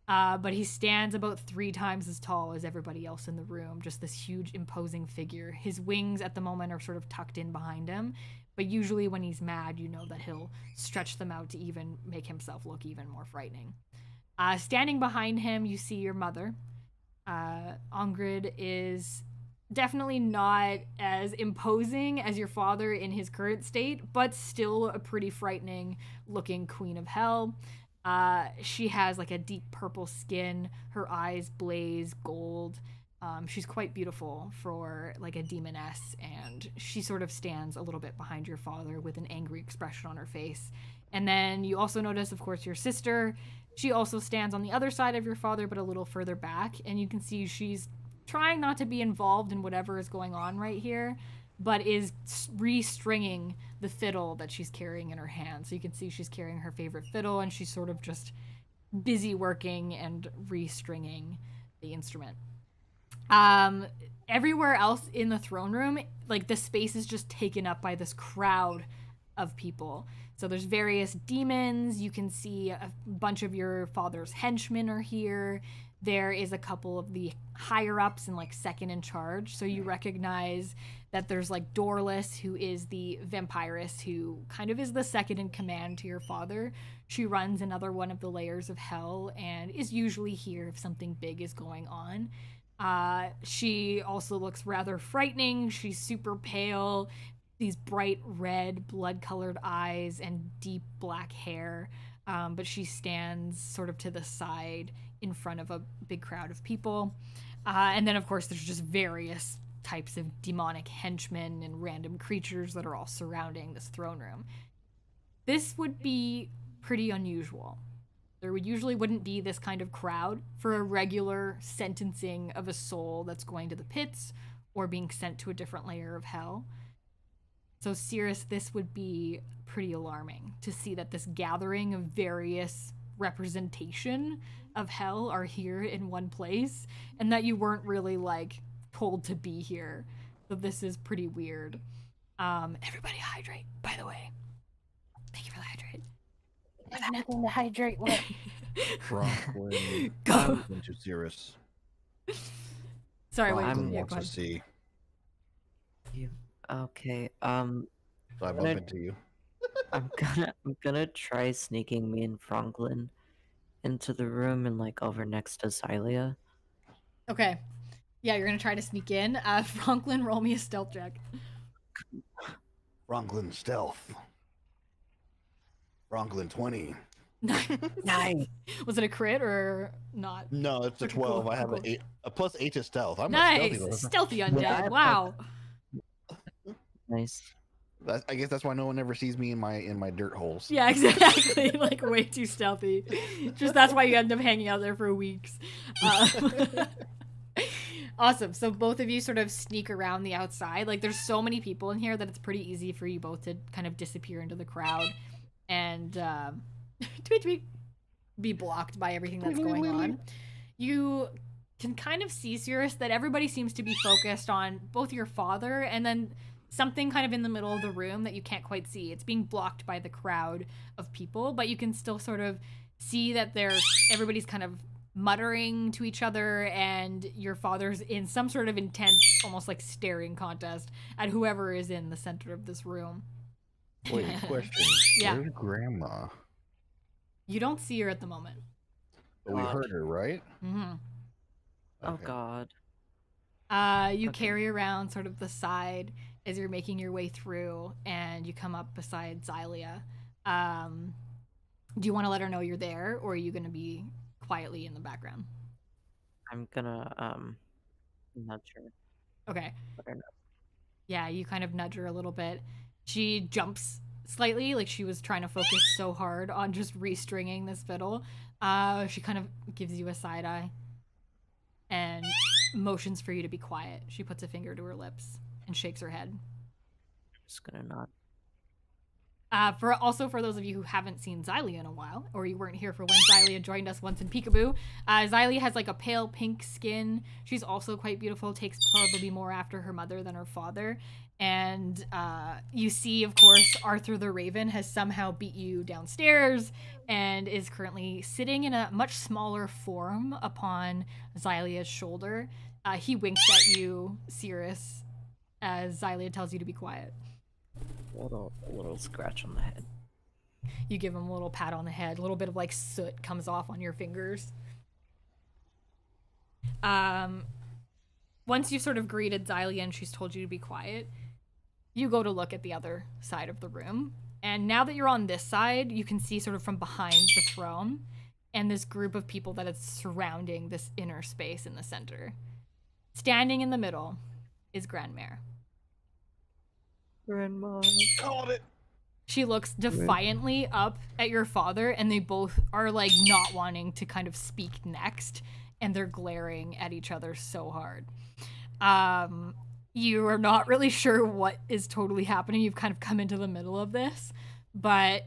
Speaker 1: But he stands about 3 times as tall as everybody else in the room, just this huge imposing figure. His wings at the moment are sort of tucked in behind him, but usually when he's mad, you know that he'll stretch them out to even make himself look even more frightening. Standing behind him, you see your mother. Ongrid is definitely not as imposing as your father in his current state, but still a pretty frightening looking queen of hell. She has like a deep purple skin. Her eyes blaze gold. She's quite beautiful for like a demoness, and she sort of stands a little bit behind your father with an angry expression on her face. And then you also notice, of course, your sister. She also stands on the other side of your father, but a little further back, and you can see she's trying not to be involved in whatever is going on right here, but is restringing the fiddle that she's carrying in her hand. So you can see she's carrying her favorite fiddle, and she's sort of just busy working and restringing the instrument. Everywhere else in the throne room, like the space is just taken up by this crowd of people. So there's various demons. You can see a bunch of your father's henchmen are here. There is a couple of the higher ups and like second in charge. So you recognize that there's like Dorless, who is the vampiress, who kind of is the second in command to your father. She runs another one of the layers of hell and is usually here if something big is going on. She also looks rather frightening. She's super pale, these bright red blood-colored eyes and deep black hair, but she stands sort of to the side in front of a big crowd of people. And then, of course, there's just various types of demonic henchmen and random creatures that are all surrounding this throne room. This would be pretty unusual. There usually wouldn't be this kind of crowd for a regular sentencing of a soul that's going to the pits or being sent to a different layer of hell. So, Cirrus, this would be pretty alarming to see that this gathering of various representation of hell are here in one place, and that you weren't really, like, told to be here. So this is pretty weird. Everybody hydrate, by the way. Thank you for the hydrate.
Speaker 3: There's nothing to hydrate with.
Speaker 2: Franklin
Speaker 1: Go.
Speaker 2: into Cirrus.
Speaker 1: Sorry,
Speaker 5: Well,
Speaker 1: wait.
Speaker 2: Franklin
Speaker 1: Yeah,
Speaker 2: wants
Speaker 1: go
Speaker 2: to
Speaker 1: ahead.
Speaker 2: see.
Speaker 5: Okay,
Speaker 2: So I bump into you.
Speaker 5: I'm gonna try sneaking me and Franklin into the room and like over next to Xylia.
Speaker 1: Okay. Yeah, you're gonna try to sneak in. Franklin, roll me a stealth check.
Speaker 2: Franklin stealth. Franklin 20.
Speaker 5: Nice.
Speaker 1: Was it a crit or not?
Speaker 2: No, it's a
Speaker 1: Okay,
Speaker 2: 12.
Speaker 1: cool,
Speaker 2: I have
Speaker 1: cool.
Speaker 2: a plus 8 to stealth. I'm
Speaker 1: Nice!
Speaker 2: a stealthy.
Speaker 1: Stealthy undead.
Speaker 5: Yeah.
Speaker 1: Wow.
Speaker 5: Nice.
Speaker 2: I guess that's why no one ever sees me in my dirt holes.
Speaker 1: Yeah, exactly. Like, way too stealthy. Just that's why you end up hanging out there for weeks. Awesome. So both of you sort of sneak around the outside. Like there's so many people in here that it's pretty easy for you both to kind of disappear into the crowd and tweet, tweet, be blocked by everything that's going on. You can kind of see, Cirrus, that everybody seems to be focused on both your father and then something kind of in the middle of the room that you can't quite see. It's being blocked by the crowd of people, but you can still sort of see that everybody's kind of muttering to each other, and your father's in some sort of intense, almost like staring contest at whoever is in the center of this room.
Speaker 2: Wait, question.
Speaker 1: Yeah.
Speaker 2: Where's Grandma?
Speaker 1: You don't see her at the moment.
Speaker 2: But we heard her, right?
Speaker 1: Mm-hmm.
Speaker 5: Oh
Speaker 2: Okay.
Speaker 5: God.
Speaker 1: You
Speaker 5: Okay.
Speaker 1: carry around sort of the side as you're making your way through, and you come up beside Xylia. Do you want to let her know you're there, or are you going to be quietly in the background?
Speaker 5: I'm gonna nudge her.
Speaker 1: Okay.
Speaker 5: Let her know.
Speaker 1: Yeah, you kind of nudge her a little bit. She jumps slightly, like she was trying to focus so hard on just restringing this fiddle. She kind of gives you a side eye and motions for you to be quiet. She puts a finger to her lips and shakes her head.
Speaker 5: Just gonna nod.
Speaker 1: For those of you who haven't seen Xylia in a while, or you weren't here for when Xylia joined us once in Peekaboo, Xylia has like a pale pink skin. She's also quite beautiful, takes probably more after her mother than her father. And you see, of course, Arthur the Raven has somehow beat you downstairs and is currently sitting in a much smaller form upon Xylia's shoulder. He winks at you, Cirrus, as Xylia tells you to be quiet.
Speaker 5: A little scratch on the head.
Speaker 1: You give him a little pat on the head. A little bit of like soot comes off on your fingers. Once you've sort of greeted Xylia and she's told you to be quiet, you go to look at the other side of the room. And now that you're on this side, you can see sort of from behind the throne and this group of people that is surrounding this inner space in the center. Standing in the middle is Grandmère.
Speaker 5: Grandma.
Speaker 2: Called it.
Speaker 1: She looks defiantly up at your father, and they both are like not wanting to kind of speak next, and they're glaring at each other so hard. You are not really sure what is totally happening. You've kind of come into the middle of this, but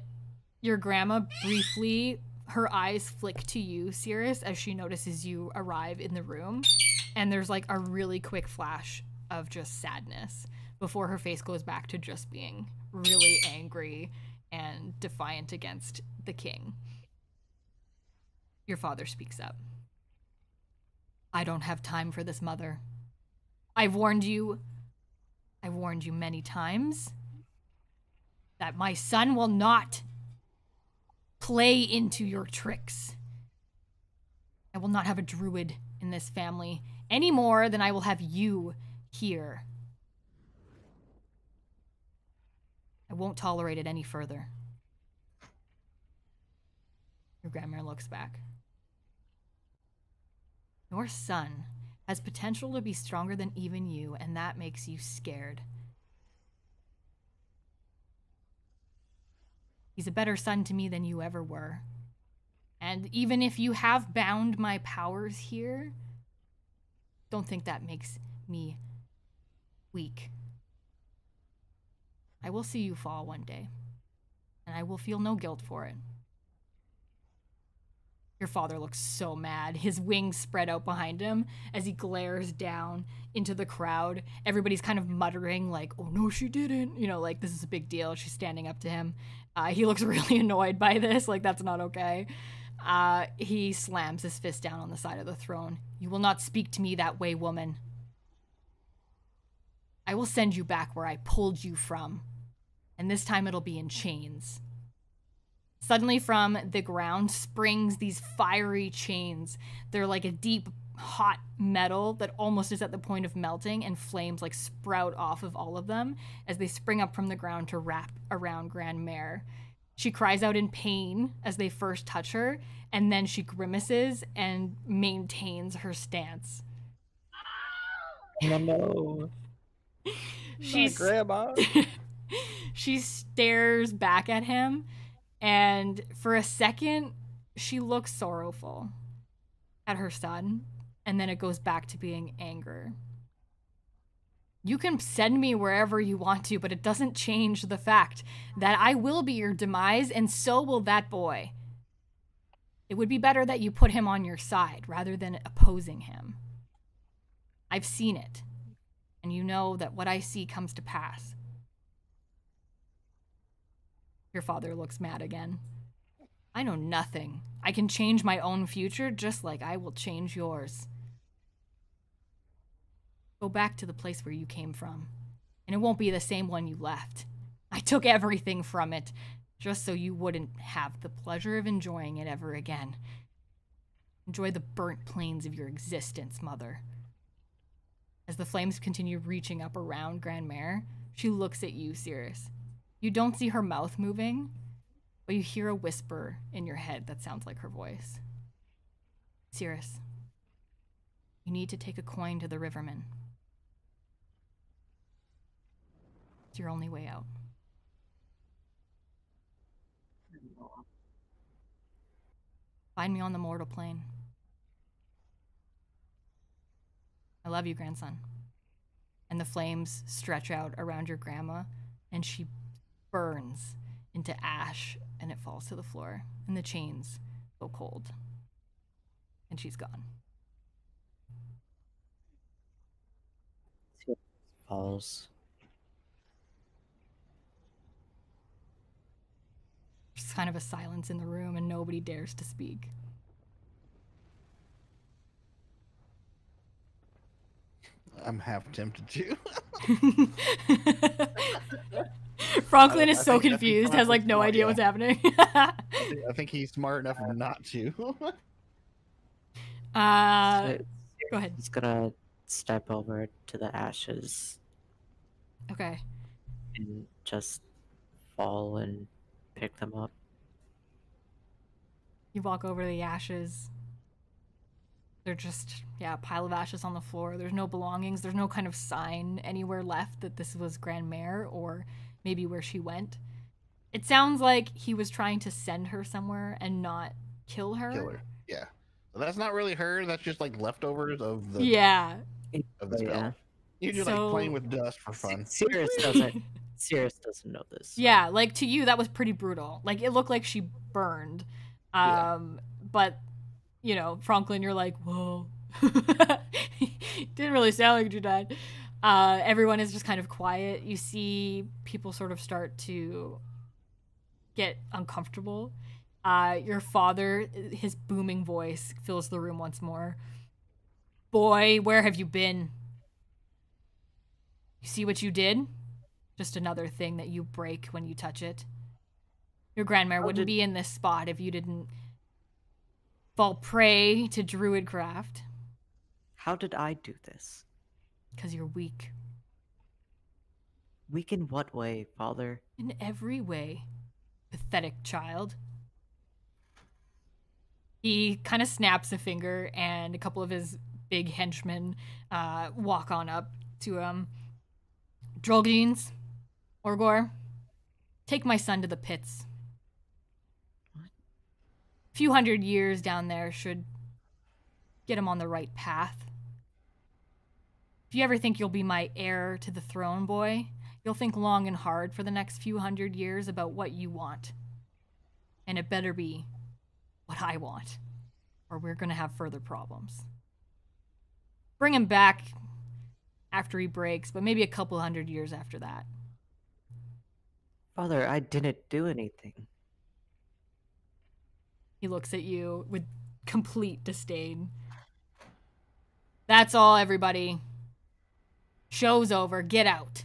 Speaker 1: your grandma briefly, her eyes flick to you, Cirrus, as she notices you arrive in the room, and there's like a really quick flash of just sadness before her face goes back to just being really angry and defiant against the king. Your father speaks up. I don't have time for this, Mother. I've warned you many times that my son will not play into your tricks. I will not have a druid in this family any more than I will have you here. I won't tolerate it any further. Your grandmother looks back. Your son has potential to be stronger than even you, and that makes you scared. He's a better son to me than you ever were. And even if you have bound my powers here, don't think that makes me weak. I will see you fall one day, and I will feel no guilt for it. Your father looks so mad. His wings spread out behind him as he glares down into the crowd. Everybody's kind of muttering like, oh no, she didn't. You know, like this is a big deal. She's standing up to him. He looks really annoyed by this. Like that's not okay. He slams his fist down on the side of the throne. You will not speak to me that way, woman. I will send you back where I pulled you from. And this time it'll be in chains. Suddenly from the ground springs these fiery chains. They're like a deep, hot metal that almost is at the point of melting, and flames like sprout off of all of them as they spring up from the ground to wrap around Grandmère. She cries out in pain as they first touch her, and then she grimaces and maintains her stance.
Speaker 5: No.
Speaker 1: She's
Speaker 6: Grandma.
Speaker 1: She stares back at him, and for a second, she looks sorrowful at her son, and then it goes back to being anger. You can send me wherever you want to, but it doesn't change the fact that I will be your demise, and so will that boy. It would be better that you put him on your side rather than opposing him. I've seen it, and you know that what I see comes to pass. Your father looks mad again. I know nothing. I can change my own future just like I will change yours. Go back to the place where you came from, and it won't be the same one you left. I took everything from it, just so you wouldn't have the pleasure of enjoying it ever again. Enjoy the burnt plains of your existence, Mother. As the flames continue reaching up around Grandmere, she looks at you, Cirrus. You don't see her mouth moving, but you hear a whisper in your head that sounds like her voice. Cirrus, you need to take a coin to the riverman. It's your only way out. Find me on the mortal plane. I love you, grandson. And the flames stretch out around your grandma, and she burns into ash, and it falls to the floor, and the chains go cold. And she's gone.
Speaker 5: Falls.
Speaker 1: There's kind of a silence in the room, and nobody dares to speak.
Speaker 2: I'm half tempted to.
Speaker 1: Franklin is
Speaker 2: I
Speaker 1: so
Speaker 2: think
Speaker 1: confused, has like no
Speaker 2: Franklin's
Speaker 1: idea
Speaker 2: smart,
Speaker 1: what's happening.
Speaker 2: I think he's smart enough not to.
Speaker 1: Go ahead.
Speaker 5: He's gonna step over to the ashes
Speaker 1: Okay.
Speaker 5: and just fall and pick them up.
Speaker 1: You walk over to the ashes. They're just, a pile of ashes on the floor. There's no belongings. There's no kind of sign anywhere left that this was Grandmere or maybe where she went. It sounds like he was trying to send her somewhere and not kill her.
Speaker 2: Kill her. Yeah. So that's not really her. That's just like leftovers of the
Speaker 1: Yeah.
Speaker 2: of the spell.
Speaker 5: Yeah.
Speaker 2: You're just
Speaker 1: So-
Speaker 2: like playing with dust for fun.
Speaker 5: Cirrus doesn't. Cirrus doesn't know this. so-
Speaker 1: Yeah, like to you that was pretty brutal. Like it looked like she burned.
Speaker 2: Yeah.
Speaker 1: But you know, Franklin, you're like, whoa. Didn't really sound like you died. Everyone is just kind of quiet. You see people sort of start to get uncomfortable. Your father, his booming voice fills the room once more. Boy, where have you been? You see what you did? Just another thing that you break when you touch it. Your grandmare wouldn't be in this spot if you didn't fall prey to druidcraft.
Speaker 5: How did I do this?
Speaker 1: Because you're weak.
Speaker 5: Weak in what way, Father?
Speaker 1: In every way. Pathetic child. He kind of snaps a finger, and a couple of his big henchmen walk on up to him. Drolgeens, Orgor, take my son to the pits. A few hundred years down there should get him on the right path. If you ever think you'll be my heir to the throne, boy, you'll think long and hard for the next few hundred years about what you want. And it better be what I want, or we're gonna have further problems. Bring him back after he breaks, but maybe a couple hundred years after that.
Speaker 5: Father, I didn't do anything.
Speaker 1: He looks at you with complete disdain. That's all, everybody. Show's over. Get out.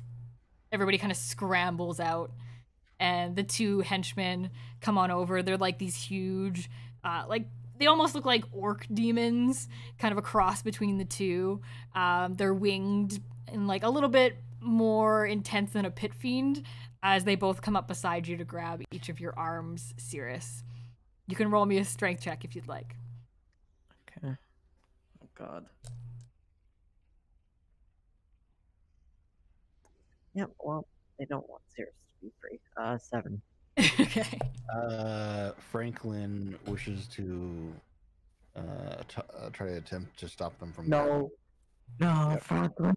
Speaker 1: Everybody kind of scrambles out, and the two henchmen come on over. They're like these huge, they almost look like orc demons, kind of a cross between the two. They're winged and like a little bit more intense than a pit fiend, as they both come up beside you to grab each of your arms, Cirrus. You can roll me a strength check if you'd like.
Speaker 5: Okay. Oh God. Yeah, well, they don't want Cirrus to be free. 7.
Speaker 1: Okay.
Speaker 2: Franklin wishes to try to attempt to stop them from.
Speaker 5: No. No,
Speaker 2: Yep.
Speaker 5: Franklin.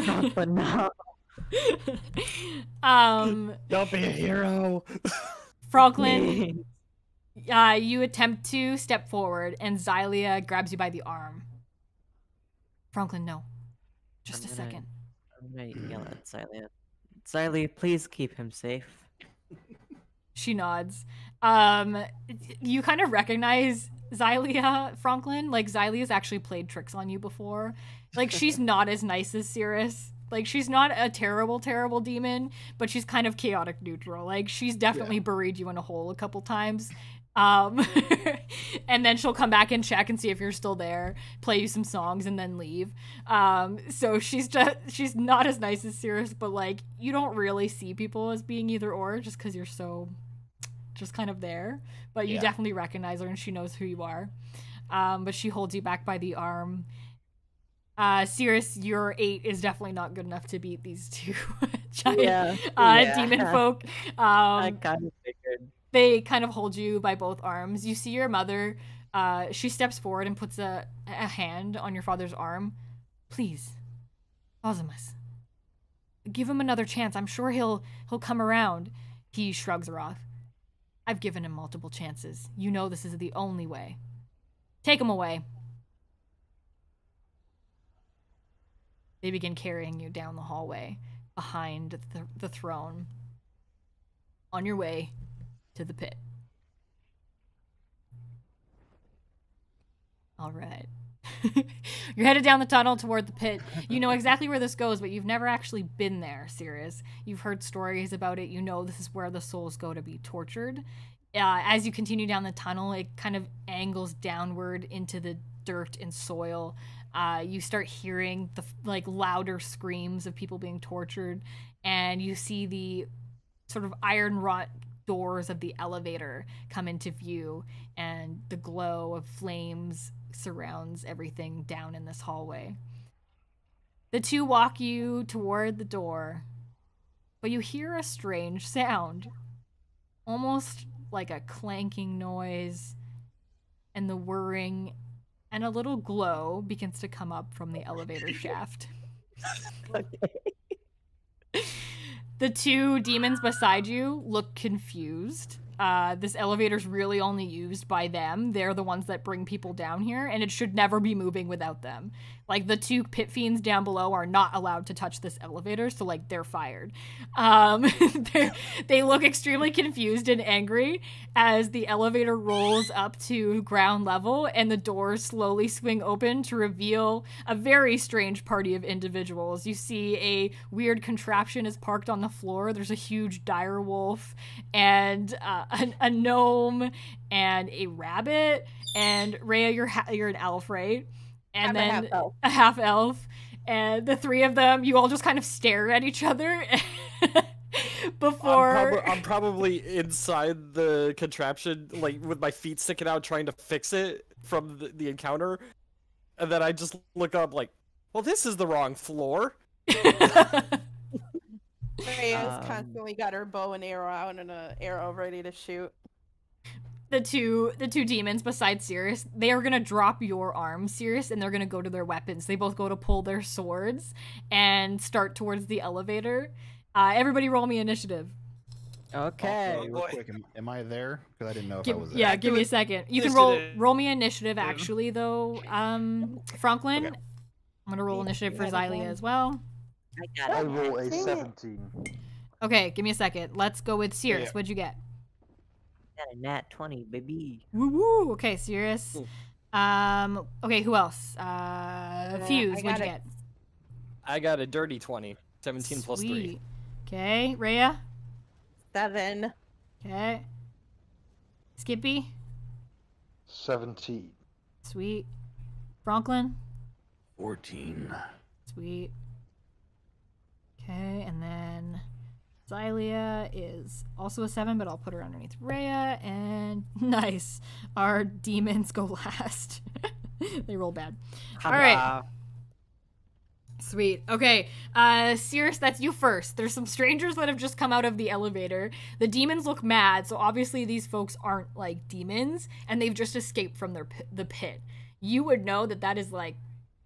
Speaker 5: Franklin, no.
Speaker 6: Don't be a hero.
Speaker 1: Franklin, you attempt to step forward, and Xylia grabs you by the arm. Franklin, no. Just a second.
Speaker 5: I'm gonna yell at Xylia. Xylia, please keep him safe.
Speaker 1: She nods. You kind of recognize Xylia, Franklin. Like, Xylia's actually played tricks on you before. Like, she's not as nice as Cirrus. Like, she's not a terrible, terrible demon, but she's kind of chaotic neutral. Like, she's definitely buried you in a hole a couple times. And then she'll come back and check and see if you're still there, play you some songs, and then leave. So she's not as nice as Cirrus, but, like, you don't really see people as being either or just because you're so just kind of there. But you definitely recognize her, and she knows who you are. But she holds you back by the arm. Cirrus, your 8 is definitely not good enough to beat these two giant demon folk.
Speaker 5: I kind of figured.
Speaker 1: They kind of hold you by both arms. You see your mother. She steps forward and puts a hand on your father's arm. Please, Ozimus, give him another chance. I'm sure he'll come around. He shrugs her off. I've given him multiple chances. You know this is the only way. Take him away. They begin carrying you down the hallway behind the throne on your way to the pit. All right. You're headed down the tunnel toward the pit. You know exactly where this goes, but you've never actually been there, Cirrus. You've heard stories about it. You know this is where the souls go to be tortured. As you continue down the tunnel, it kind of angles downward into the dirt and soil. You start hearing the louder screams of people being tortured, and you see the sort of iron wrought doors of the elevator come into view, and the glow of flames surrounds everything down in this hallway. The two walk you toward the door, but you hear a strange sound, almost like a clanking noise, and the whirring and a little glow begins to come up from the elevator shaft. The two demons beside you look confused. This elevator's really only used by them. They're the ones that bring people down here, and it should never be moving without them. Like, the two pit fiends down below are not allowed to touch this elevator, so, like, they're fired. They look extremely confused and angry as the elevator rolls up to ground level, and the doors slowly swing open to reveal a very strange party of individuals. You see a weird contraption is parked on the floor. There's a huge dire wolf, and a gnome, and a rabbit, and Rhea, you're an elf, right? And then a half elf, and the three of them, you all just kind of stare at each other before.
Speaker 6: I'm probably inside the contraption, like with my feet sticking out, trying to fix it from the encounter, and then I just look up like, well, this is the wrong floor.
Speaker 3: Rhea's constantly got her bow and arrow out and an arrow ready to shoot.
Speaker 1: The two demons besides Cirrus, they are gonna drop your arm, Cirrus, and they're gonna go to their weapons. They both go to pull their swords and start towards the elevator. Everybody roll me initiative.
Speaker 5: Okay.
Speaker 2: Real quick, am I there? Because I didn't know if I was there.
Speaker 1: Yeah, give me a second. You can roll me initiative, actually, though, Franklin.
Speaker 2: Okay.
Speaker 1: I'm gonna roll initiative for Xylia as well.
Speaker 4: I roll a 17.
Speaker 1: Okay, give me a second. Let's go with Cirrus.
Speaker 2: Yeah.
Speaker 1: What'd you get?
Speaker 5: Got a nat 20, baby.
Speaker 1: Woo woo. Okay, Cirrus. Okay, who else? Fuse. What'd you get?
Speaker 6: I got a dirty 20. 17
Speaker 1: Sweet.
Speaker 6: plus 3.
Speaker 1: Okay, Rhea.
Speaker 3: 7.
Speaker 1: Okay. Skippy.
Speaker 4: 17.
Speaker 1: Sweet. Franklin.
Speaker 2: 14.
Speaker 1: Sweet. Okay, and then Xylia is also a 7, but I'll put her underneath Rhea, and nice. Our demons go last. They roll bad. All right. Sweet. Okay. Cirrus, that's you first. There's some strangers that have just come out of the elevator. The demons look mad, so obviously these folks aren't like demons, and they've just escaped from the pit. You would know that that is like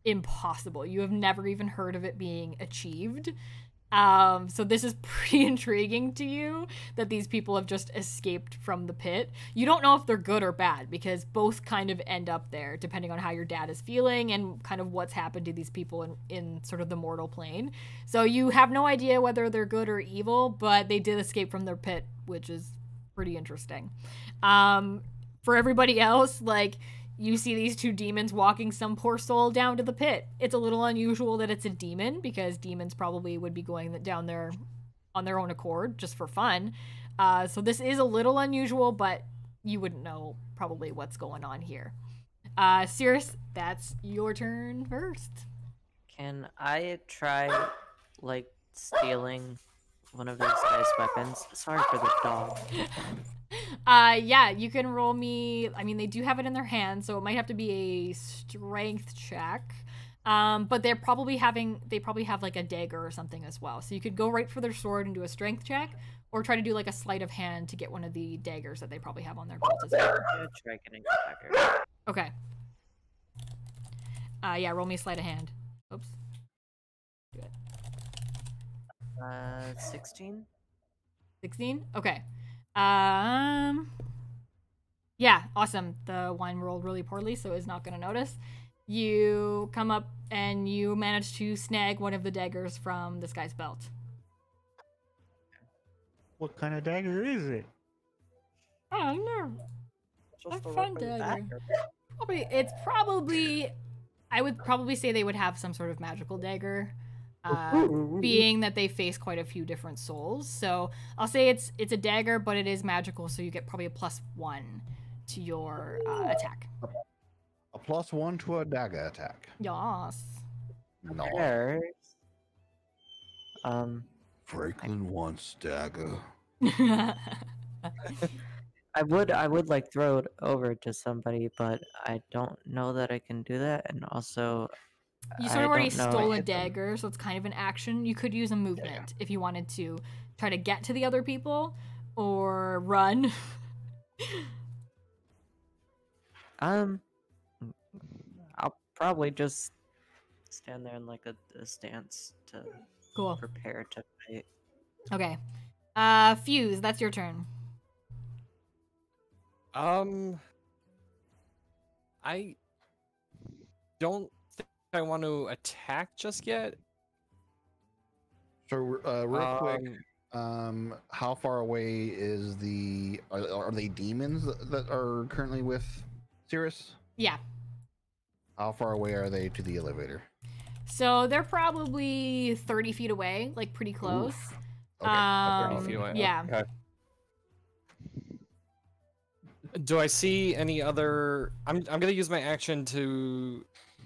Speaker 1: impossible. You have never even heard of it being achieved. So this is pretty intriguing to you that these people have just escaped from the pit. You don't know if they're good or bad because both kind of end up there depending on how your dad is feeling and kind of what's happened to these people in sort of the mortal plane. So you have no idea whether they're good or evil, but they did escape from their pit, which is pretty interesting. For everybody else, like, you see these two demons walking some poor soul down to the pit. It's a little unusual that it's a demon because demons probably would be going down there on their own accord just for fun. So this is a little unusual, but you wouldn't know probably what's going on here. Cirrus, that's your turn first.
Speaker 5: Can I try, like, stealing one of these guys' weapons? Sorry for the dog.
Speaker 1: Yeah, you can roll me. I mean, they do have it in their hands, so it might have to be a strength check. But they probably have like a dagger or something as well. So you could go right for their sword and do a strength check, or try to do like a sleight of hand to get one of the daggers that they probably have on their belt as well.
Speaker 5: I'm gonna try getting a dagger.
Speaker 1: Okay. Yeah, roll me a sleight of hand. Oops. Do it.
Speaker 5: 16?
Speaker 1: 16? Okay. Yeah, awesome. The wine rolled really poorly, so is not gonna notice. You come up and you manage to snag one of the daggers from this guy's belt.
Speaker 2: What kind of dagger is it?
Speaker 1: Oh no.
Speaker 5: Just
Speaker 1: A
Speaker 5: a
Speaker 1: fun
Speaker 5: regular
Speaker 1: dagger. It's probably I would probably say they would have some sort of magical dagger. Being that they face quite a few different souls. So I'll say it's a dagger, but it is magical, so you get probably a +1 to your attack.
Speaker 2: A +1 to a dagger attack.
Speaker 1: Yes.
Speaker 2: No.
Speaker 5: There's...
Speaker 2: Franklin wants dagger.
Speaker 5: I would like throw it over to somebody, but I don't know that I can do that, and also
Speaker 1: You sort of already
Speaker 5: don't know
Speaker 1: stole a
Speaker 5: if them.
Speaker 1: dagger, so it's kind of an action. You could use a movement if you wanted to try to get to the other people or run.
Speaker 5: I'll probably just stand there in like a stance to
Speaker 1: Cool.
Speaker 5: prepare to fight.
Speaker 1: Okay. Fuse, that's your turn.
Speaker 6: I don't think I want to attack just yet.
Speaker 2: So, real quick, how far away is the? Are they demons that are currently with Cirrus?
Speaker 1: Yeah.
Speaker 2: How far away are they to the elevator?
Speaker 1: So they're probably 30 feet away, like pretty close.
Speaker 2: Okay,
Speaker 6: 30 feet away.
Speaker 1: Yeah.
Speaker 6: Okay. Do I see any other? I'm gonna use my action to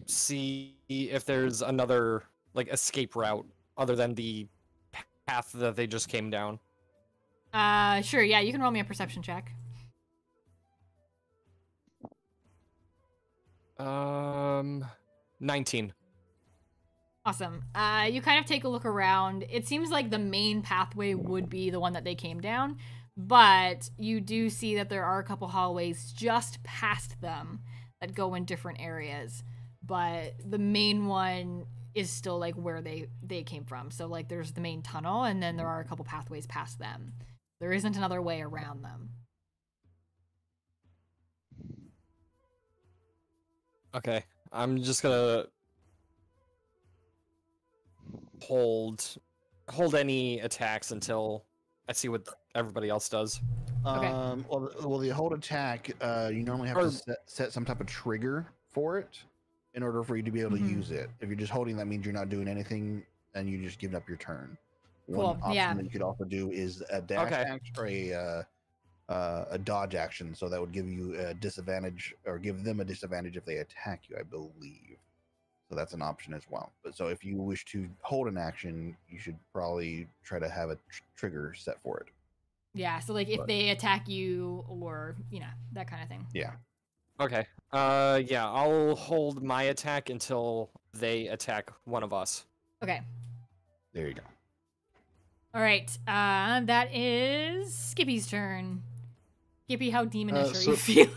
Speaker 6: see if there's another like escape route other than the path that they just came down.
Speaker 1: Sure, yeah, you can roll me a perception check.
Speaker 6: 19.
Speaker 1: Awesome. You kind of take a look around. It seems like the main pathway would be the one that they came down, but you do see that there are a couple hallways just past them that go in different areas. But the main one is still like where they came from. So like there's the main tunnel, and then there are a couple pathways past them. There isn't another way around them.
Speaker 6: Okay, I'm just gonna hold any attacks until I see what everybody else does.
Speaker 1: Okay.
Speaker 2: Well, the hold attack, you normally have to set some type of trigger for it in order for you to be able to use it. If you're just holding, that means you're not doing anything, and you just giving up your turn.
Speaker 1: Cool.
Speaker 2: One option
Speaker 1: Yeah.
Speaker 2: that you could also do is a dash action or a dodge action, so that would give you a disadvantage or give them a disadvantage if they attack you, I believe. So that's an option as well. But so if you wish to hold an action, you should probably try to have a trigger set for it.
Speaker 1: Yeah, so like if they attack you or, that kind of thing.
Speaker 2: Yeah.
Speaker 6: Okay. Yeah, I'll hold my attack until they attack one of us.
Speaker 1: Okay.
Speaker 2: There you go.
Speaker 1: All right. That is Skippy's turn. Skippy, how demonish are you feeling?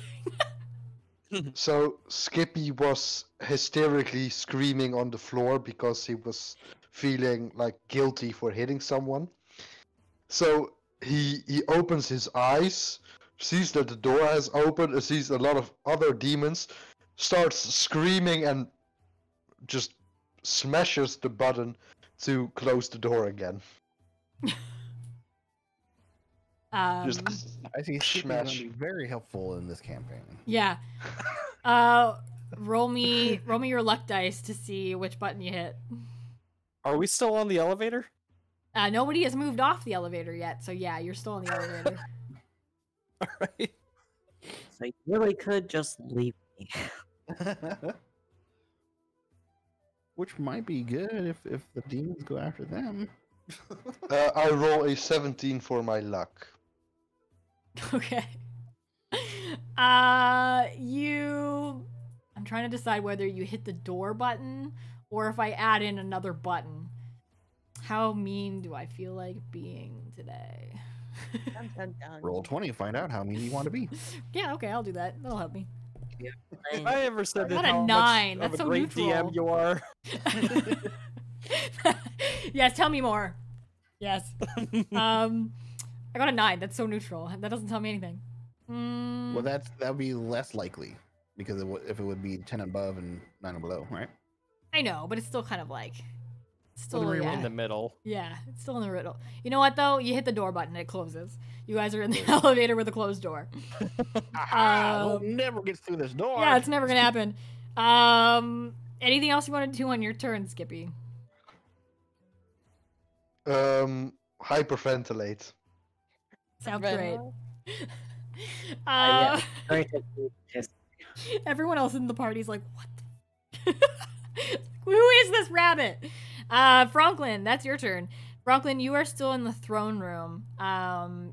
Speaker 4: So Skippy was hysterically screaming on the floor because he was feeling like guilty for hitting someone. So he opens his eyes, sees that the door has opened, and sees a lot of other demons, starts screaming and just smashes the button to close the door again. Just
Speaker 2: I see Skippy's going
Speaker 4: smash.
Speaker 2: to be very helpful in this campaign.
Speaker 1: Yeah. Roll me your luck dice to see which button you hit.
Speaker 6: Are we still on the elevator?
Speaker 1: Nobody has moved off the elevator yet, so yeah, you're still on the elevator.
Speaker 6: All right.
Speaker 5: So you really could just leave me.
Speaker 2: Which might be good if the demons go after them.
Speaker 4: I roll a 17 for my luck.
Speaker 1: Okay. I'm trying to decide whether you hit the door button or if I add in another button. How mean do I feel like being today?
Speaker 3: Dun, dun, dun.
Speaker 2: Roll 20, find out how mean you want to be.
Speaker 1: Yeah, okay, I'll do that. That'll help me.
Speaker 6: If I ever said
Speaker 1: Not
Speaker 6: that
Speaker 1: a
Speaker 6: how
Speaker 1: 9,
Speaker 6: much
Speaker 1: that's
Speaker 6: of a
Speaker 1: so
Speaker 6: great
Speaker 1: neutral.
Speaker 6: DM you are.
Speaker 1: Yes, tell me more. Yes. I got a 9. That's so neutral. That doesn't tell me anything.
Speaker 2: Well, that would be less likely because if it would be 10 and above and 9 and below, right?
Speaker 1: I know, but it's still kind of like still
Speaker 6: In the middle.
Speaker 1: Yeah, it's still in the riddle. You know what though? You hit the door button, it closes. You guys are in the elevator with a closed door.
Speaker 2: We'll never get through this door.
Speaker 1: Yeah, it's never gonna happen. Anything else you want to do on your turn, Skippy?
Speaker 4: Hyperventilate.
Speaker 1: Sounds
Speaker 3: Red
Speaker 1: great.
Speaker 3: one.
Speaker 5: Yeah. Very good. Yes.
Speaker 1: Everyone else in the party's like, what the Who is this rabbit? Franklin, that's your turn. Franklin, you are still in the throne room.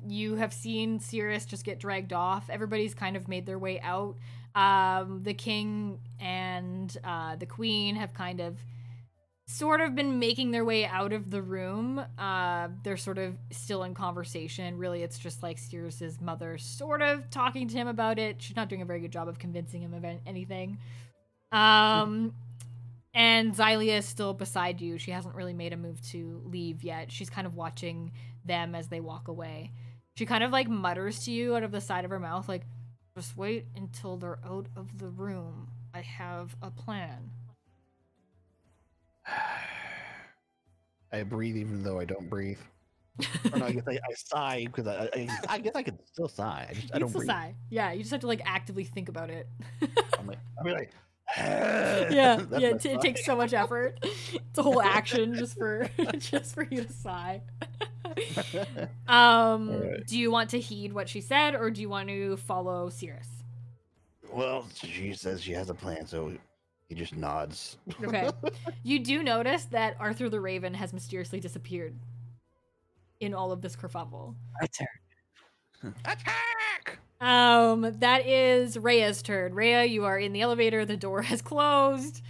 Speaker 1: You have seen Cirrus just get dragged off. Everybody's kind of made their way out. The king and the queen have kind of sort of been making their way out of the room. They're sort of still in conversation. Really, it's just like Cirrus's mother sort of talking to him about it. She's not doing a very good job of convincing him of anything. And Xylia is still beside you. She hasn't really made a move to leave yet. She's kind of watching them as they walk away. She kind of like mutters to you out of the side of her mouth, like, just wait until they're out of the room. I have a plan.
Speaker 2: I breathe even though I don't breathe. Or no, I guess I sigh because I guess I could still sigh. I
Speaker 1: You
Speaker 2: don't
Speaker 1: still
Speaker 2: breathe.
Speaker 1: sigh. Yeah, you just have to like actively think about it.
Speaker 2: I'm like,
Speaker 1: Yeah,
Speaker 2: That's my
Speaker 1: it
Speaker 2: sigh.
Speaker 1: takes so much effort. It's a whole action just for just for you to sigh.
Speaker 2: Alright.
Speaker 1: Do you want to heed what she said, or do you want to follow Cirrus?
Speaker 2: Well, she says she has a plan, so he just nods.
Speaker 1: Okay. You do notice that Arthur the Raven has mysteriously disappeared in all of this kerfuffle.
Speaker 5: My turn.
Speaker 2: Attack!
Speaker 1: That is Rhea's turn. Rhea, you are in the elevator. The door has closed.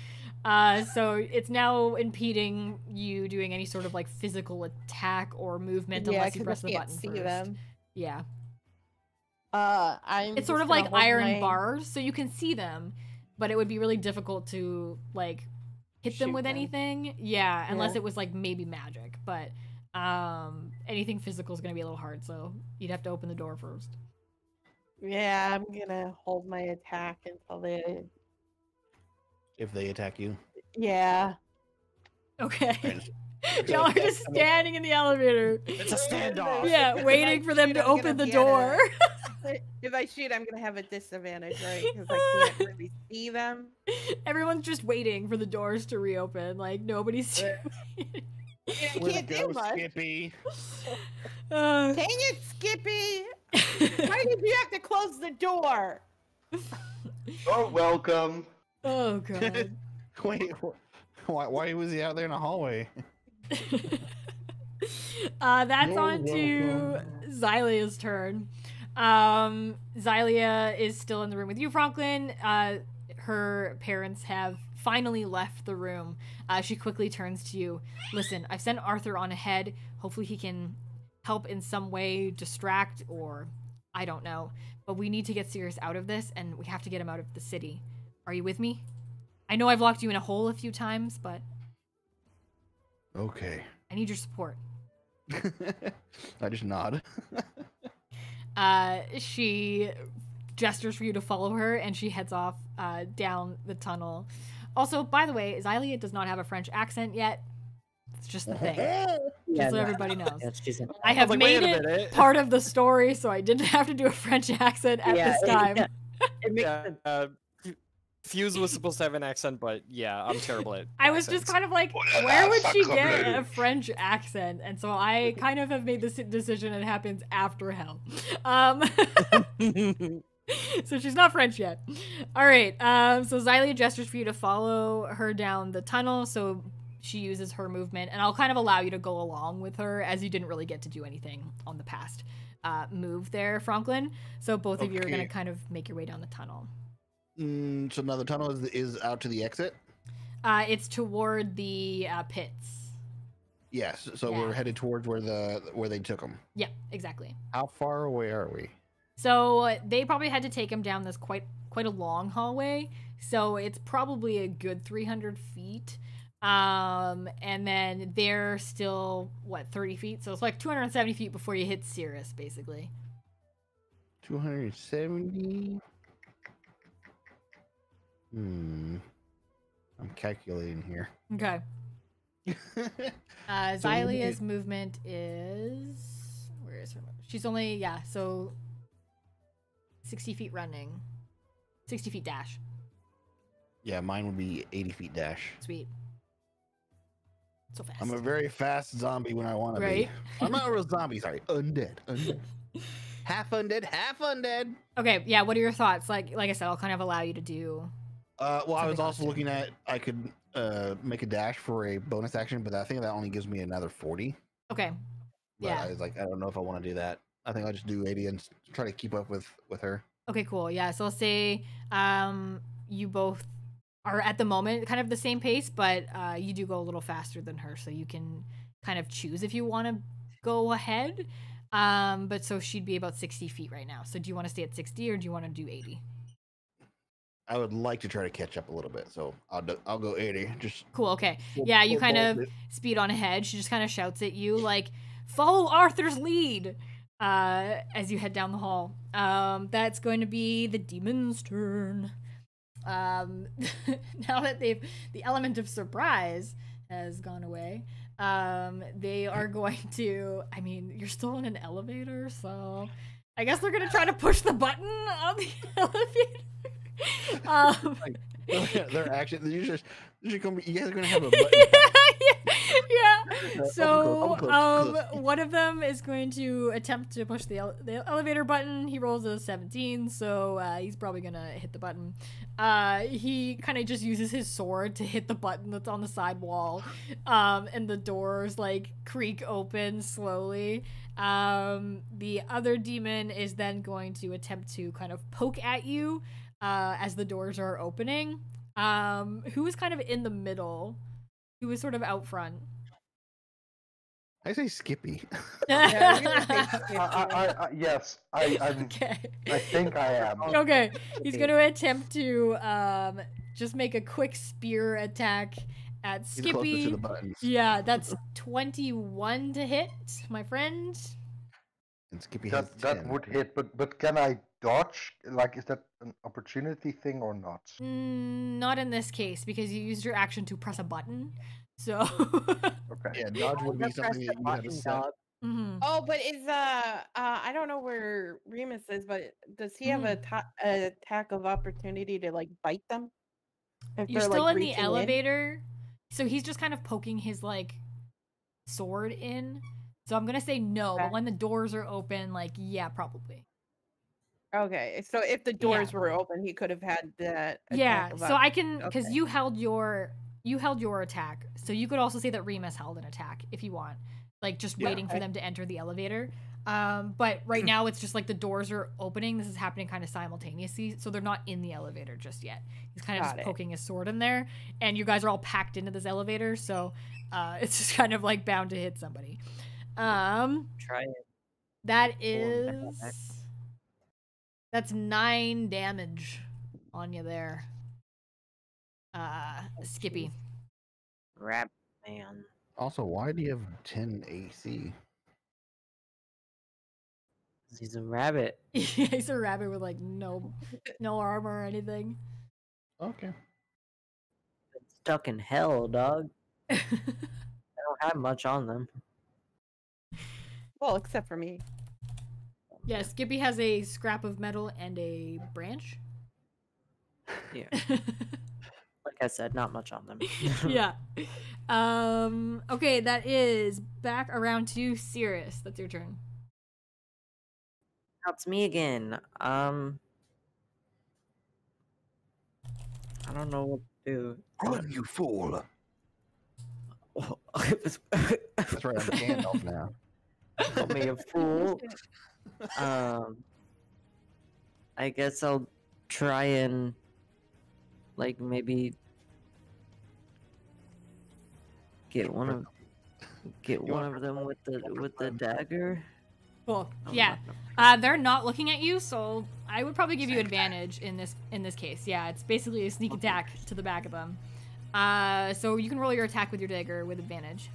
Speaker 1: So it's now impeding you doing any sort of like physical attack or movement unless you
Speaker 3: 'cause
Speaker 1: press
Speaker 3: I
Speaker 1: the
Speaker 3: can't
Speaker 1: button
Speaker 3: see
Speaker 1: first.
Speaker 3: them.
Speaker 1: Yeah.
Speaker 3: I'm
Speaker 1: It's sort
Speaker 3: just
Speaker 1: of
Speaker 3: gonna
Speaker 1: like
Speaker 3: hold
Speaker 1: iron
Speaker 3: my-
Speaker 1: bars, so you can see them, but it would be really difficult to like hit them
Speaker 3: Shoot
Speaker 1: with
Speaker 3: them.
Speaker 1: anything. Yeah, unless
Speaker 3: Yeah.
Speaker 1: it was like maybe magic, but anything physical is going to be a little hard, so you'd have to open the door first.
Speaker 3: Yeah, I'm gonna hold my attack until they.
Speaker 2: If they attack you.
Speaker 3: Yeah.
Speaker 1: Okay. Y'all are just standing in the elevator.
Speaker 6: It's a standoff.
Speaker 1: Yeah,
Speaker 3: If
Speaker 1: waiting
Speaker 3: I
Speaker 1: for them
Speaker 3: shoot,
Speaker 1: to
Speaker 3: I'm gonna
Speaker 1: open the
Speaker 3: be at a-
Speaker 1: door.
Speaker 3: If I shoot, I'm gonna have a disadvantage, right? Because I can't really see them.
Speaker 1: Everyone's just waiting for the doors to reopen. Like nobody's.
Speaker 3: I can't do much.
Speaker 2: Skippy.
Speaker 1: Uh,
Speaker 3: Dang it, Skippy! Why did you have to close the door?
Speaker 4: Oh, welcome.
Speaker 1: oh god.
Speaker 2: Wait, why was he out there in the hallway?
Speaker 1: That's
Speaker 2: No,
Speaker 1: on to Xylia's turn. Xylia is still in the room with you, Franklin. Her parents have finally left the room, she quickly turns to you. Listen, I've sent Arthur on ahead. Hopefully he can help in some way, distract, or I don't know. But we need to get Cirrus out of this, and we have to get him out of the city. Are you with me? I know I've locked you in a hole a few times, but
Speaker 2: Okay.
Speaker 1: I need your support.
Speaker 2: I just nod.
Speaker 1: She gestures for you to follow her, and she heads off down the tunnel. Also, by the way, Xylia does not have a French accent yet. It's just the thing. Just so everybody knows.
Speaker 5: Yeah, she's in.
Speaker 1: I have
Speaker 6: like,
Speaker 1: made
Speaker 6: wait a
Speaker 1: it
Speaker 6: minute.
Speaker 1: part of the story, so I didn't have to do a French accent at this time.
Speaker 5: It makes
Speaker 6: Yeah,
Speaker 5: sense.
Speaker 6: Fuse was supposed to have an accent, but yeah, I'm terrible at
Speaker 1: I was just
Speaker 6: accents.
Speaker 1: kind of like, where would she get a French accent? And so I kind of have made this decision. It happens after hell. So she's not French yet. All right. So Xylia gestures for you to follow her down the tunnel. So she uses her movement, and I'll kind of allow you to go along with her, as you didn't really get to do anything on the past move there, Franklin. So both of you are going to
Speaker 2: Okay.
Speaker 1: kind of make your way down the tunnel.
Speaker 2: So now the tunnel is out to the exit.
Speaker 1: It's toward the pits.
Speaker 2: Yes. So
Speaker 1: Yeah.
Speaker 2: we're headed towards where they took them.
Speaker 1: Yeah, exactly.
Speaker 2: How far away are we?
Speaker 1: So they probably had to take him down this quite a long hallway. So it's probably a good 300 feet. And then they're still 30 feet. So it's like 270 feet before you hit Cirrus, basically.
Speaker 2: 270. I'm calculating here.
Speaker 1: Okay. Xylia's movement is, where is her movement? She's only, so 60 feet running, 60 feet dash.
Speaker 2: Yeah, mine would be 80 feet dash.
Speaker 1: Sweet. So fast.
Speaker 2: I'm a very fast zombie when I want to
Speaker 1: Right?
Speaker 2: be. I'm not a real zombie, sorry. Undead. Half undead, half undead.
Speaker 1: Okay, yeah, what are your thoughts? Like I said, I'll kind of allow you to do.
Speaker 2: Well, I was
Speaker 1: Something
Speaker 2: also
Speaker 1: else.
Speaker 2: looking at I could make a dash for a bonus action, but I think that only gives me another 40.
Speaker 1: Okay.
Speaker 2: But
Speaker 1: Yeah.
Speaker 2: I was like, I don't know if I want to do that. I think I'll just do 80 and try to keep up with her.
Speaker 1: Okay, cool. Yeah, so I'll say you both are at the moment kind of the same pace, but you do go a little faster than her, so you can kind of choose if you want to go ahead. But so she'd be about 60 feet right now. So do you want to stay at 60 or do you want to do 80?
Speaker 2: I would like to try to catch up a little bit, so I'll go 80. Just
Speaker 1: Cool, okay.
Speaker 2: We'll-
Speaker 1: Yeah, you
Speaker 2: we'll
Speaker 1: kind
Speaker 2: both
Speaker 1: of
Speaker 2: it.
Speaker 1: speed on ahead. She just kind of shouts at you, like, follow Arthur's lead as you head down the hall. That's going to be the demon's turn. Now that the element of surprise has gone away, they are going to, I mean, you're still in an elevator, so I guess they're going to try to push the button on the elevator.
Speaker 2: they're actually you guys are gonna have a button.
Speaker 1: yeah. So,
Speaker 2: close.
Speaker 1: one of them is going to attempt to push the elevator button. He rolls a 17, so he's probably gonna hit the button. He kind of just uses his sword to hit the button that's on the side wall, and the doors like creak open slowly. The other demon is then going to attempt to kind of poke at you as the doors are opening. Who is kind of in the middle? Who is sort of out front?
Speaker 2: I say Skippy.
Speaker 3: Yeah, I'm gonna say Skippy.
Speaker 4: Yes, I'm.
Speaker 1: Okay.
Speaker 4: I think I am.
Speaker 1: Okay, he's going to attempt to just make a quick spear attack at
Speaker 2: He's closest to
Speaker 1: Skippy.
Speaker 2: the buttons.
Speaker 1: Yeah, that's 21 to hit, my friend.
Speaker 2: And Skippy has
Speaker 4: That
Speaker 2: 10.
Speaker 4: would hit, but can I dodge? Like, is that an opportunity thing or not?
Speaker 1: Not in this case, because you used your action to press a button. So.
Speaker 4: Okay.
Speaker 2: Yeah, dodge would be
Speaker 5: Press
Speaker 2: something
Speaker 5: the
Speaker 2: that you have to
Speaker 5: button,
Speaker 2: set.
Speaker 5: dog.
Speaker 1: Mhm.
Speaker 3: Oh, but is I don't know where Remus is, but does he have a attack of opportunity to like bite them? If
Speaker 1: You're
Speaker 3: they're,
Speaker 1: still
Speaker 3: like,
Speaker 1: in the
Speaker 3: reaching
Speaker 1: elevator, so he's just kind of poking his like sword in. So I'm gonna say no, but
Speaker 3: Okay.
Speaker 1: when the doors are open, like yeah, probably.
Speaker 3: Okay, so if the doors were open, he could have had that.
Speaker 1: Yeah,
Speaker 3: attack of
Speaker 1: so I can because
Speaker 3: okay.
Speaker 1: you held your attack, so you could also say that Remus held an attack if you want, like just
Speaker 2: Yeah.
Speaker 1: waiting for them to enter the elevator. But right now it's just like the doors are opening. This is happening kind of simultaneously, so they're not in the elevator just yet. He's kind of
Speaker 3: Got
Speaker 1: just
Speaker 3: it.
Speaker 1: poking his sword in there, and you guys are all packed into this elevator, so it's just kind of like bound to hit somebody.
Speaker 5: Try it.
Speaker 1: That
Speaker 5: Cool.
Speaker 1: that's 9 damage on you there. Skippy.
Speaker 5: Rap man.
Speaker 2: Also, why do you have 10 AC?
Speaker 5: He's a rabbit.
Speaker 1: He's a rabbit with like no armor or anything.
Speaker 2: Okay.
Speaker 5: Stuck in hell, dog. They don't have much on them.
Speaker 3: Well, except for me.
Speaker 1: Yeah, Skippy has a scrap of metal and a branch.
Speaker 5: Yeah. Like I said, not much on them.
Speaker 1: Yeah. Okay, that is back around to Cirrus. That's your turn.
Speaker 5: Now it's me again. I don't know what to do.
Speaker 2: Run, you fool!
Speaker 5: That's
Speaker 2: That's right, I'm the Gandalf now.
Speaker 5: Call me a fool. I guess I'll try and like maybe get one of them with the dagger.
Speaker 1: Cool.
Speaker 5: Oh,
Speaker 1: Yeah.
Speaker 5: no.
Speaker 1: They're not looking at you, so I would probably give you advantage in this case. Yeah, it's basically a sneak attack to the back of them. So you can roll your attack with your dagger with advantage.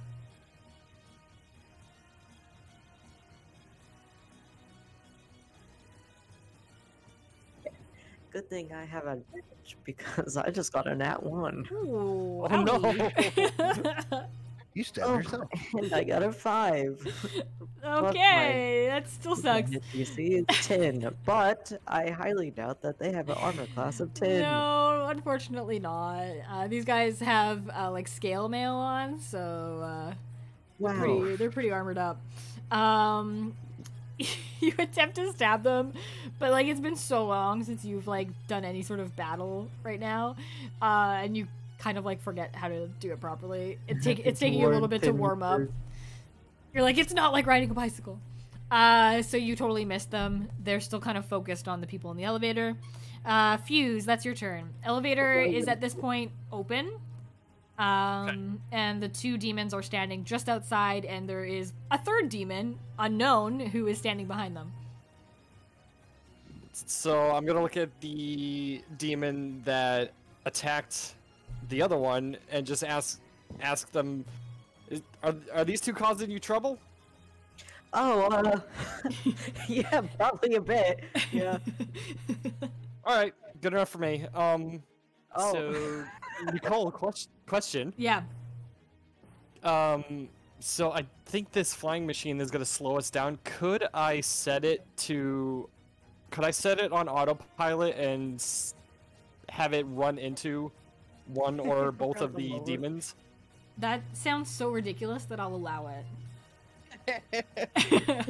Speaker 5: Good thing I have advantage because I just got a nat 1.
Speaker 1: Ooh,
Speaker 6: Oh, no.
Speaker 1: howdy.
Speaker 2: You stabbed yourself.
Speaker 5: And I got a 5.
Speaker 1: Okay, that still sucks.
Speaker 5: You see, it's 10, but I highly doubt that they have an armor class of 10.
Speaker 1: No, unfortunately not. These guys have like scale mail on, so
Speaker 5: Wow.
Speaker 1: they're pretty armored up. You attempt to stab them, but like it's been so long since you've like done any sort of battle right now, and you kind of like forget how to do it properly. It's taking you a little bit to warm up. You're like, it's not like riding a bicycle. So you totally missed them. They're still kind of focused on the people in the elevator. Fuse, that's your turn. Elevator is at this point open. And the 2 demons are standing just outside, and there is a 3rd demon, unknown, who is standing behind them.
Speaker 6: So I'm gonna look at the demon that attacked the other one and just ask them, are these 2 causing you trouble?
Speaker 5: Oh, yeah, probably a bit. Yeah.
Speaker 6: All right, good enough for me.
Speaker 5: Oh.
Speaker 6: So Nicole, question.
Speaker 1: Yeah.
Speaker 6: So I think this flying machine is gonna slow us down. Could I set it on autopilot and have it run into one or both of the demons?
Speaker 1: That sounds so ridiculous that I'll allow it.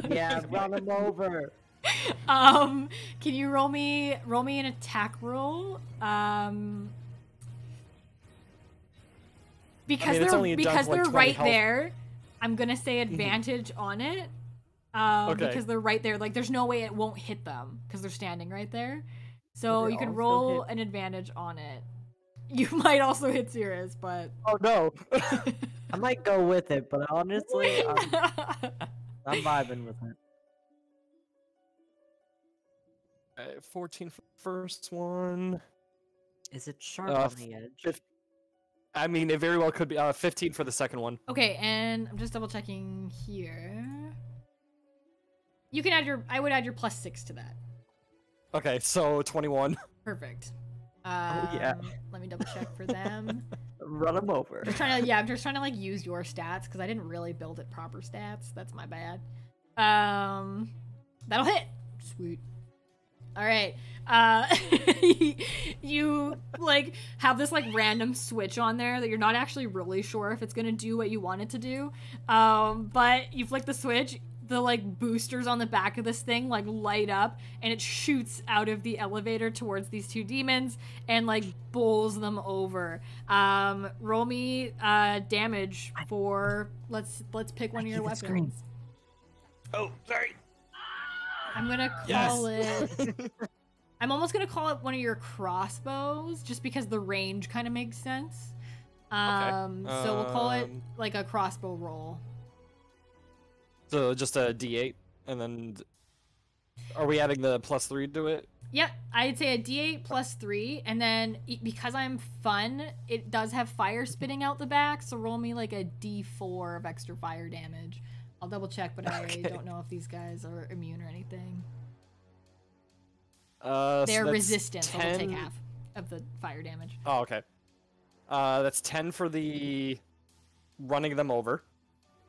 Speaker 5: Yeah, run them over.
Speaker 1: Can you roll me an attack roll? Because
Speaker 6: it's only a jump
Speaker 1: because
Speaker 6: of, like,
Speaker 1: they're
Speaker 6: 20
Speaker 1: right
Speaker 6: health.
Speaker 1: there, I'm gonna say advantage on it.
Speaker 6: Okay.
Speaker 1: Because they're right there. Like there's no way it won't hit them because they're standing right there. So
Speaker 5: They
Speaker 1: you can
Speaker 5: also
Speaker 1: roll
Speaker 5: hit-
Speaker 1: an advantage on it. You might also hit Cirrus, but
Speaker 6: Oh no!
Speaker 5: I might go with it, but honestly, I'm vibing with it.
Speaker 6: 14 for the first one.
Speaker 5: Is it sharp
Speaker 6: Uh,
Speaker 5: on the edge?
Speaker 6: I mean, it very well could be 15 for the second one.
Speaker 1: Okay, and I'm just double checking here. You can add I would add your +6 to that.
Speaker 6: Okay, so 21.
Speaker 1: Perfect.
Speaker 5: yeah.
Speaker 1: Let me double check for them.
Speaker 5: Run them over.
Speaker 1: I'm just trying to like use your stats because I didn't really build it proper stats. That's my bad. That'll hit. Sweet. All right. You like have this like random switch on there that you're not actually really sure if it's gonna do what you want it to do. But you flick the switch, the like boosters on the back of this thing like light up, and it shoots out of the elevator towards these 2 demons and like bowls them over. Roll me damage for let's pick one of your weapons.
Speaker 2: Oh, sorry.
Speaker 1: I'm gonna call it. I'm almost gonna call it one of your crossbows, just because the range kind of makes sense. So we'll call it like a crossbow roll.
Speaker 6: So just a D8, and then are we adding the +3 to it?
Speaker 1: Yep, I'd say a D8 plus 3, and then because I'm fun, it does have fire spitting out the back, so roll me like a D4 of extra fire damage. I'll double check, but I don't know if these guys are immune or anything. They're
Speaker 6: so
Speaker 1: resistant, so they'll take
Speaker 6: 10
Speaker 1: half of the fire damage.
Speaker 6: Oh, okay. That's 10 for the running them over.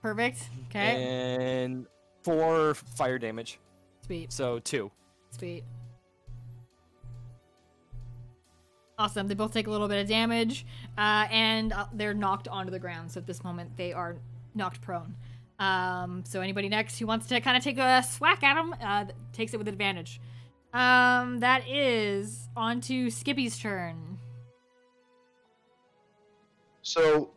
Speaker 1: Perfect. Okay.
Speaker 6: And 4 fire damage.
Speaker 1: Sweet.
Speaker 6: So 2.
Speaker 1: Sweet. Awesome. They both take a little bit of damage, and they're knocked onto the ground. So at this moment, they are knocked prone. So anybody next who wants to kind of take a swack at them takes it with advantage. That is on to Skippy's turn.
Speaker 4: So,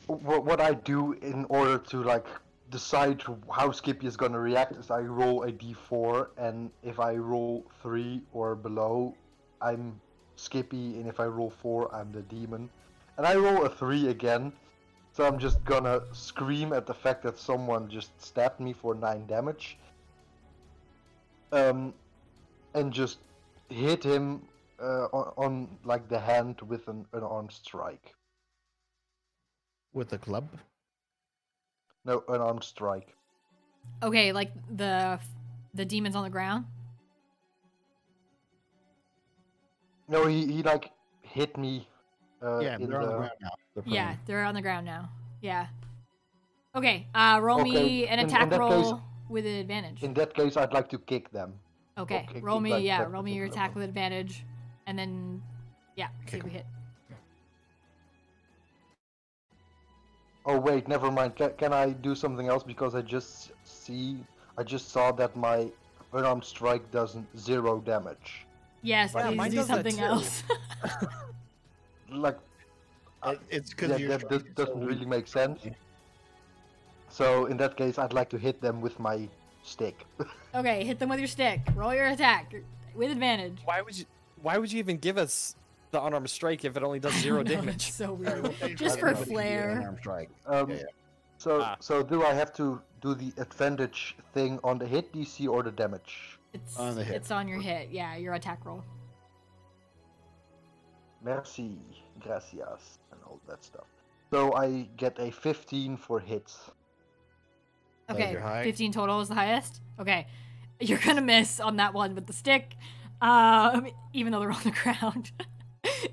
Speaker 4: what I do in order to like decide how Skippy is gonna react is I roll a d4, and if I roll 3 or below, I'm Skippy, and if I roll 4, I'm the demon. And I roll a 3 again, so I'm just gonna scream at the fact that someone just stabbed me for 9 damage. And just hit him on like the hand with an unarmed strike.
Speaker 2: With the club?
Speaker 4: No, unarmed strike.
Speaker 1: Okay, like the demon's on the ground.
Speaker 4: No, he like hit me.
Speaker 2: Yeah,
Speaker 4: in
Speaker 2: they're on the ground now. They're
Speaker 1: Yeah,
Speaker 2: prone.
Speaker 1: they're on the ground now. Yeah. Okay, roll me
Speaker 4: Okay,
Speaker 1: an
Speaker 4: in
Speaker 1: attack
Speaker 4: that
Speaker 1: roll
Speaker 4: case-
Speaker 1: with advantage.
Speaker 4: In that case, I'd like to kick them.
Speaker 1: Okay,
Speaker 4: okay,
Speaker 1: roll
Speaker 4: keep
Speaker 1: me,
Speaker 4: like
Speaker 1: yeah,
Speaker 4: that
Speaker 1: roll me your
Speaker 4: particular
Speaker 1: attack with advantage, and then, yeah, see
Speaker 2: Kick
Speaker 1: if we
Speaker 2: 'em.
Speaker 1: hit.
Speaker 4: Oh wait, never mind. Can I do something else because I just saw that my unarmed strike does 0 damage.
Speaker 1: Yes,
Speaker 6: Yeah,
Speaker 1: please
Speaker 6: mine
Speaker 1: do
Speaker 6: does that
Speaker 1: something
Speaker 6: too.
Speaker 1: else.
Speaker 4: Like,
Speaker 2: It's because
Speaker 4: yeah,
Speaker 2: you're
Speaker 4: that doesn't really make sense. So in that case, I'd like to hit them with my stick.
Speaker 1: Okay, hit them with your stick. Roll your attack with advantage.
Speaker 6: Why would you even give us the unarmed strike if it only does 0
Speaker 1: I know,
Speaker 6: damage?
Speaker 1: it's so weird.
Speaker 2: Just
Speaker 1: Just for flair.
Speaker 2: Unarmed strike. Yeah.
Speaker 4: So do I have to do the advantage thing on the hit DC or the damage?
Speaker 1: It's
Speaker 2: On the hit.
Speaker 1: It's on your hit. Yeah, your attack roll.
Speaker 4: Merci, gracias, and all that stuff. So I get a 15 for hits.
Speaker 1: Okay,
Speaker 2: your high?
Speaker 1: 15 total is the highest. Okay, you're gonna miss on that one with the stick, even though they're on the ground.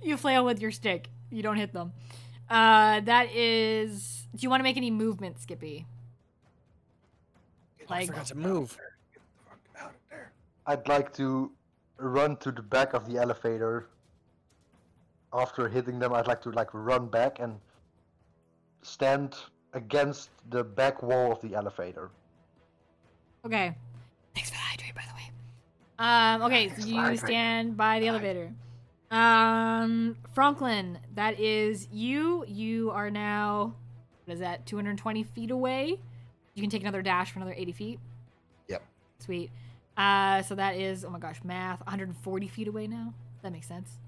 Speaker 1: You flail with your stick. You don't hit them. That is. Do you want to make any movement, Skippy?
Speaker 6: I forgot to move.
Speaker 2: Get the fuck out of there.
Speaker 4: I'd like to run to the back of the elevator. After hitting them, I'd like to run back and stand against the back wall of the elevator.
Speaker 1: Okay. Thanks for the hydrate, by the way. Okay, so you stand by the elevator. Franklin, that is you. You are now, what is that, 220 feet away? You can take another dash for another 80 feet.
Speaker 2: Yep.
Speaker 1: Sweet. So that is, oh my gosh, math, 140 feet away now. That makes sense.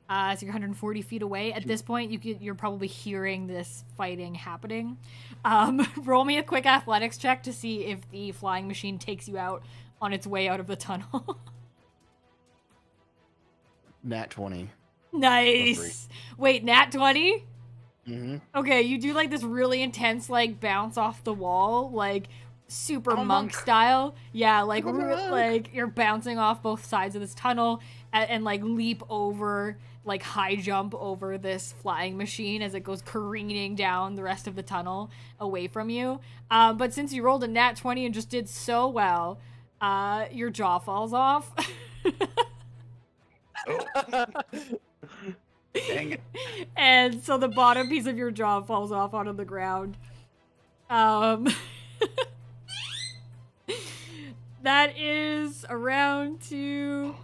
Speaker 1: So you're 140 feet away. At this point, you're probably hearing this fighting happening. Roll me a quick athletics check to see if the flying machine takes you out on its way out of the tunnel.
Speaker 2: Nat 20.
Speaker 1: Nice. Wait, nat 20?
Speaker 2: Mm-hmm.
Speaker 1: Okay, you do like this really intense like bounce off the wall, like super
Speaker 2: I'm a
Speaker 1: monk
Speaker 2: monk.
Speaker 1: style. Yeah, like
Speaker 2: I'm a monk.
Speaker 1: like you're bouncing off both sides of this tunnel and like leap over, like high jump over this flying machine as it goes careening down the rest of the tunnel away from you. But since you rolled a nat 20 and just did so well, your jaw falls off.
Speaker 2: Dang it.
Speaker 1: And so the bottom piece of your jaw falls off onto the ground. That is around to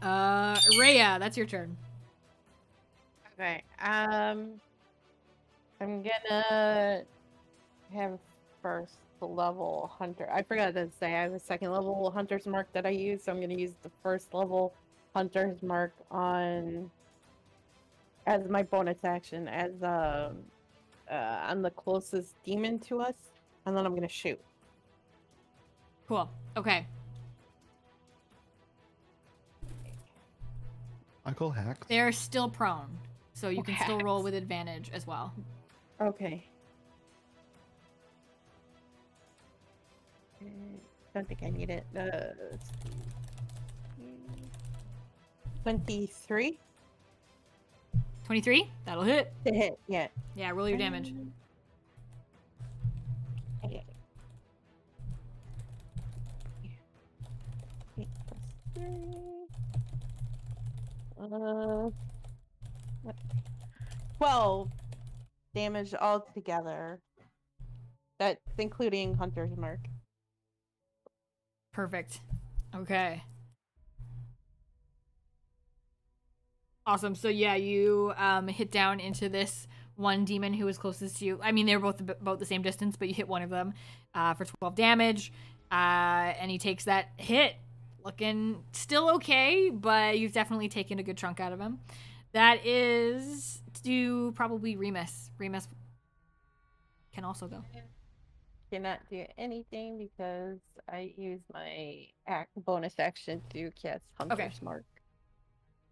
Speaker 1: Rhea, that's your turn.
Speaker 3: Okay. I'm gonna have first level hunter. I forgot to say I have a second level hunter's mark that I use, so I'm gonna use the first level hunter's mark on as my bonus action as I'm the closest demon to us, and then I'm gonna shoot.
Speaker 1: Cool. Okay.
Speaker 2: Uncle Hacks.
Speaker 1: They're still prone, so you can still roll
Speaker 3: Hacks.
Speaker 1: with advantage as well.
Speaker 3: Okay. Don't think I need it. 23
Speaker 1: 23. That'll hit.
Speaker 3: to hit. Yeah.
Speaker 1: Yeah. Roll your damage.
Speaker 3: Okay. 8 plus 3. What? 12 damage altogether. That's including Hunter's Mark.
Speaker 1: Perfect. Okay. Awesome. So yeah, you hit down into this one demon who was closest to you. I mean, they were both about the same distance, but you hit one of them for 12 damage, and he takes that hit. Looking still okay, but you've definitely taken a good chunk out of him. That is to probably Remus. Remus can also go.
Speaker 3: Cannot do anything because I used my bonus action to cast Hunter's Mark.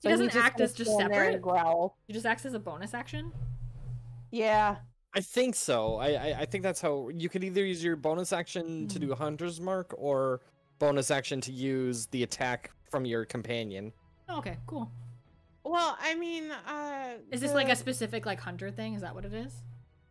Speaker 1: He doesn't act as just separate?
Speaker 3: Growl.
Speaker 1: He just acts as a bonus action?
Speaker 3: Yeah.
Speaker 6: I think so. I think that's how you could either use your bonus action to do a hunter's mark or bonus action to use the attack from your companion.
Speaker 1: Oh, okay, cool.
Speaker 3: Well, I mean,
Speaker 1: Is this like a specific like hunter thing? Is that what it is?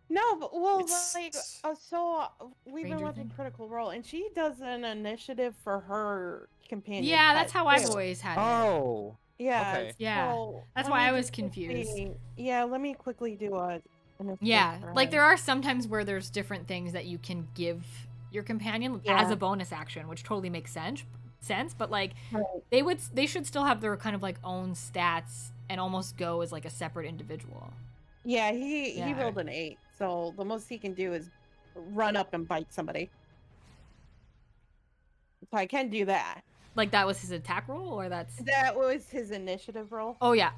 Speaker 3: No, but well,
Speaker 6: It's-
Speaker 3: like, so we've been
Speaker 1: Ranger
Speaker 3: watching
Speaker 1: thing?
Speaker 3: Critical Role, and she does an initiative for her companion.
Speaker 1: Yeah, that's
Speaker 3: pet,
Speaker 1: how I've
Speaker 3: too.
Speaker 1: always had it.
Speaker 6: Oh,
Speaker 3: Yeah.
Speaker 6: okay.
Speaker 1: Yeah,
Speaker 3: so
Speaker 1: that's
Speaker 3: let
Speaker 1: why
Speaker 3: me
Speaker 1: I was
Speaker 3: just
Speaker 1: confused.
Speaker 3: Yeah, let me quickly do an initiative
Speaker 1: Yeah,
Speaker 3: for
Speaker 1: like
Speaker 3: her.
Speaker 1: there are some times where there's different things that you can give your companion as
Speaker 3: Yeah.
Speaker 1: a bonus action, which totally makes sense. But like
Speaker 3: Right.
Speaker 1: they should still have their kind of like own stats and almost go as like a separate individual.
Speaker 3: Yeah, he
Speaker 1: Yeah.
Speaker 3: rolled an 8, so the most he can do is run up and bite somebody. So I can do that.
Speaker 1: Like that was his attack roll, or that's
Speaker 3: That was his initiative roll.
Speaker 1: oh yeah,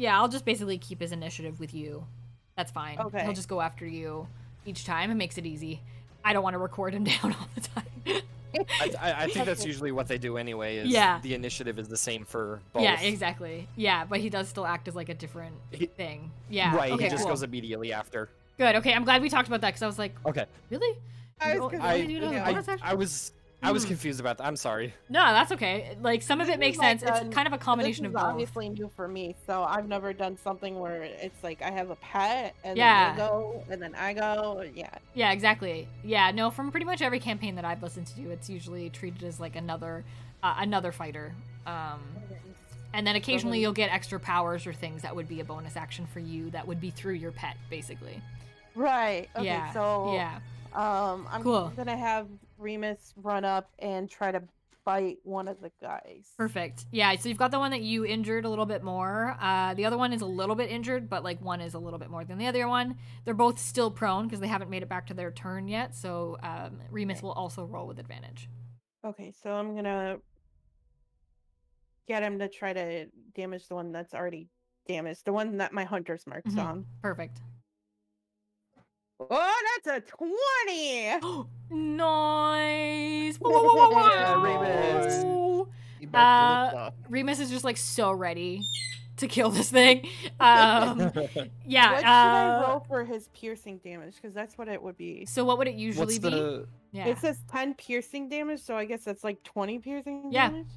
Speaker 1: I'll just basically keep his initiative with you. That's fine.
Speaker 3: Okay.
Speaker 1: He'll just go after you each time. It makes it easy. I don't want to record him down all the time.
Speaker 6: I think that's usually what they do anyway. Is
Speaker 1: Yeah.
Speaker 6: the initiative is the same for both.
Speaker 1: Yeah, exactly. Yeah, but he does still act as like a different thing. Yeah.
Speaker 6: Right.
Speaker 1: Okay,
Speaker 6: He just
Speaker 1: cool.
Speaker 6: goes immediately after.
Speaker 1: Good. Okay, I'm glad we talked about that because I was like,
Speaker 6: Okay.
Speaker 1: really?
Speaker 3: I
Speaker 1: You
Speaker 3: was
Speaker 1: don't-
Speaker 3: confused,
Speaker 1: you only do it on the
Speaker 3: yeah.
Speaker 1: bonus action?
Speaker 6: I was confused about that. I'm sorry.
Speaker 1: No, that's okay. Like some of it makes sense. It's kind of a combination
Speaker 3: this
Speaker 1: of
Speaker 3: is
Speaker 1: both.
Speaker 3: obviously new for me, so I've never done something where it's like I have a pet and
Speaker 1: Yeah.
Speaker 3: then they go and then I go. Yeah.
Speaker 1: Yeah, exactly. Yeah, no, from pretty much every campaign that I've listened to, it's usually treated as like another fighter. And then occasionally you'll get extra powers or things that would be a bonus action for you that would be through your pet, basically.
Speaker 3: Right. Okay.
Speaker 1: Yeah.
Speaker 3: So
Speaker 1: Yeah.
Speaker 3: I'm
Speaker 1: Cool.
Speaker 3: gonna have Remus run up and try to bite one of the guys.
Speaker 1: Perfect. Yeah, so you've got the one that you injured a little bit more. The other one is a little bit injured, but like one is a little bit more than the other one. They're both still prone because they haven't made it back to their turn yet. So Remus will also roll with advantage.
Speaker 3: Okay, so I'm gonna get him to try to damage the one that's already damaged, the one that my hunter's marks
Speaker 1: Mhm.
Speaker 3: on.
Speaker 1: Perfect.
Speaker 3: Oh, that's a 20!
Speaker 1: Nice. Whoa, whoa, whoa, whoa,
Speaker 6: Yeah,
Speaker 1: Remus.
Speaker 2: You better pull it off.
Speaker 1: Remus is just like so ready to kill this thing.
Speaker 3: What
Speaker 1: Yeah.
Speaker 3: should I roll for his piercing damage? Because that's what it would be.
Speaker 1: So what would it usually
Speaker 6: What's
Speaker 1: be?
Speaker 6: the?
Speaker 1: Yeah.
Speaker 3: It says 10 piercing damage, so I guess that's like 20 piercing
Speaker 1: Yeah.
Speaker 3: damage.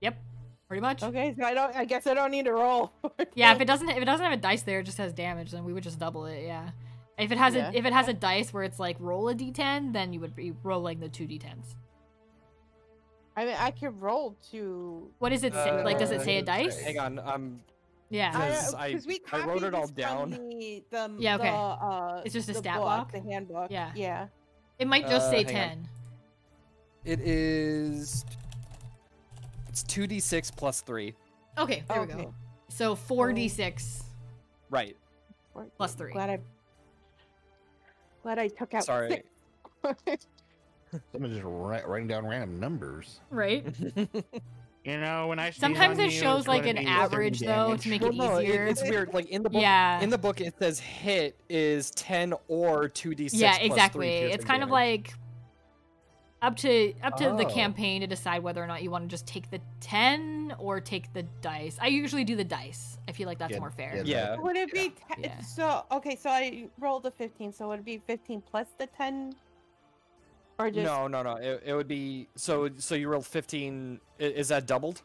Speaker 1: Yep. Pretty much.
Speaker 3: Okay, so I guess I don't need to roll.
Speaker 1: Yeah, if it doesn't have a dice there, it just has damage, then we would just double it, yeah. If it has
Speaker 3: Yeah.
Speaker 1: a dice where it's like roll a d10, then you would be rolling the 2d10s.
Speaker 3: I mean, I could roll to.
Speaker 1: What does it say? Like, does it say a dice?
Speaker 6: Hang on.
Speaker 1: Yeah.
Speaker 6: Because I
Speaker 3: we
Speaker 6: wrote
Speaker 3: copied
Speaker 6: it all
Speaker 3: this from
Speaker 6: down.
Speaker 1: Yeah, okay.
Speaker 3: The,
Speaker 1: It's just a
Speaker 3: the
Speaker 1: stat
Speaker 3: book,
Speaker 1: block?
Speaker 3: the handbook.
Speaker 1: Yeah.
Speaker 3: Yeah.
Speaker 1: It might just say
Speaker 6: hang on.
Speaker 1: 10.
Speaker 6: It is. It's 2d6 plus 3.
Speaker 1: Okay, there we
Speaker 3: Okay.
Speaker 1: go. So 4d6
Speaker 6: Right.
Speaker 1: plus 3.
Speaker 3: Glad I took out
Speaker 6: Sorry.
Speaker 3: 6.
Speaker 2: Someone just writing down random numbers.
Speaker 1: Right?
Speaker 2: You know, when I sneeze
Speaker 1: Sometimes
Speaker 2: on
Speaker 1: it
Speaker 2: you,
Speaker 1: shows
Speaker 2: it's
Speaker 1: like
Speaker 2: gonna
Speaker 1: an
Speaker 2: be 30
Speaker 1: average though
Speaker 2: damage.
Speaker 1: to make
Speaker 6: Well,
Speaker 1: it
Speaker 6: no,
Speaker 1: easier.
Speaker 6: it's weird. Like in the book,
Speaker 1: Yeah.
Speaker 6: in the book it says hit is 10 or 2d6
Speaker 1: Yeah,
Speaker 6: plus
Speaker 1: exactly.
Speaker 6: 3
Speaker 1: It's
Speaker 6: piercing
Speaker 1: kind of
Speaker 6: damage.
Speaker 1: like up to the
Speaker 6: Oh.
Speaker 1: campaign to decide whether or not you want to just take the 10 or take the dice. I usually do the dice. I feel like that's
Speaker 2: Yeah,
Speaker 1: more fair.
Speaker 2: yeah,
Speaker 6: Yeah.
Speaker 3: Would it be
Speaker 1: Yeah.
Speaker 3: so? Okay, so I rolled a 15. So would it be 15 plus the 10, or just
Speaker 6: No. It would be so you rolled 15. Is that doubled?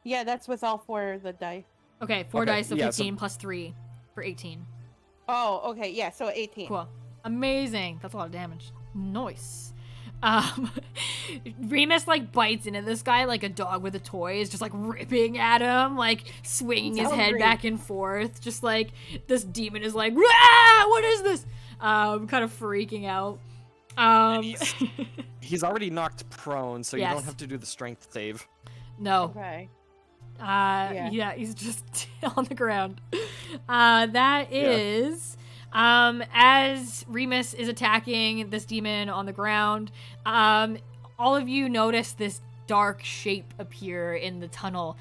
Speaker 3: yeah? That's with all 4 of the die.
Speaker 1: Okay, 4
Speaker 6: Okay,
Speaker 1: dice, so
Speaker 6: yeah, so-
Speaker 1: 15 plus 3 for 18.
Speaker 3: Oh, okay, yeah. So 18.
Speaker 1: Cool. Amazing. That's a lot of damage. Nice. Remus like bites into this guy like a dog with a toy, is just like ripping at him, like swinging his head
Speaker 3: hungry.
Speaker 1: back and forth, just like this demon is like, "Rah! What is this?" Kind of freaking out.
Speaker 6: He's already knocked prone, so you
Speaker 1: Yes.
Speaker 6: don't have to do the strength save.
Speaker 1: No.
Speaker 3: Okay.
Speaker 1: Yeah, he's just on the ground. That is, as Remus is attacking this demon on the ground, all of you notice this dark shape appear in the tunnel.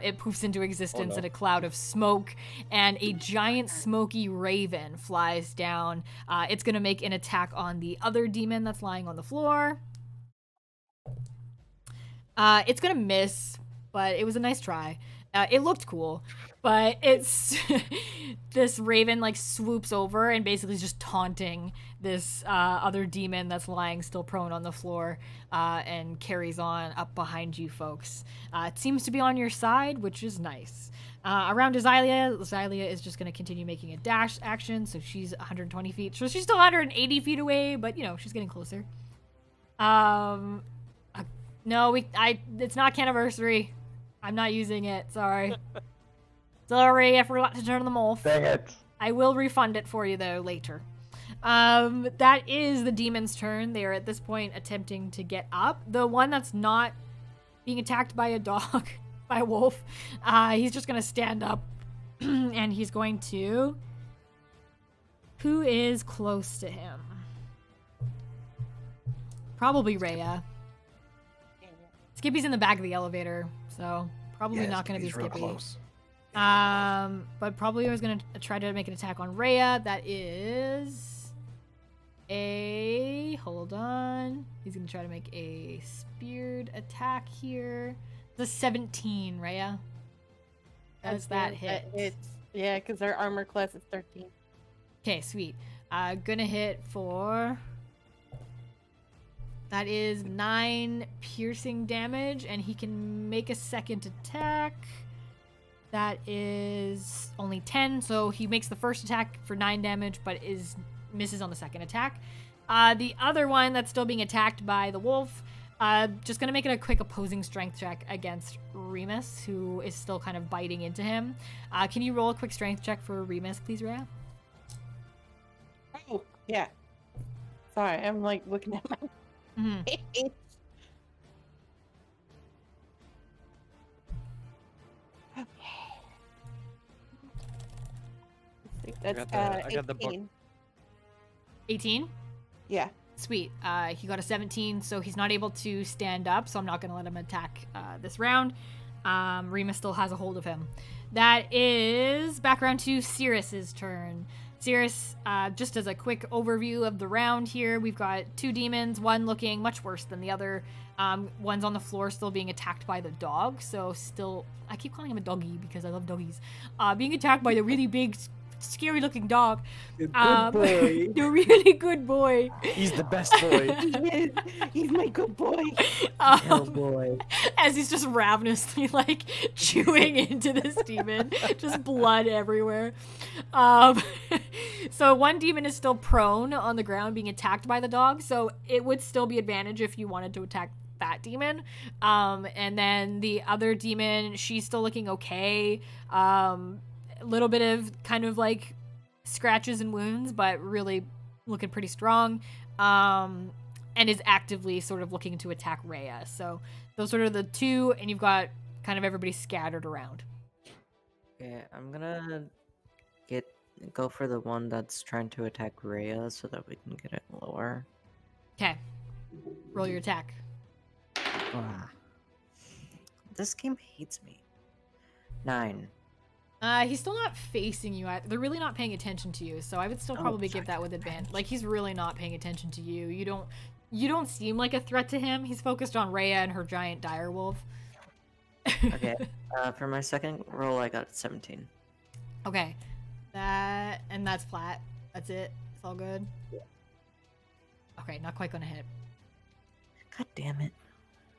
Speaker 1: It poofs into existence in a cloud of smoke, and a giant smoky raven flies down. It's gonna make an attack on the other demon that's lying on the floor. It's gonna miss, but it was a nice try. It looked cool, but it's this raven like swoops over and basically is just taunting this other demon that's lying still prone on the floor, and carries on up behind you folks. It seems to be on your side, which is nice. Around Xylia is just going to continue making a dash action, so she's 120 feet. So she's still 180 feet away, but you know, she's getting closer. No, it's not Canniversary. I'm not using it. Sorry. Sorry, I forgot to turn them off.
Speaker 4: Dang it.
Speaker 1: I will refund it for you though later. That is the demon's turn. They are at this point attempting to get up. The one that's not being attacked by a dog, by a wolf, he's just gonna stand up and he's going to. Who is close to him? Probably Rhea. Skippy's in the back of the elevator, so probably not going to be
Speaker 2: real
Speaker 1: Skippy.
Speaker 2: close.
Speaker 1: But probably was going to try to make an attack on Rhea. That is a... Hold on. He's going to try to make a speared attack here. The 17, Rhea. Does that hit?
Speaker 3: Yeah, because their armor class is 13.
Speaker 1: Okay, sweet. Gonna hit for... That is 9 piercing damage, and he can make a second attack. That is only 10, so he makes the first attack for 9 damage, but misses on the second attack. The other one that's still being attacked by the wolf, just gonna make it a quick opposing strength check against Remus, who is still kind of biting into him. Can you roll a quick strength check for Remus, please, Rhea?
Speaker 3: Oh, yeah. Sorry, I'm like looking at my
Speaker 1: Mm-hmm.
Speaker 3: page. Okay. That's
Speaker 6: I got the book.
Speaker 3: 18.
Speaker 1: 18?
Speaker 3: Yeah.
Speaker 1: Sweet. He got a 17, so he's not able to stand up, so I'm not going to let him attack this round. Remus still has a hold of him. That is back around to Cerus's turn. Cerus, just as a quick overview of the round here, we've got 2 demons, one looking much worse than the other. One's on the floor still being attacked by the dog, so still, I keep calling him a doggy because I love doggies. Being attacked by the really big, scary looking dog.
Speaker 5: Good boy.
Speaker 1: The really good boy.
Speaker 6: He's the best boy.
Speaker 3: He's my good boy.
Speaker 5: Oh boy.
Speaker 1: As he's just ravenously like chewing into this demon, just blood everywhere. So one demon is still prone on the ground being attacked by the dog, so it would still be advantage if you wanted to attack that demon. And then the other demon, she's still looking okay. A little bit of kind of like scratches and wounds, but really looking pretty strong. And is actively sort of looking to attack Rhea. So those are the 2, and you've got kind of everybody scattered around.
Speaker 5: Okay, I'm gonna go for the one that's trying to attack Rhea so that we can get it lower.
Speaker 1: Okay. Roll your attack.
Speaker 5: Ah. This game hates me. 9.
Speaker 1: He's still not facing you. They're really not paying attention to you, so I would still probably give that with advantage. Like, he's really not paying attention to you. You don't seem like a threat to him. He's focused on Rhea and her giant direwolf.
Speaker 5: Okay. For my second roll, I got 17.
Speaker 1: Okay. That's flat. That's it. It's all good. Okay, not quite gonna hit.
Speaker 5: God damn it.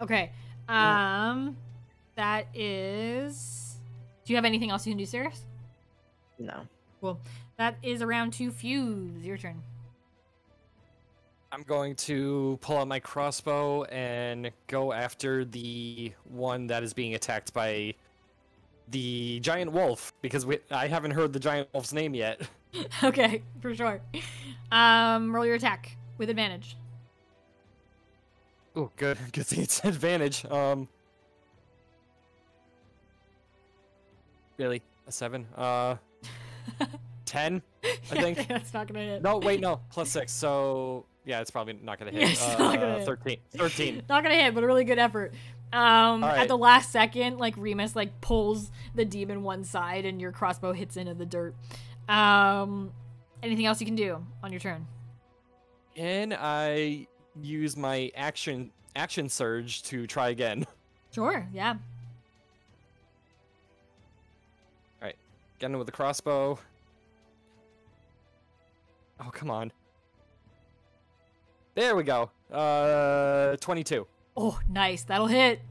Speaker 1: Okay. That is. Do you have anything else you can do, Cirrus?
Speaker 5: No.
Speaker 1: Cool. That is around 2 Fuse. Your turn.
Speaker 6: I'm going to pull out my crossbow and go after the one that is being attacked by the giant wolf, because I haven't heard the giant wolf's name yet.
Speaker 1: Okay, for sure. Roll your attack with advantage.
Speaker 6: Oh, good. Good thing it's advantage. Really? A 7? 10, I think.
Speaker 1: That's not gonna hit.
Speaker 6: No, wait, no. +6, so... Yeah, it's probably not gonna hit.
Speaker 1: Yeah, it's not gonna hit.
Speaker 6: 13.
Speaker 1: Not gonna hit, but a really good effort. At the last second, like, Remus, like, pulls the demon one side and your crossbow hits into the dirt. Anything else you can do on your turn?
Speaker 6: Can I use my action surge to try again?
Speaker 1: Sure, yeah.
Speaker 6: Alright, getting with the crossbow. Oh, come on. There we go. 22.
Speaker 1: Oh, nice. That'll hit.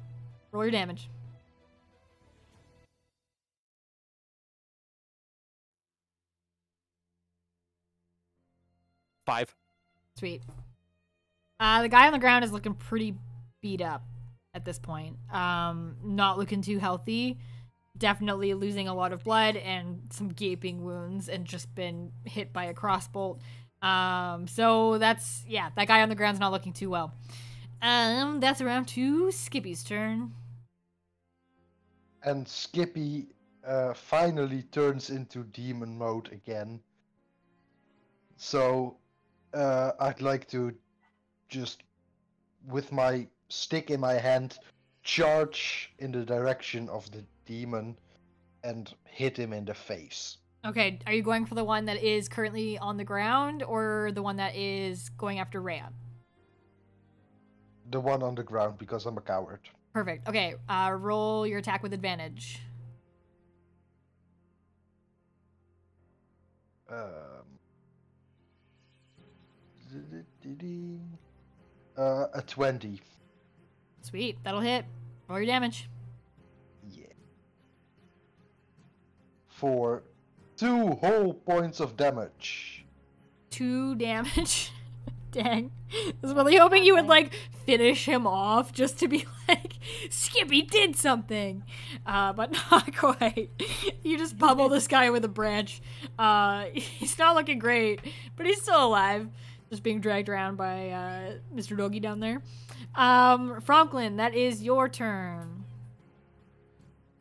Speaker 1: Roll your damage.
Speaker 6: Five.
Speaker 1: Sweet. The guy on the ground is looking pretty beat up at this point. Not looking too healthy. Definitely losing a lot of blood and some gaping wounds and just been hit by a crossbolt. So that's, yeah, that guy on the ground's not looking too well. That's around to Skippy's turn.
Speaker 4: And Skippy finally turns into demon mode again. So I'd like to just, with my stick in my hand, charge in the direction of the demon and hit him in the face.
Speaker 1: Okay, are you going for the one that is currently on the ground or the one that is going after Rhea?
Speaker 4: The one on the ground, because I'm a coward.
Speaker 1: Perfect. Okay, roll your attack with advantage.
Speaker 4: A 20.
Speaker 1: Sweet, that'll hit. Roll your damage.
Speaker 4: Yeah. For 2 whole points of damage.
Speaker 1: 2 damage. Dang. I was really hoping you would, like, finish him off just to be like, Skippy did something. But not quite. You just pummel this guy with a branch. He's not looking great, but he's still alive. Just being dragged around by Mr. Doggy down there. Franklin, that is your turn.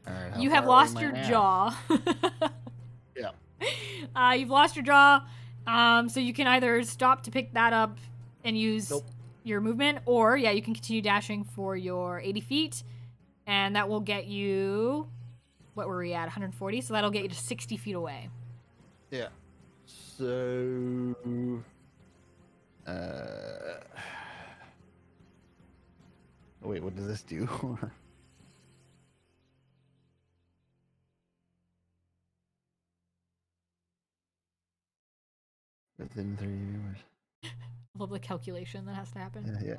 Speaker 2: Alright,
Speaker 1: You have lost your jaw.
Speaker 2: Yeah.
Speaker 1: You've lost your jaw. So you can either stop to pick that up and use your movement, or yeah, you can continue dashing for your 80 feet, and that will get you, what were we at, 140? So that'll get you to 60 feet away.
Speaker 2: Yeah. So... Wait, what does this do? Within 3 years.
Speaker 1: I love the calculation that has to happen.
Speaker 2: Yeah.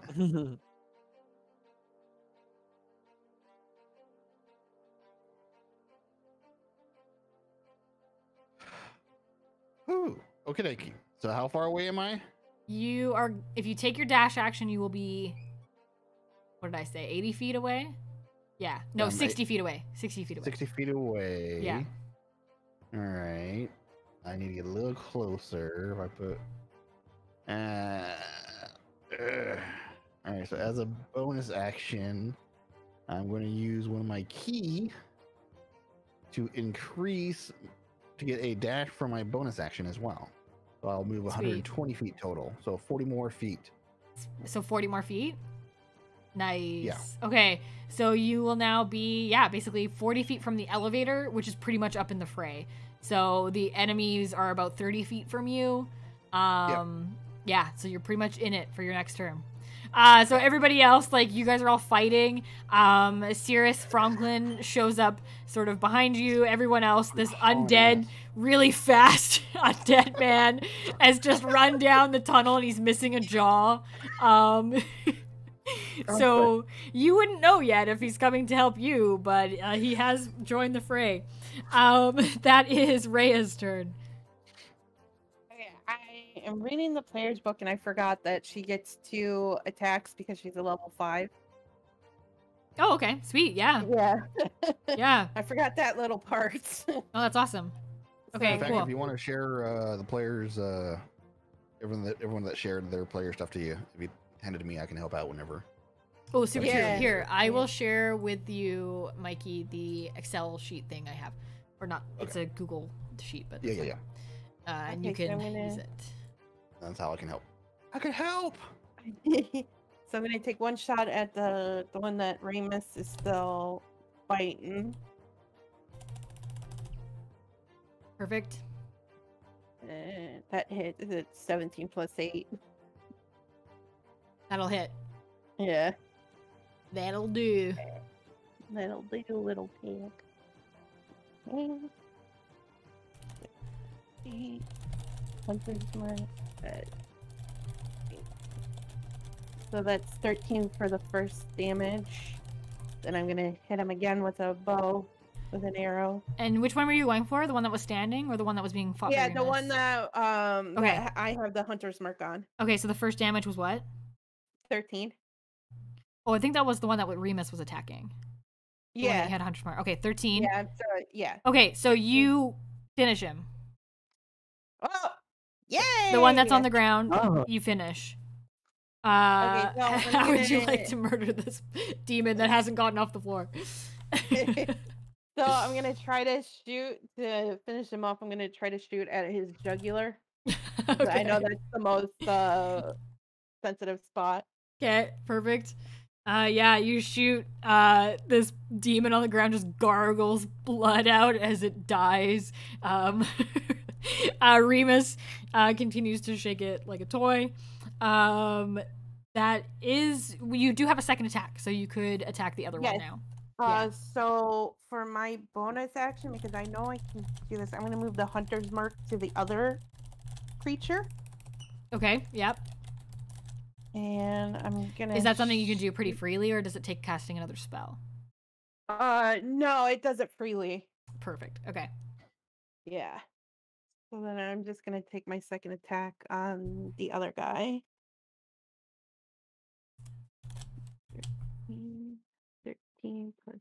Speaker 2: Ooh. Okay, dokie. So how far away am I?
Speaker 1: You are, if you take your dash action, you will be, what did I say, 80 feet away? Yeah. No, 60 feet away. 60 feet away.
Speaker 2: 60 feet away.
Speaker 1: Yeah.
Speaker 2: Alright. I need to get a little closer. If I put... Alright, so as a bonus action, I'm going to use one of my key to increase, to get a dash for my bonus action as well. So I'll move 120 feet total. So 40 more feet.
Speaker 1: So 40 more feet? Nice.
Speaker 2: Yeah.
Speaker 1: Okay, so you will now be, basically 40 feet from the elevator, which is pretty much up in the fray. So the enemies are about 30 feet from you. Yeah, so you're pretty much in it for your next turn. So everybody else, like, you guys are all fighting. Cirrus Franklin shows up sort of behind you. Everyone else, this undead, really fast undead man has just run down the tunnel and he's missing a jaw. So you wouldn't know yet if he's coming to help you, but he has joined the fray. That is Rhea's turn.
Speaker 3: Okay, I am reading the player's book and I forgot that she gets 2 attacks because she's a level 5.
Speaker 1: Oh, okay. Sweet. Yeah.
Speaker 3: Yeah.
Speaker 1: Yeah.
Speaker 3: I forgot that little part.
Speaker 1: Oh, that's awesome. Okay,
Speaker 2: In fact,
Speaker 1: cool.
Speaker 2: if you want to share the players, everyone that shared their player stuff to you, if you hand it to me, I can help out whenever.
Speaker 1: Oh, super
Speaker 3: Yeah.
Speaker 1: true. Here, I will share with you, Mikey, the Excel sheet thing I have. Or not, it's a Google sheet, but
Speaker 2: Yeah.
Speaker 1: and you
Speaker 3: Okay, so
Speaker 1: can
Speaker 3: I'm gonna-
Speaker 1: use it.
Speaker 2: That's how I can help. I can help.
Speaker 3: So I'm gonna take 1 shot at the one that Remus is still fighting.
Speaker 1: Perfect.
Speaker 3: That hit. It's 17 plus 8.
Speaker 1: That'll hit.
Speaker 3: Yeah.
Speaker 1: That'll do.
Speaker 3: Little little pig. So that's 13 for the first damage. Then I'm gonna hit him again with a bow, with an arrow.
Speaker 1: And which one were you going for? The one that was standing or the one that was being fought?
Speaker 3: Yeah,
Speaker 1: by
Speaker 3: the
Speaker 1: Remus?
Speaker 3: one that
Speaker 1: Okay.
Speaker 3: that I have the hunter's mark on.
Speaker 1: Okay, so the first damage was what?
Speaker 3: 13.
Speaker 1: Oh, I think that was the one that Remus was attacking. The one that
Speaker 3: Yeah.
Speaker 1: you had 100 mark. Okay, 13.
Speaker 3: Yeah. So yeah.
Speaker 1: Okay, so you finish him.
Speaker 3: Oh, yay!
Speaker 1: The one that's on the ground,
Speaker 5: Oh.
Speaker 1: you finish.
Speaker 3: so I'm
Speaker 1: How would you
Speaker 3: gonna-
Speaker 1: like to murder this demon that hasn't gotten off the floor?
Speaker 3: So I'm gonna try to shoot to finish him off. I'm gonna try to shoot at his jugular. I know that's the most sensitive spot.
Speaker 1: Okay, perfect. Yeah, you shoot. This demon on the ground just gargles blood out as it dies. Remus continues to shake it like a toy. That is, you do have a second attack, so you could attack the other one
Speaker 3: Yes.
Speaker 1: now.
Speaker 3: So for my bonus action, because I know I can do this, I'm gonna move the hunter's mark to the other creature,
Speaker 1: Okay, yep.
Speaker 3: and I'm gonna.
Speaker 1: Is that something you can do pretty freely, or does it take casting another spell?
Speaker 3: No, it does it freely.
Speaker 1: Perfect. Okay.
Speaker 3: Yeah. So then I'm just gonna take my second attack on the other guy. 13 plus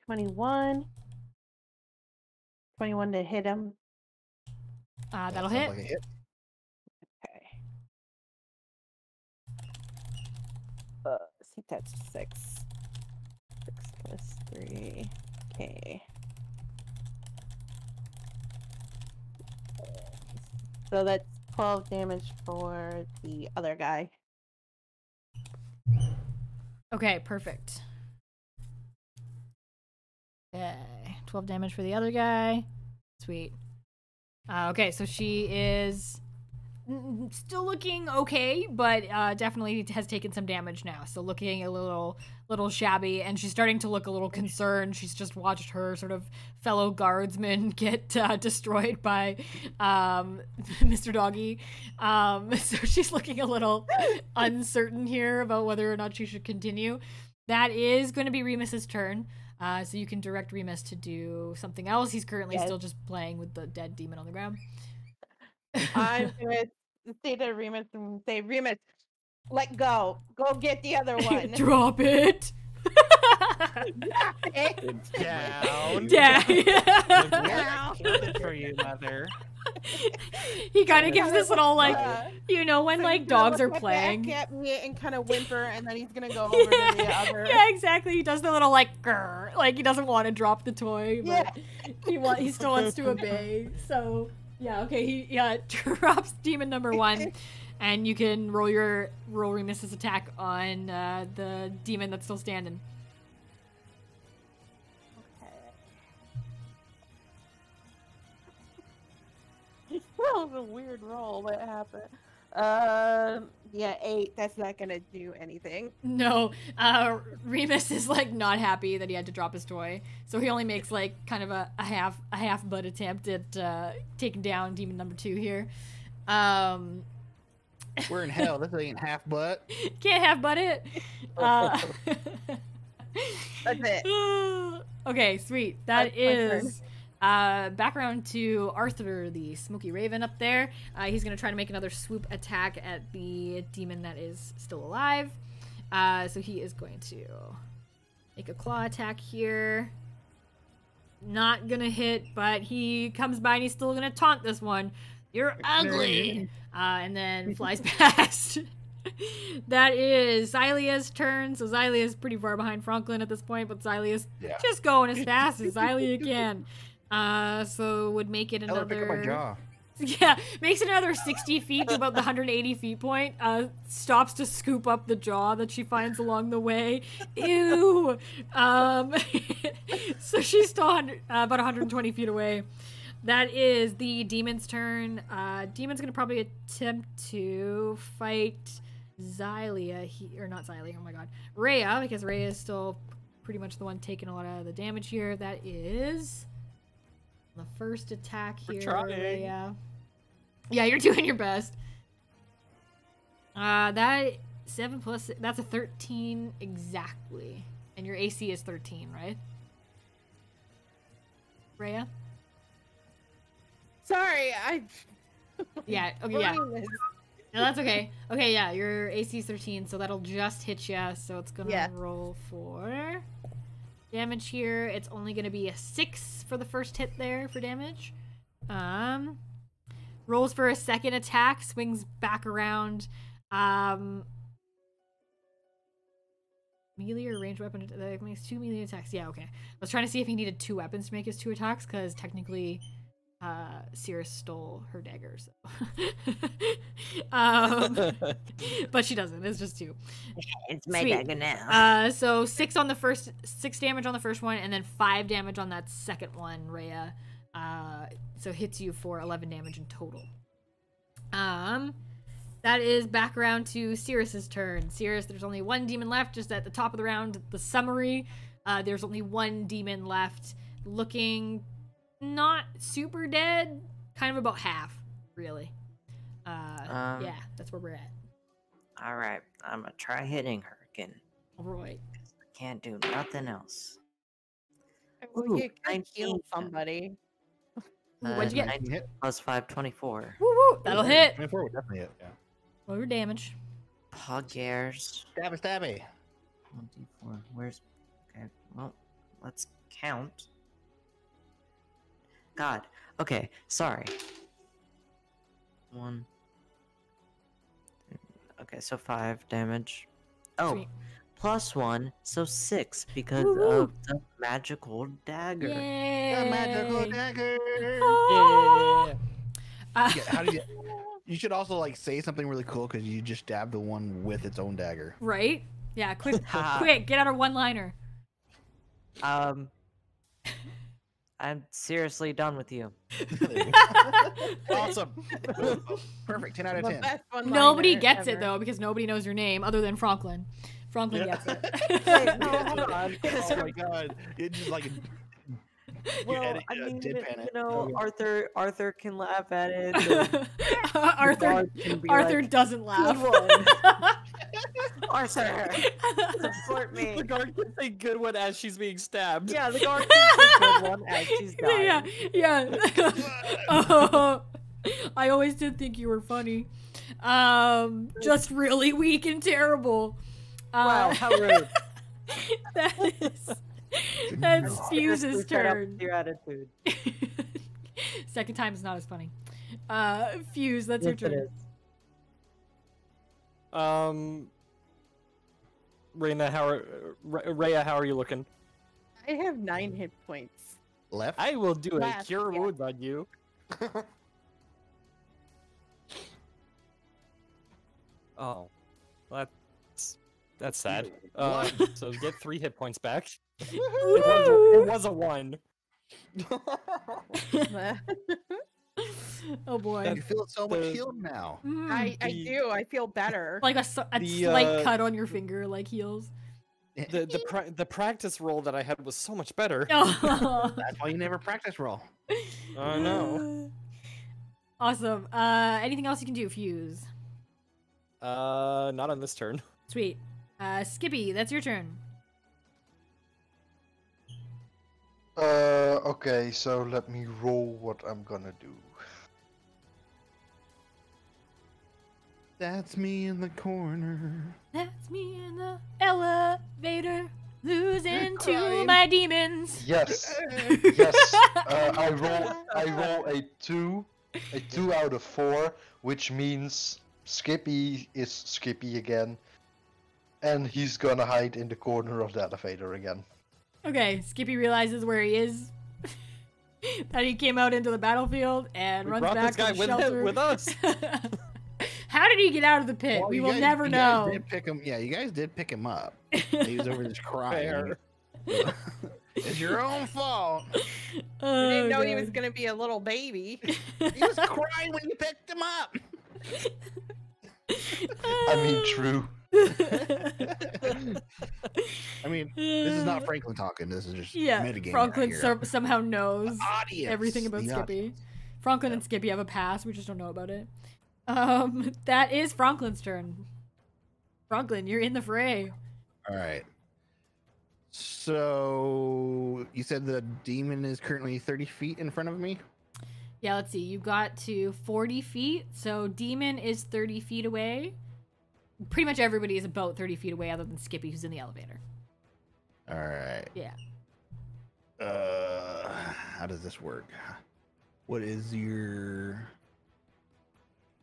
Speaker 3: 21. 21 to hit him.
Speaker 1: That'll
Speaker 2: Sounds
Speaker 1: hit.
Speaker 2: like a hit.
Speaker 3: Okay. See, that's 6. 6 plus 3. Okay. So that's 12 damage for the other guy.
Speaker 1: Okay, perfect. Okay, 12 damage for the other guy. Sweet. Okay, so she is still looking okay, but definitely has taken some damage now. So looking a little shabby, and she's starting to look a little concerned. She's just watched her sort of fellow guardsmen get destroyed by Mr. Doggy. So she's looking a little uncertain here about whether or not she should continue. That is going to be Remus's turn. So you can direct Remus to do something else. He's currently still just playing with the dead demon on the ground.
Speaker 3: I'm gonna say to Remus and say, Remus, let go. Go get the other one.
Speaker 1: Drop it.
Speaker 6: Down.
Speaker 1: Yeah.
Speaker 6: Killed it for you, mother.
Speaker 1: He kind of gives this little like,
Speaker 3: Yeah.
Speaker 1: when
Speaker 3: So
Speaker 1: like
Speaker 3: he's gonna
Speaker 1: dogs are
Speaker 3: look
Speaker 1: playing.
Speaker 3: back at me and kind of whimper, and then he's gonna go over to the other.
Speaker 1: Yeah, exactly. He does the little like grr, like he doesn't want to drop the toy, but he still wants to obey. So yeah, okay, he drops demon number 1. and you can roll Remus's attack on the demon that's still standing.
Speaker 3: That was a weird roll. What happened? Yeah, 8. That's not gonna do anything.
Speaker 1: No, Remus is like not happy that he had to drop his toy, so he only makes like kind of a half butt attempt at taking down demon number 2 here.
Speaker 2: We're in hell. This ain't half butt.
Speaker 1: Can't half butt it.
Speaker 3: That's it.
Speaker 1: Okay, sweet. That
Speaker 3: That's my turn.
Speaker 1: is background to Arthur, the smoky raven up there. He's gonna try to make another swoop attack at the demon that is still alive. So he is going to make a claw attack here. Not gonna hit, but he comes by and he's still gonna taunt this one. You're ugly! And then flies past. That is Xylia's turn. So Xylia is pretty far behind Franklin at this point, but Xylia's just going as fast as Xylia can. So would make it
Speaker 2: Tell her to pick up my
Speaker 1: another...
Speaker 2: jaw.
Speaker 1: Yeah, makes it another 60 feet to about the 180 feet point. Stops to scoop up the jaw that she finds along the way. Ew! So she's still about 120 feet away. That is the demon's turn. Demon's gonna probably attempt to fight Xylia, or not Xylia, oh my god. Rhea, because Rhea is still pretty much the one taking a lot of the damage here. That is the first attack here, Rhea. Yeah, you're doing your best. That 7 plus, that's a 13 exactly. And your AC is 13, right? Rhea?
Speaker 3: Sorry, I.
Speaker 1: Yeah, okay, yeah. No, that's okay. Okay, yeah, your AC is 13, so that'll just hit ya. So it's gonna roll for damage here. It's only gonna be a 6 for the first hit there for damage. Rolls for a second attack, swings back around. Melee or ranged weapon that makes 2 melee attacks. Yeah, okay. I was trying to see if he needed 2 weapons to make his 2 attacks, because technically Cirrus stole her dagger, so. But she doesn't. It's just 2.
Speaker 7: It's my dagger now.
Speaker 1: So 6 damage on the first one, and then 5 damage on that second one, Rhea. So hits you for 11 damage in total. That is back around to Cirrus's turn. Cirrus, there's only 1 demon left. Just at the top of the round, the summary. There's only 1 demon left, looking not super dead, kind of about half, really. Yeah, that's where we're at.
Speaker 7: All right, I'm gonna try hitting her again.
Speaker 1: All right.
Speaker 7: I can't do nothing else.
Speaker 3: Well, you can
Speaker 7: 19.
Speaker 3: kill somebody.
Speaker 1: What'd you get?
Speaker 7: 19
Speaker 2: Hit.
Speaker 7: plus 5, 24.
Speaker 1: Woo woo! That'll hit.
Speaker 2: 24 would definitely hit, yeah.
Speaker 1: Roll your damage.
Speaker 7: Poggers.
Speaker 2: Stabby, stabby.
Speaker 7: 24. Where's... Okay, well, let's count. God. Okay, sorry. 1. Okay, so 5 damage. Oh,
Speaker 1: Sweet.
Speaker 7: plus 1, so 6 because
Speaker 1: Woo-woo.
Speaker 7: of the magical dagger.
Speaker 1: Yay!
Speaker 2: The magical dagger.
Speaker 1: Oh!
Speaker 2: Yeah, how do you? You should also like say something really cool because you just stabbed the one with its own dagger.
Speaker 1: Right? Yeah, quick, quick, get out a one-liner.
Speaker 7: I'm seriously done with you.
Speaker 2: Awesome. Perfect. 10 out of
Speaker 3: The
Speaker 2: 10.
Speaker 3: best one
Speaker 1: Nobody gets it though because nobody knows your name other than Franklin. Franklin
Speaker 2: Yeah.
Speaker 1: gets it.
Speaker 7: Wait, no, hold on.
Speaker 2: Oh my god. It's just like
Speaker 7: Well,
Speaker 2: edit-
Speaker 7: I mean,
Speaker 2: deadpan
Speaker 7: you
Speaker 2: it.
Speaker 7: know, Arthur can laugh at it. and
Speaker 1: Arthur
Speaker 7: guard can be
Speaker 1: Arthur
Speaker 7: like,
Speaker 1: doesn't laugh.
Speaker 7: "Good one." Arthur, support me.
Speaker 6: The guard can say good one as she's being stabbed.
Speaker 7: Yeah, the guard can say good one as she's dying.
Speaker 1: Yeah. Oh, I always did think you were funny. Just really weak and terrible.
Speaker 7: Wow, how rude.
Speaker 1: That's Fuse's
Speaker 7: Just fed up
Speaker 1: turn.
Speaker 7: with your attitude.
Speaker 1: Second time is not as funny. Fuse, that's
Speaker 7: Yes,
Speaker 1: your
Speaker 7: it
Speaker 1: turn.
Speaker 7: is.
Speaker 6: Rhea, how are you looking?
Speaker 3: I have 9 hit points.
Speaker 2: left.
Speaker 6: I will do a
Speaker 3: Last,
Speaker 6: cure
Speaker 3: yeah.
Speaker 6: wounds on you. Oh, that's sad.
Speaker 2: What?
Speaker 6: So get 3 hit points back. It
Speaker 1: Woo!
Speaker 6: was a 1.
Speaker 1: Oh boy.
Speaker 2: You feel so much
Speaker 6: The-
Speaker 2: healed now.
Speaker 1: Mm.
Speaker 3: I
Speaker 6: The-
Speaker 3: do. I feel better.
Speaker 1: Like a
Speaker 6: The,
Speaker 1: slight cut on your finger, like heals.
Speaker 6: The practice roll that I had was so much better.
Speaker 1: Oh.
Speaker 2: That's why you never practice roll.
Speaker 6: I know.
Speaker 1: Awesome. Anything else you can do, Fuse?
Speaker 6: Not on this turn.
Speaker 1: Sweet. Skippy, that's your turn.
Speaker 4: Okay, so let me roll what I'm gonna do.
Speaker 2: That's me in the corner.
Speaker 1: That's me in the elevator, losing to
Speaker 2: Crying.
Speaker 1: my demons.
Speaker 4: Yes, yes. I roll a 2 out of 4, which means Skippy is Skippy again, and he's gonna hide in the corner of the elevator again.
Speaker 1: Okay, Skippy realizes where he is. That he came out into the battlefield and
Speaker 6: We
Speaker 1: runs
Speaker 6: brought
Speaker 1: back
Speaker 6: this guy
Speaker 1: to the shelter.
Speaker 6: with us.
Speaker 1: How did he get out of the pit?
Speaker 2: Well,
Speaker 1: we
Speaker 2: you
Speaker 1: will
Speaker 2: guys-
Speaker 1: never
Speaker 2: you guys
Speaker 1: know.
Speaker 2: did pick him. Yeah, you guys did pick him up. He was over just crying.
Speaker 6: Fair.
Speaker 2: It's your own fault.
Speaker 1: Oh,
Speaker 3: I didn't know he
Speaker 1: God.
Speaker 3: was gonna be a little baby.
Speaker 2: He was crying when you picked him up.
Speaker 4: I mean, true.
Speaker 2: I mean, this is not Franklin talking. This is just
Speaker 1: Yeah,
Speaker 2: mitigating.
Speaker 1: Franklin
Speaker 2: right here.
Speaker 1: somehow knows
Speaker 2: Audience,
Speaker 1: everything about
Speaker 2: the
Speaker 1: Skippy. Franklin and Skippy have a past, we just don't know about it. That is Franklin's turn. Franklin, you're in the fray.
Speaker 2: All right. So you said the demon is currently 30 feet in front of me.
Speaker 1: Yeah, let's see. You got to 40 feet, so Demon is 30 feet away. Pretty much everybody is about 30 feet away, other than Skippy, who's in the elevator.
Speaker 2: All right.
Speaker 1: Yeah.
Speaker 2: How does this work? What is your?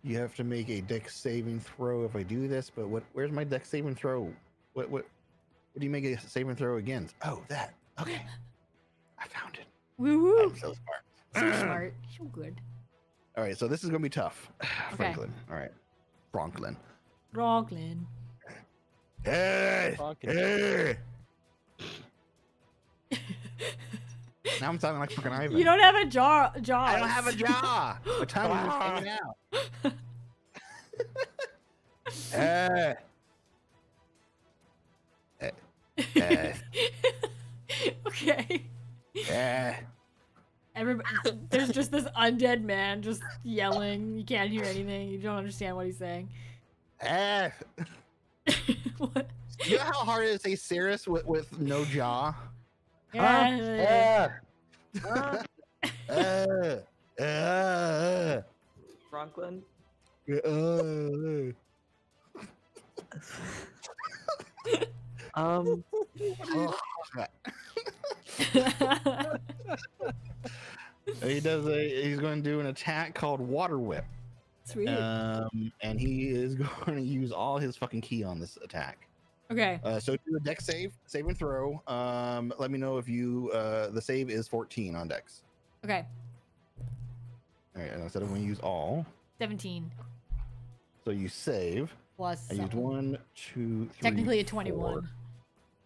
Speaker 2: You have to make a dex saving throw if I do this, but where's my dex saving throw? What do you make a saving throw against? Oh, that. Okay. I found it.
Speaker 1: Woo woo.
Speaker 2: I'm so smart.
Speaker 1: So smart. So good.
Speaker 2: All right, so this is gonna be tough.
Speaker 1: Okay.
Speaker 2: Franklin. All right. Franklin.
Speaker 1: Franklin.
Speaker 2: Hey!
Speaker 6: Franklin.
Speaker 2: Hey! Now I'm sounding like fucking Ivan.
Speaker 1: You don't have a jaw.
Speaker 2: I don't have a jaw. My tongue is just hanging out. Hey! Hey!
Speaker 1: Okay.
Speaker 2: Hey!
Speaker 1: Everybody, there's just this undead man just yelling. You can't hear anything. You don't understand what he's saying.
Speaker 2: Hey!
Speaker 1: What?
Speaker 2: You know how hard it is to say Cerus with no jaw?
Speaker 1: Yeah.
Speaker 5: Franklin.
Speaker 2: He's going to do an attack called Water Whip.
Speaker 1: Sweet.
Speaker 2: And he is going to use all his fucking key on this attack.
Speaker 1: Okay.
Speaker 2: So do a dex save and throw. Let me know if you the save is 14 on dex.
Speaker 1: Okay.
Speaker 2: All right, and I said I'm going to use all.
Speaker 1: 17
Speaker 2: So you save.
Speaker 1: plus.
Speaker 2: I used 1, 2, 3.
Speaker 1: Technically a
Speaker 2: 4.
Speaker 1: 21.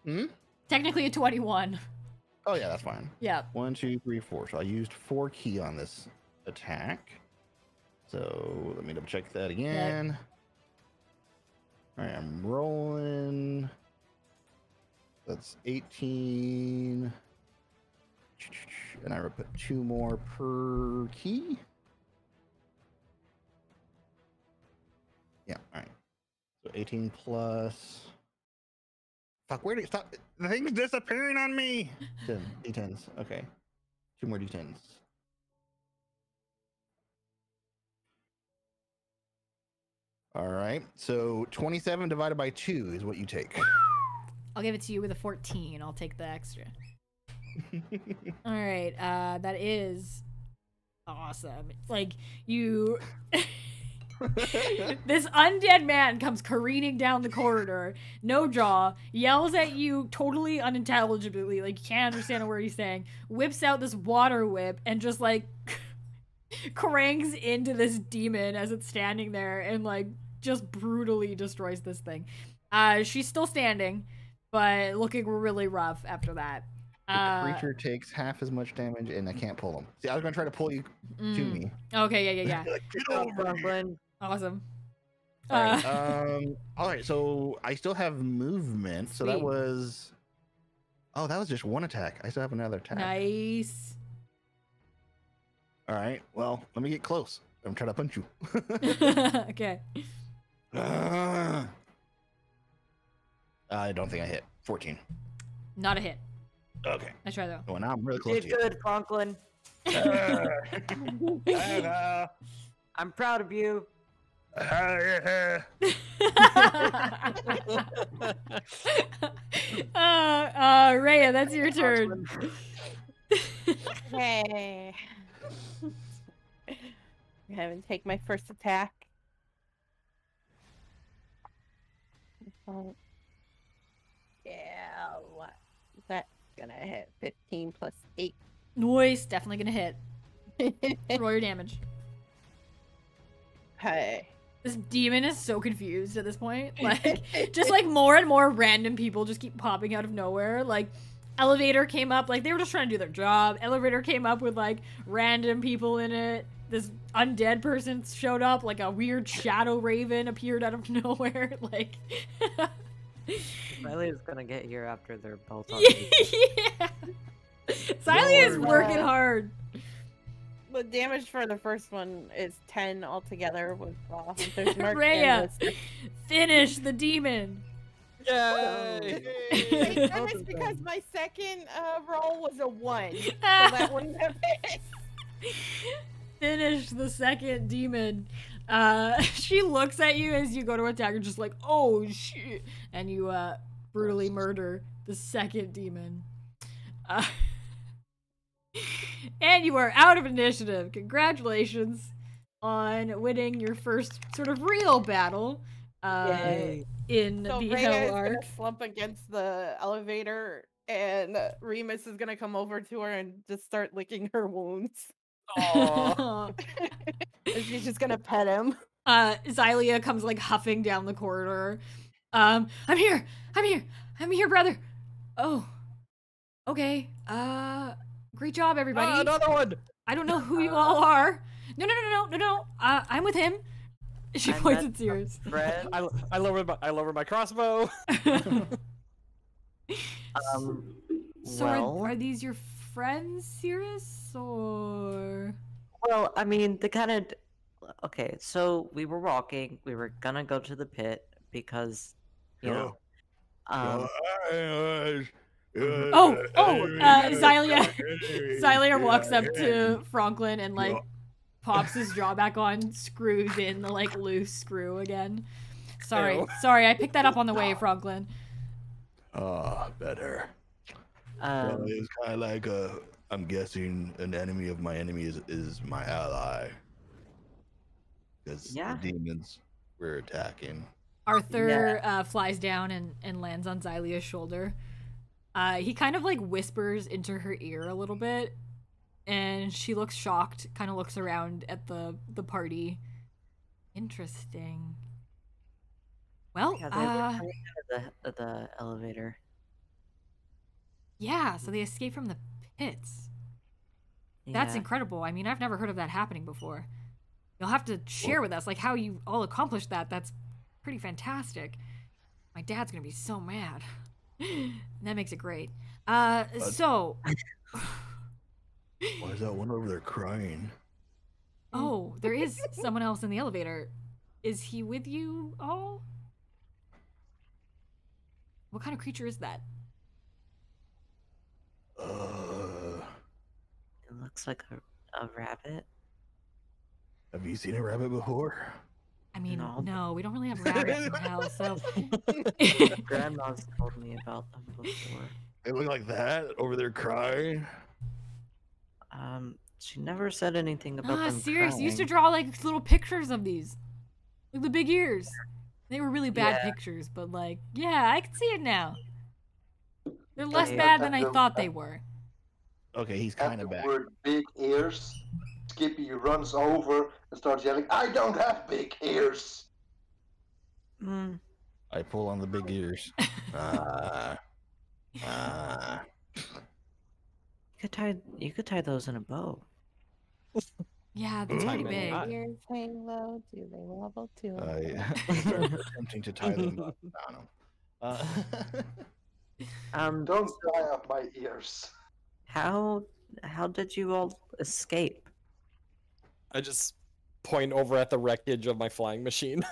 Speaker 2: Hmm?
Speaker 1: Technically a 21.
Speaker 2: Oh yeah, that's fine.
Speaker 1: Yeah.
Speaker 2: 1, 2, 3, 4. So I used 4 key on this attack. So let me double check that again. All right, I'm rolling. That's 18. And I will put 2 more per key. Yeah, all right. So 18 plus. Fuck, where did it stop? The thing's disappearing on me. 10 D10s. Okay. 2 more D10s. All right. So 27 divided by 2 is what you take.
Speaker 1: I'll give it to you with a 14. I'll take the extra. All right. That is awesome. Like you. This undead man comes careening down the corridor, no jaw, yells at you totally unintelligibly, like you can't understand a word he's saying, whips out this water whip and just like cranks into this demon as it's standing there and like just brutally destroys this thing. She's still standing, but looking really rough after that.
Speaker 2: The creature takes half as much damage, and I can't pull him. See, I was gonna try to pull you to me.
Speaker 1: Okay, yeah.
Speaker 2: Like, get over here.
Speaker 5: Brooklyn.
Speaker 1: Awesome.
Speaker 2: All right, so I still have movement. So that
Speaker 1: Sweet.
Speaker 2: was. Oh, that was just one attack. I still have another attack.
Speaker 1: Nice.
Speaker 2: All right. Well, let me get close. I'm trying to punch you.
Speaker 1: Okay.
Speaker 2: I don't think I hit. 14.
Speaker 1: Not a hit.
Speaker 2: Okay.
Speaker 1: I try though.
Speaker 2: Well, now I'm really close
Speaker 5: Did
Speaker 2: to you.
Speaker 5: good, Franklin. I'm proud of you.
Speaker 1: Rhea, that's your turn.
Speaker 3: Okay. Go ahead and take my first attack. Yeah, what? That's gonna hit 15 plus 8.
Speaker 1: Noise, definitely gonna hit. Roll your damage.
Speaker 3: Hey.
Speaker 1: This demon is so confused at this point. Like, just like more and more random people just keep popping out of nowhere. Like, elevator came up, like they were just trying to do their job. Elevator came up with like random people in it. This undead person showed up, like a weird shadow raven appeared out of nowhere. Like,
Speaker 5: Riley is gonna get here after they're both on.
Speaker 1: yeah. Siley is working hard.
Speaker 3: The damage for the first one is 10 altogether with Hunter's Mark.
Speaker 1: Rhea, finish the demon.
Speaker 6: Yay!
Speaker 3: Wait, that was because my second roll was a 1. So that wouldn't have hit.
Speaker 1: Finish the second demon. She looks at you as you go to attack her, just like, oh shit, and you brutally murder the second demon. And you are out of initiative. Congratulations on winning your first sort of real battle
Speaker 5: Yay.
Speaker 1: in
Speaker 3: So
Speaker 1: the
Speaker 3: Rhea
Speaker 1: Hell
Speaker 3: is
Speaker 1: Arc.
Speaker 3: gonna slump against the elevator, and Remus is gonna come over to her and just start licking her wounds.
Speaker 6: Aw.
Speaker 3: And she's just gonna pet him.
Speaker 1: Xylia comes like huffing down the corridor. I'm here, brother. Oh, okay. Great job, everybody.
Speaker 6: Another one.
Speaker 1: I don't know who you all are. No. I'm with him. She
Speaker 5: I
Speaker 1: points
Speaker 5: met
Speaker 1: at Cirrus.
Speaker 5: Fred.
Speaker 6: I lower my crossbow.
Speaker 1: So
Speaker 5: Well,
Speaker 1: are these your friends, Cirrus, or?
Speaker 5: well, I mean, the kind of. Okay, so we were walking. We were gonna go to the pit because, you know.
Speaker 1: Xylia walks up to Franklin and like pops his jaw back on, screws in the like loose screw again. Sorry, I picked that up on the way, Franklin.
Speaker 2: Better. Well, it's kind of like I'm guessing an enemy of my enemy is my ally. Because
Speaker 5: Yeah.
Speaker 2: the demons were attacking.
Speaker 1: Arthur flies down and lands on Xylia's shoulder. He kind of like whispers into her ear a little bit, and she looks shocked, kind of looks around at the party. Interesting. Well,
Speaker 5: yeah, they were coming out of the elevator.
Speaker 1: yeah, so they escaped from the pits. That's
Speaker 5: Yeah.
Speaker 1: incredible. I mean, I've never heard of that happening before. You'll have to share with us like how you all accomplished that. That's pretty fantastic. My dad's gonna be so mad. That makes it great. So
Speaker 2: Why is that one over there crying?
Speaker 1: oh, there is someone else in the elevator. Is he with you all? What kind of creature is that?
Speaker 5: It looks like a rabbit.
Speaker 2: Have you seen a rabbit before?
Speaker 1: I mean,
Speaker 5: No.
Speaker 1: no, we don't really have rabbits in hell, so
Speaker 5: Grandma's told me about them before.
Speaker 2: They look like that over there crying.
Speaker 5: She never said anything about them
Speaker 1: serious. You used to
Speaker 5: crying.
Speaker 1: draw like little pictures of these. Like the big ears. They were really bad
Speaker 5: Yeah.
Speaker 1: pictures, but like, yeah, I can see it now. They're less
Speaker 5: Okay.
Speaker 1: bad than I thought they were.
Speaker 2: Okay, he's
Speaker 4: At
Speaker 2: kind
Speaker 4: the
Speaker 2: of back.
Speaker 4: word big ears, Skippy runs over and starts yelling, "I don't have big ears!"
Speaker 5: Mm,
Speaker 2: I pull on the big ears. Ah.
Speaker 5: you could tie those in a bow.
Speaker 1: Yeah, that's
Speaker 2: Ooh.
Speaker 1: pretty
Speaker 6: Timing.
Speaker 1: big.
Speaker 3: Ears hang low, do they wobble to
Speaker 2: I start attempting to tie them up. I don't know.
Speaker 4: Don't tie up my ears.
Speaker 5: how did you all escape?
Speaker 6: I just point over at the wreckage of my flying machine.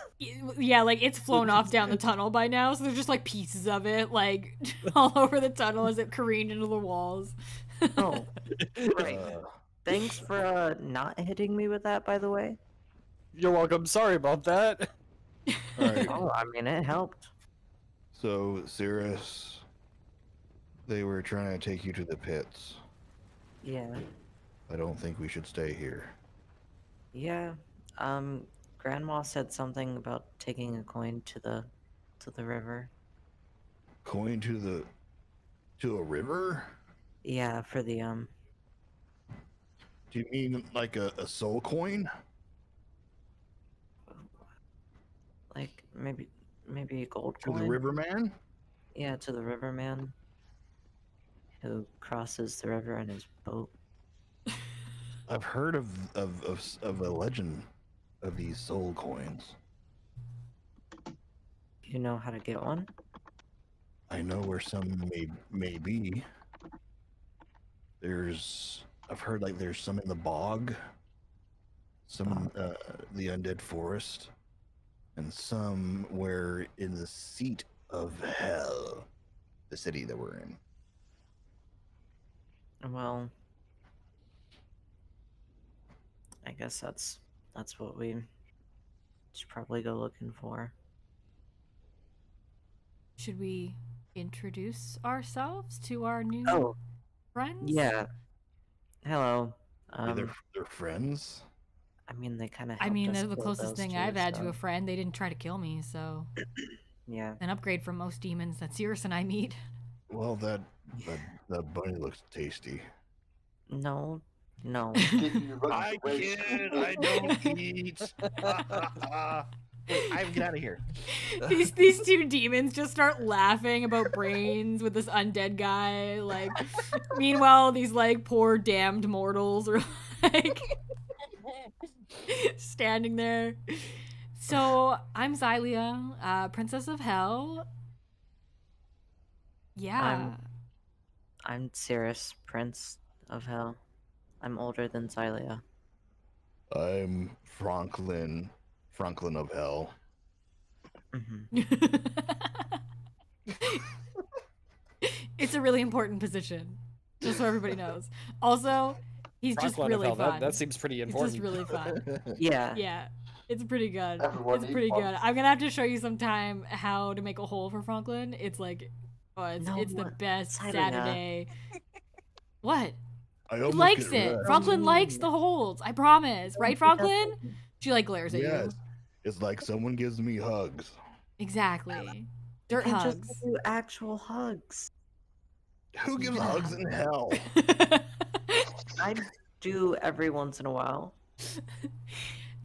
Speaker 1: Yeah, like it's flown off down the tunnel by now, so there's just like pieces of it like all over the tunnel as it careened into the walls.
Speaker 5: Oh, right.
Speaker 2: Uh,
Speaker 5: Thanks for not hitting me with that, by the way.
Speaker 6: You're welcome. Sorry about that.
Speaker 2: all right.
Speaker 5: Oh, I mean, it helped.
Speaker 2: So, Cirrus, they were trying to take you to the pits.
Speaker 5: Yeah.
Speaker 2: I don't think we should stay here.
Speaker 5: Yeah. Grandma said something about taking a coin to the river.
Speaker 2: Coin to a river?
Speaker 5: Yeah, for the
Speaker 2: Do you mean like a soul coin?
Speaker 5: like maybe a gold
Speaker 2: To
Speaker 5: coin.
Speaker 2: the riverman?
Speaker 5: Yeah, to the riverman who crosses the river in his boat.
Speaker 2: I've heard of a legend of these soul coins.
Speaker 5: You know how to get one?
Speaker 2: I know where some may be. I've heard like there's some in the bog, some in the undead forest, and somewhere in the seat of hell, the city that we're in.
Speaker 5: Well, I guess that's what we should probably go looking for.
Speaker 1: Should we introduce ourselves to our new
Speaker 5: Oh,
Speaker 1: friends?
Speaker 5: yeah. Hello.
Speaker 2: They're friends.
Speaker 5: I mean, they kind of.
Speaker 1: I mean, they're the closest thing I've had to a friend. They didn't try to kill me, so
Speaker 5: Yeah.
Speaker 1: an upgrade from most demons that Cirrus and I meet.
Speaker 2: Well, that bunny looks tasty.
Speaker 5: No.
Speaker 2: I kid. I don't eat. I get out of here.
Speaker 1: These two demons just start laughing about brains with this undead guy. Like, meanwhile, these like poor damned mortals are like standing there. So I'm Xylia, Princess of Hell. Yeah.
Speaker 5: I'm Cirrus, Prince of Hell. I'm older than Xylia.
Speaker 2: I'm Franklin of Hell.
Speaker 5: Hmm.
Speaker 1: It's a really important position, just so everybody knows. Also, he's just
Speaker 6: Franklin of
Speaker 1: really
Speaker 6: Hell,
Speaker 1: fun.
Speaker 6: that seems pretty
Speaker 1: It's
Speaker 6: important.
Speaker 1: just really fun.
Speaker 5: Yeah.
Speaker 1: Yeah, it's pretty good.
Speaker 4: Everyone
Speaker 1: It's
Speaker 4: needs
Speaker 1: pretty
Speaker 4: one.
Speaker 1: good. I'm gonna have to show you sometime how to make a hole for Franklin. It's like,
Speaker 5: No,
Speaker 1: it's the
Speaker 5: what?
Speaker 1: best
Speaker 5: Xylia.
Speaker 1: Saturday. What?
Speaker 2: I
Speaker 1: He
Speaker 2: almost
Speaker 1: likes
Speaker 2: get
Speaker 1: it.
Speaker 2: wrecked.
Speaker 1: Franklin likes the holes. I promise. Right, Franklin? She like glares at
Speaker 2: Yes.
Speaker 1: you.
Speaker 2: It's like someone gives me hugs.
Speaker 1: Exactly. Dirt
Speaker 5: And
Speaker 1: hugs.
Speaker 5: just do actual hugs.
Speaker 2: Who gives hugs in hell?
Speaker 5: I do every once in a while.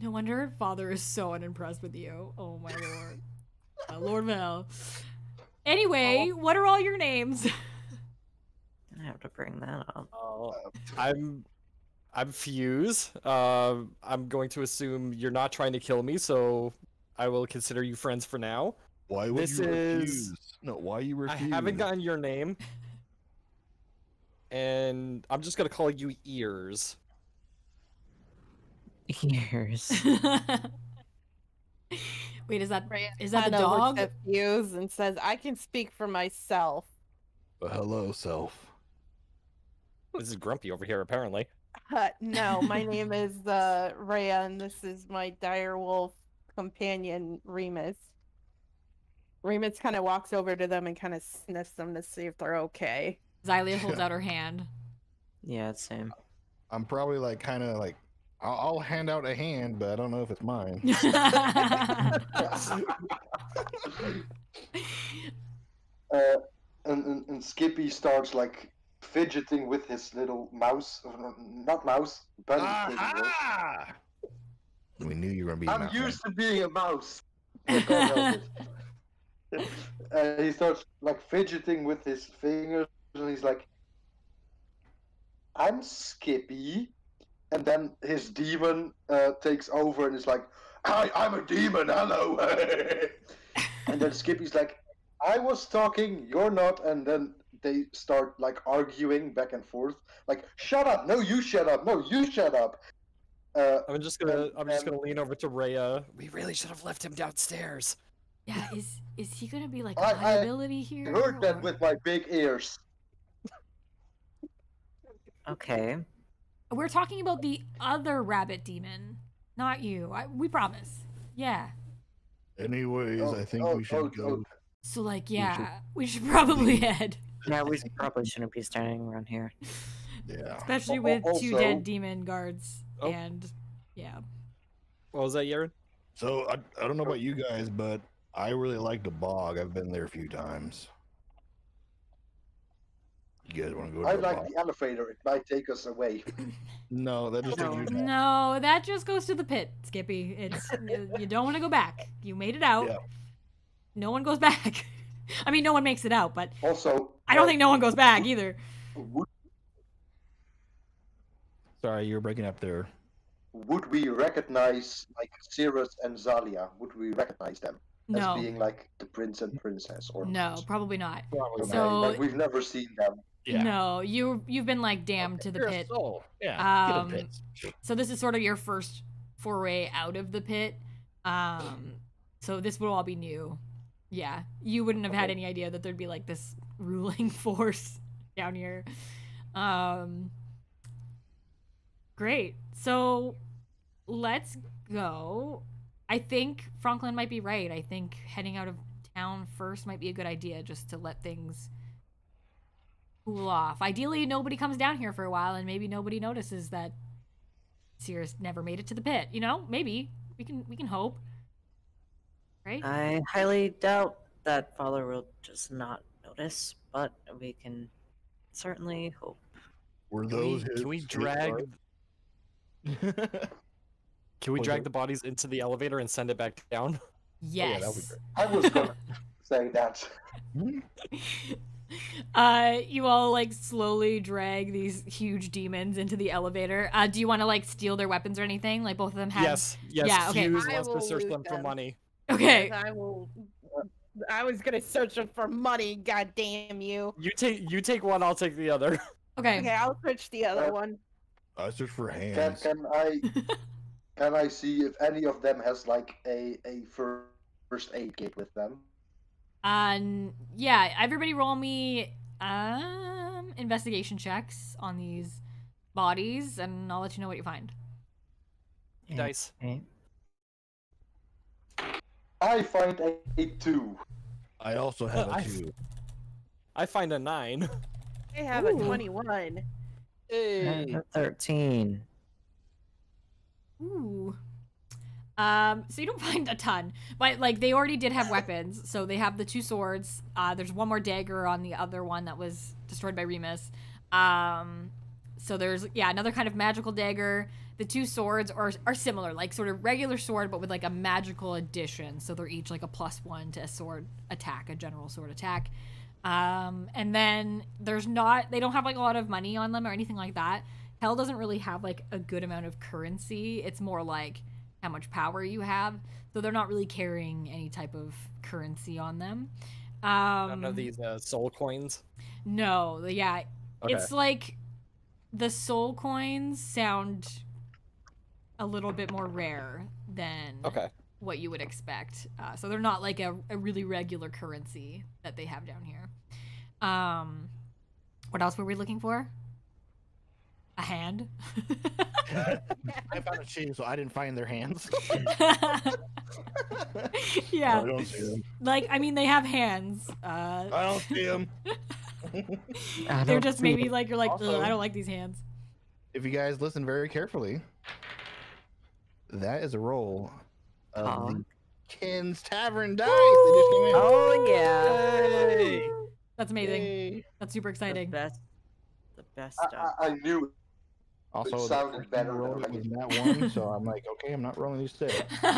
Speaker 1: No wonder her father is so unimpressed with you. Oh my lord. Lord of Hell. Anyway, what are all your names?
Speaker 5: I have to bring that up.
Speaker 6: I'm Fuse. I'm going to assume you're not trying to kill me, so I will consider you friends for now.
Speaker 2: Why would
Speaker 6: This
Speaker 2: you
Speaker 6: is-
Speaker 2: refuse? No, why you
Speaker 6: I
Speaker 2: refuse?
Speaker 6: haven't gotten your name, and I'm just gonna call you Ears.
Speaker 5: Ears.
Speaker 1: Wait, is that
Speaker 3: Rhea
Speaker 1: the
Speaker 3: kinda looks
Speaker 1: dog?
Speaker 3: at Fuse and says, "I can speak for myself."
Speaker 2: Hello, self.
Speaker 6: This is Grumpy over here, apparently.
Speaker 3: No, my name is Rhea, and this is my direwolf companion, Remus. Remus kind of walks over to them and kind of sniffs them to see if they're okay.
Speaker 1: Xylia holds out her hand.
Speaker 5: Yeah, it's same.
Speaker 2: I'm probably like kind of like I'll hand out a hand, but I don't know if it's mine.
Speaker 4: And Skippy starts like fidgeting with his little mouse, not mouse, bunny thing.
Speaker 2: Aha! We knew you were gonna be.
Speaker 4: I'm used to being a mouse. I can't help it. He starts like fidgeting with his fingers, and he's like, "I'm Skippy," and then his demon takes over and is like, I'm a demon, hello." And then Skippy's like, "I was talking, you're not," and then they start like arguing back and forth, like, "Shut up, no, you shut up, no, you shut up."
Speaker 6: I'm just gonna lean over to Rhea. We really should have left him downstairs.
Speaker 1: Yeah, is he gonna be like a
Speaker 4: I
Speaker 1: liability here?
Speaker 4: heard that
Speaker 1: or-
Speaker 4: with my big ears.
Speaker 7: Okay.
Speaker 1: We're talking about the other rabbit demon, not you. We promise. Yeah.
Speaker 2: Anyways, I think we should go.
Speaker 1: So like, yeah, we should probably head,
Speaker 7: Yeah, we probably shouldn't be standing around here.
Speaker 2: Yeah.
Speaker 1: especially
Speaker 4: Al-
Speaker 1: with two
Speaker 4: also-
Speaker 1: dead demon guards.
Speaker 6: Oh.
Speaker 1: And yeah.
Speaker 6: What was that, Yaren?
Speaker 2: So I don't know about you guys, but I really like the bog. I've been there a few times. You guys want to go to
Speaker 4: I
Speaker 2: the
Speaker 4: like
Speaker 2: bog?
Speaker 4: the elevator, it might take us away.
Speaker 2: No, that just takes you down.
Speaker 1: No, that just goes to the pit, Skippy. It's you don't want to go back. You made it out.
Speaker 2: Yeah.
Speaker 1: No one goes back. I mean, no one makes it out, but
Speaker 4: Also,
Speaker 1: I don't think no one goes back either.
Speaker 2: Sorry, you were breaking up there.
Speaker 4: would we recognize like Cirrus and Zalia? Would we recognize them
Speaker 1: No,
Speaker 4: as being like the prince and princess, or
Speaker 1: no,
Speaker 4: not?
Speaker 1: probably not.
Speaker 2: Probably
Speaker 4: Okay,
Speaker 1: So-
Speaker 4: like, we've never seen them.
Speaker 2: Yeah.
Speaker 1: No, you've been like damned to the
Speaker 2: You're a
Speaker 1: pit.
Speaker 2: soul. Yeah. Get a
Speaker 1: Um,
Speaker 2: pit.
Speaker 1: So this is sort of your first foray out of the pit. So this will all be new. Yeah, you wouldn't have had
Speaker 4: Okay.
Speaker 1: any idea that there'd be like this ruling force down here. Great. So let's go. I think Franklin might be right. I think heading out of town first might be a good idea, just to let things cool off. Ideally, nobody comes down here for a while, and maybe nobody notices that Cirrus never made it to the pit. You know, maybe we can hope, right?
Speaker 7: I highly doubt that Father will just not notice, but we can certainly hope.
Speaker 2: Were
Speaker 6: Can
Speaker 2: those
Speaker 6: we, can we
Speaker 2: his
Speaker 6: drag
Speaker 2: guards?
Speaker 6: can we
Speaker 2: Was
Speaker 6: drag
Speaker 2: it-
Speaker 6: the bodies into the elevator and send it back down?
Speaker 1: Yes.
Speaker 2: that'd be great.
Speaker 4: I was gonna say that.
Speaker 1: You all like slowly drag these huge demons into the elevator. Do you want to like steal their weapons or anything? Like both of them have.
Speaker 6: Yes.
Speaker 1: Yeah, okay.
Speaker 6: Fuse
Speaker 3: I
Speaker 6: wants to
Speaker 3: will
Speaker 6: search
Speaker 3: loot
Speaker 6: them for
Speaker 3: them.
Speaker 6: money.
Speaker 1: Okay.
Speaker 3: Yes, I will. I was gonna search them for money. God damn you.
Speaker 6: You take one, I'll take the other.
Speaker 1: Okay.
Speaker 3: Okay, I'll search the other one.
Speaker 2: I search for
Speaker 4: Can
Speaker 2: hands.
Speaker 4: can I see if any of them has like a first aid kit with them?
Speaker 1: Yeah. Everybody, roll me investigation checks on these bodies, and I'll let you know what you find.
Speaker 6: Dice.
Speaker 7: Okay.
Speaker 4: I find a 2.
Speaker 2: I also have a
Speaker 6: I-
Speaker 2: 2.
Speaker 6: I find a 9.
Speaker 3: I have a
Speaker 1: Ooh.
Speaker 3: 21.
Speaker 6: Hey.
Speaker 7: 13.
Speaker 1: Ooh. So you don't find a ton, but like they already did have weapons. So they have the two swords. There's one more dagger on the other one that was destroyed by Remus. So there's another kind of magical dagger. The two swords are similar, like sort of regular sword, but with like a magical addition. So they're each like a +1 to a sword attack, a general sword attack. And then they don't have like a lot of money on them or anything like that. Hell doesn't really have like a good amount of currency. It's more like how much power you have. So they're not really carrying any type of currency on them.
Speaker 6: None of these soul coins.
Speaker 1: No,
Speaker 6: Okay.
Speaker 1: it's like the soul coins sound a little bit more rare than
Speaker 6: Okay.
Speaker 1: what you would expect. So they're not like a really regular currency that they have down here. What else were we looking for? A hand.
Speaker 2: I found a chain, so I didn't find their hands.
Speaker 1: Yeah,
Speaker 2: I don't see them.
Speaker 1: like I mean they have hands.
Speaker 2: I don't see them.
Speaker 7: I
Speaker 1: They're
Speaker 7: don't
Speaker 1: just
Speaker 7: see
Speaker 1: maybe
Speaker 7: it.
Speaker 1: like you're like,
Speaker 2: Also-
Speaker 1: "Ugh, I don't like these hands."
Speaker 2: If you guys listen very carefully, that is a roll of the Ken's Tavern dice. They just came in.
Speaker 7: Oh yeah.
Speaker 6: Hey.
Speaker 1: That's amazing.
Speaker 2: Yay.
Speaker 1: That's super
Speaker 7: The
Speaker 1: exciting.
Speaker 7: best. The best
Speaker 4: I,
Speaker 7: stuff.
Speaker 4: I, I knew
Speaker 2: Also, the
Speaker 4: sounded
Speaker 2: first
Speaker 4: better
Speaker 2: time I rolled
Speaker 4: than
Speaker 2: it was
Speaker 4: I
Speaker 2: that one, so I'm like, okay, I'm not rolling these six.
Speaker 5: All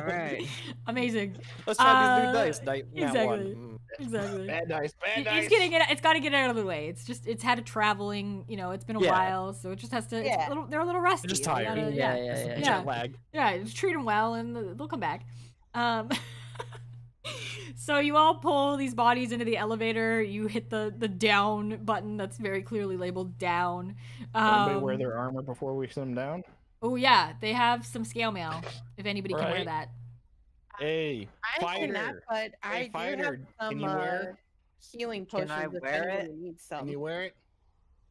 Speaker 5: right.
Speaker 1: Amazing.
Speaker 6: Let's try these new dice. Nat
Speaker 1: Exactly.
Speaker 6: one.
Speaker 1: Exactly.
Speaker 2: Bad dice, bad
Speaker 1: It's
Speaker 2: dice.
Speaker 1: getting it. It's got to get out of the way. It's had a traveling. It's been a
Speaker 6: Yeah.
Speaker 1: while, so it just has to.
Speaker 3: Yeah.
Speaker 1: They're a little rusty.
Speaker 6: Just
Speaker 1: They
Speaker 6: tired.
Speaker 1: gotta-
Speaker 5: Yeah,
Speaker 1: yeah.
Speaker 5: yeah.
Speaker 6: Jet lag.
Speaker 1: Yeah, just treat them well, and they'll come back. Um, so you all pull these bodies into the elevator. You hit the down button that's very clearly labeled down.
Speaker 2: Anybody wear their armor before we send them down?
Speaker 1: Oh yeah, they have some scale mail. If anybody can wear
Speaker 2: Right.
Speaker 1: that.
Speaker 2: Hey,
Speaker 3: I
Speaker 2: fighter.
Speaker 3: cannot, but I do
Speaker 2: fighter,
Speaker 3: have some
Speaker 2: can you wear?
Speaker 3: healing
Speaker 5: Can
Speaker 3: potions
Speaker 5: I
Speaker 3: if
Speaker 5: wear
Speaker 3: anybody
Speaker 5: it?
Speaker 3: needs
Speaker 2: Can
Speaker 3: some.
Speaker 2: you wear it?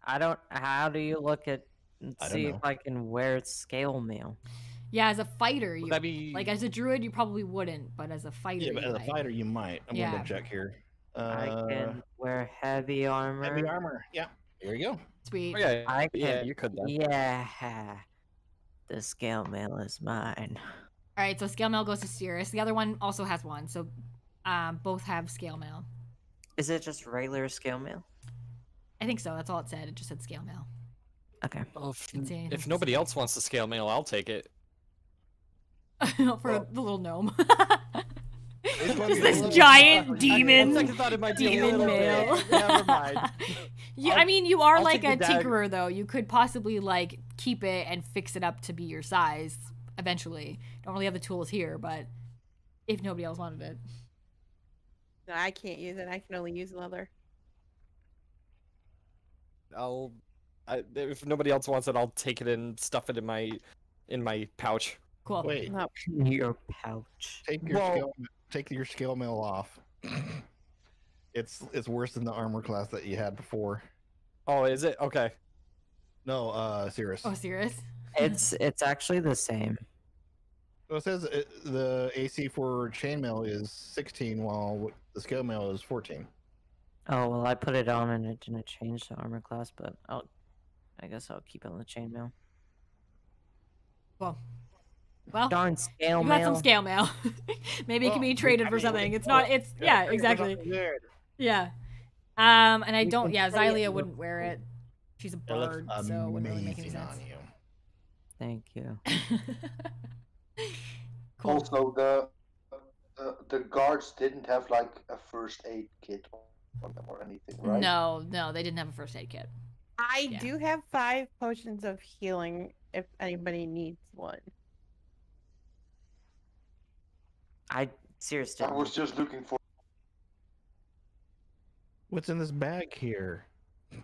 Speaker 5: I don't. How do you look at and
Speaker 2: I don't
Speaker 5: see
Speaker 2: know.
Speaker 5: if I can wear scale mail?
Speaker 1: Yeah, as a fighter, you
Speaker 6: Would that be
Speaker 1: like as a druid, you probably wouldn't, but as a fighter,
Speaker 2: Yeah, but
Speaker 1: you
Speaker 2: as a
Speaker 1: might.
Speaker 2: fighter, you might. I'm
Speaker 1: Yeah.
Speaker 2: going to check here.
Speaker 5: I can wear heavy armor.
Speaker 2: Heavy armor. Yeah, there you go.
Speaker 1: Sweet.
Speaker 6: Oh, yeah,
Speaker 5: I can.
Speaker 6: yeah, you could then.
Speaker 5: Yeah. The scale mail is mine.
Speaker 1: All right, so scale mail goes to Cirrus. The other one also has one, so both have scale mail.
Speaker 5: Is it just regular scale mail?
Speaker 1: I think so. That's all it said. It just said scale mail.
Speaker 5: Okay.
Speaker 6: Well,
Speaker 1: Didn't say anything
Speaker 6: if nobody else wants the scale mail, I'll take it.
Speaker 1: For the little gnome.
Speaker 2: It's
Speaker 1: Just this giant demon.
Speaker 6: On second thought, it might be a
Speaker 1: Demon
Speaker 6: little
Speaker 1: mail.
Speaker 6: big. Never mind.
Speaker 1: I mean, you are
Speaker 6: I'll
Speaker 1: like
Speaker 6: take
Speaker 1: a
Speaker 6: the dagger.
Speaker 1: tinkerer, though. You could possibly like keep it and fix it up to be your size eventually. Don't really have the tools here, but if nobody else wanted it.
Speaker 3: No, I can't use it. I can only use leather.
Speaker 6: If nobody else wants it, I'll take it and stuff it in my pouch.
Speaker 1: Cool.
Speaker 2: Wait,
Speaker 3: No.
Speaker 5: Your pouch.
Speaker 2: take your scale mail off. It's worse than the armor class that you had before.
Speaker 6: Oh, is it? Okay.
Speaker 2: No, Cirrus.
Speaker 1: Oh, serious?
Speaker 5: It's actually the same.
Speaker 2: So it says the AC for chainmail is 16, while the scale mail is 14.
Speaker 5: Oh well, I put it on and it didn't change the armor class, but I guess I'll keep it on the chainmail.
Speaker 1: Cool. Well,
Speaker 5: Darn scale
Speaker 1: you got
Speaker 5: mail.
Speaker 1: some scale mail. Maybe it can be traded for something. It's not. It's yeah, exactly. Yeah. And I
Speaker 5: We
Speaker 1: don't.
Speaker 5: can
Speaker 1: Yeah,
Speaker 5: trade
Speaker 1: Xylia
Speaker 5: it
Speaker 1: wouldn't wear it. She's a
Speaker 2: It looks
Speaker 1: bird, so it wouldn't really make any
Speaker 2: amazing
Speaker 1: sense.
Speaker 2: on you.
Speaker 5: Thank you.
Speaker 1: Cool.
Speaker 4: Also, the guards didn't have like a first aid kit on them or anything, right?
Speaker 1: No, they didn't have a first aid kit.
Speaker 3: I
Speaker 1: Yeah.
Speaker 3: do have 5 potions of healing if anybody needs one.
Speaker 5: I seriously.
Speaker 4: I was just looking for.
Speaker 2: What's in this bag here?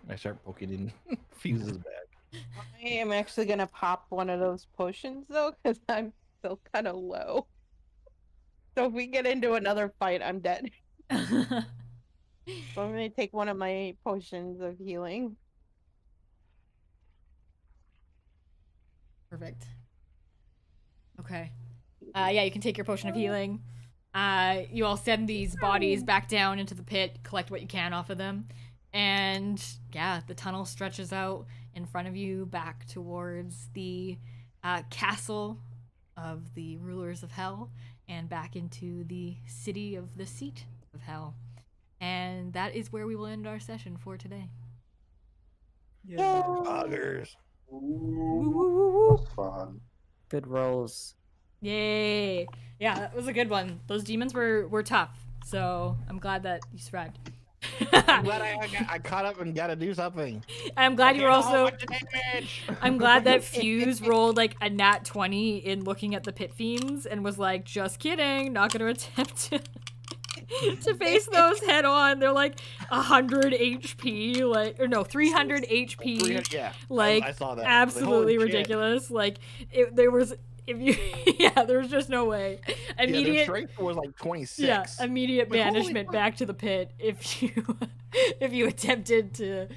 Speaker 2: I start poking in Fuse's bag.
Speaker 3: I am actually gonna pop one of those potions though, because I'm still kind of low. So if we get into another fight, I'm dead. So I'm gonna take one of my potions of healing.
Speaker 1: Perfect. Okay. Yeah, you can take your potion of healing. You all send these bodies back down into the pit, collect what you can off of them, and yeah, the tunnel stretches out in front of you back towards the castle of the rulers of Hell and back into the city of the seat of Hell. And that is where we will end our session for today.
Speaker 2: Buggers.
Speaker 4: Ooh, that's fun.
Speaker 5: Good rolls.
Speaker 1: Yay! Yeah, that was a good one. Those demons were tough, so I'm glad that you survived.
Speaker 2: I'm glad I caught up and got to do something.
Speaker 1: I'm glad you were also.
Speaker 2: Much damage.
Speaker 1: I'm glad that Fuse rolled like a nat 20 in looking at the pit fiends and was like, just kidding, not gonna attempt to face those head on. They're like 100 HP, like, or no, 300 HP.
Speaker 2: 300, yeah,
Speaker 1: Like,
Speaker 2: I saw that.
Speaker 1: absolutely
Speaker 2: Holy shit.
Speaker 1: ridiculous. Like, there was just no way.
Speaker 2: Yeah, their
Speaker 1: Immediate,
Speaker 2: strength was like 26.
Speaker 1: yeah, immediate
Speaker 2: But holy
Speaker 1: banishment
Speaker 2: fuck.
Speaker 1: back to the pit if you attempted to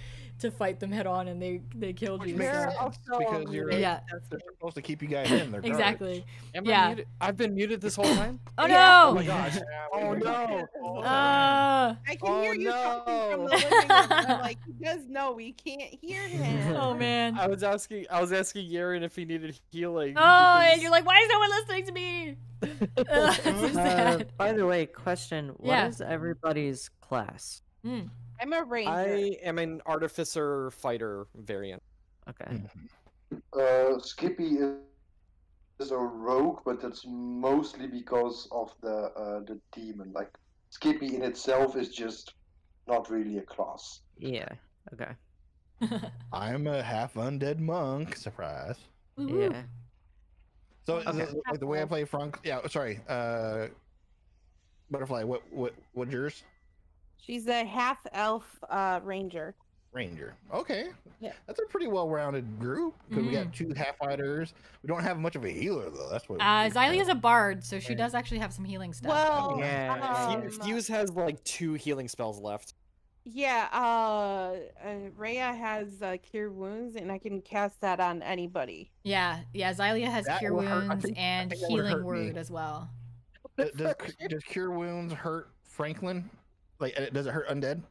Speaker 1: fight them head on and they killed you.
Speaker 2: Which makes
Speaker 1: so-
Speaker 2: sense, because you're
Speaker 1: Yeah.
Speaker 2: they're supposed to keep you guys in. They're guards.
Speaker 1: Exactly.
Speaker 6: Am
Speaker 1: Yeah.
Speaker 6: I muted? I've been muted this whole time?
Speaker 1: Oh
Speaker 3: Yeah.
Speaker 6: Oh
Speaker 1: no!
Speaker 6: my gosh. Oh no.
Speaker 1: Uh,
Speaker 3: I can
Speaker 6: Oh,
Speaker 3: hear you talking from
Speaker 6: no.
Speaker 3: the living room. I'm like, he does know we can't hear him.
Speaker 1: oh man.
Speaker 6: I was asking Yaren if he needed healing.
Speaker 1: Oh, and
Speaker 6: because-
Speaker 1: you're like, why is no one listening to me? That's so sad.
Speaker 5: By the way, question: What is
Speaker 1: Yeah.
Speaker 5: everybody's class?
Speaker 3: I'm a ranger.
Speaker 6: I am an artificer fighter variant.
Speaker 5: Okay.
Speaker 2: Mhm.
Speaker 4: Skippy is a rogue, but that's mostly because of the demon. Like Skippy in itself is just not really a class.
Speaker 5: Yeah. Okay.
Speaker 2: I'm a half undead monk. Surprise.
Speaker 1: Woo-woo.
Speaker 5: Yeah.
Speaker 2: So
Speaker 5: Okay.
Speaker 2: like the way I play Frank, yeah. Sorry, Butterfly. What's yours?
Speaker 3: She's a half elf ranger.
Speaker 2: Ranger. Okay.
Speaker 3: Yeah.
Speaker 2: That's a pretty well-rounded group because we got 2 half fighters. We don't have much of a healer though. That's what.
Speaker 1: Xylia's a bard, so she does actually have some healing stuff.
Speaker 3: Well,
Speaker 5: Yeah.
Speaker 6: Fuse has like 2 healing spells left.
Speaker 3: yeah, Rhea has cure wounds, and I can cast that on anybody.
Speaker 1: Yeah, Xylia has
Speaker 2: That
Speaker 1: cure
Speaker 2: would hurt- I
Speaker 1: wounds
Speaker 2: think- I
Speaker 1: and
Speaker 2: think that would
Speaker 1: healing
Speaker 2: hurt me.
Speaker 1: word as well.
Speaker 2: Does cure wounds hurt Franklin? Like, does it hurt undead?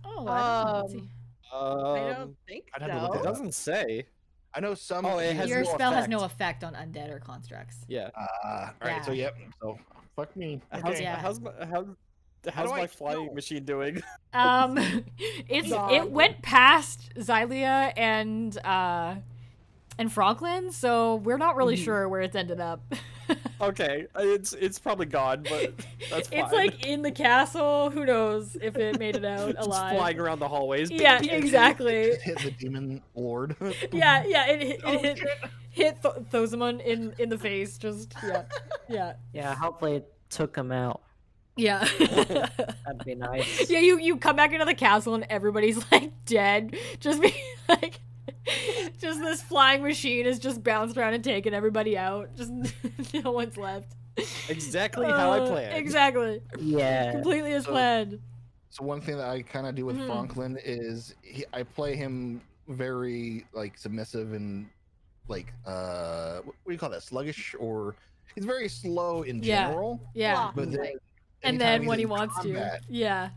Speaker 1: Oh, I don't know. Let's
Speaker 3: Um,
Speaker 1: see.
Speaker 3: I don't think
Speaker 2: I'd have to look
Speaker 3: so.
Speaker 6: It doesn't say.
Speaker 2: I know some.
Speaker 6: Oh, it has
Speaker 1: Your
Speaker 6: no
Speaker 1: spell has
Speaker 6: effect.
Speaker 1: no effect on undead or constructs.
Speaker 6: Yeah.
Speaker 2: All right. So
Speaker 1: Yeah.
Speaker 2: yep. So fuck me.
Speaker 6: How's,
Speaker 1: Yeah.
Speaker 6: how's my
Speaker 2: do I
Speaker 6: my flying
Speaker 2: heal?
Speaker 6: machine doing?
Speaker 1: It
Speaker 3: God.
Speaker 1: went past Xylia and Franklin, so we're not really sure where it's ended up.
Speaker 6: Okay, it's probably gone, but that's fine.
Speaker 1: It's like in the castle. Who knows if it made it out
Speaker 6: just
Speaker 1: alive?
Speaker 6: flying around the hallways.
Speaker 1: Yeah, exactly.
Speaker 2: Just hit the demon lord.
Speaker 1: Yeah, it hit Thosamund in the face. Just yeah.
Speaker 5: Yeah. Hopefully it took him out.
Speaker 1: Yeah.
Speaker 5: That'd be nice.
Speaker 1: Yeah, you come back into the castle and everybody's like dead. Just be like, just this flying machine is just bounced around and taking everybody out. Just no one's left.
Speaker 6: Exactly how I planned.
Speaker 1: Exactly.
Speaker 5: Yeah.
Speaker 1: Completely as planned.
Speaker 2: So one thing that I kind of do with Franklin is I play him very like submissive and like what do you call that, sluggish, or he's very slow in
Speaker 1: Yeah.
Speaker 2: general.
Speaker 1: Yeah.
Speaker 2: But then,
Speaker 1: And
Speaker 2: anytime
Speaker 1: then
Speaker 2: he's
Speaker 1: when he
Speaker 2: in
Speaker 1: wants
Speaker 2: combat,
Speaker 1: to. Yeah.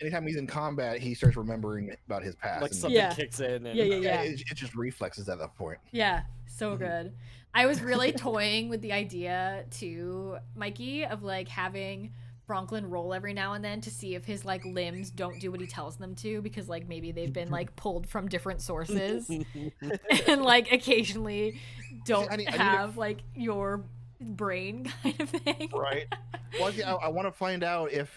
Speaker 2: anytime he's in combat, he starts remembering about his past.
Speaker 6: Like
Speaker 2: and-
Speaker 6: something
Speaker 1: Yeah.
Speaker 6: kicks in. And...
Speaker 1: Yeah.
Speaker 2: It just reflexes at that point.
Speaker 1: Yeah, so good. I was really toying with the idea too, Mikey, of like having Franklin roll every now and then to see if his like limbs don't do what he tells them to, because like maybe they've been like pulled from different sources and like occasionally don't
Speaker 2: I need to-
Speaker 1: have like your brain kind of thing.
Speaker 2: Right. Well, I want to find out if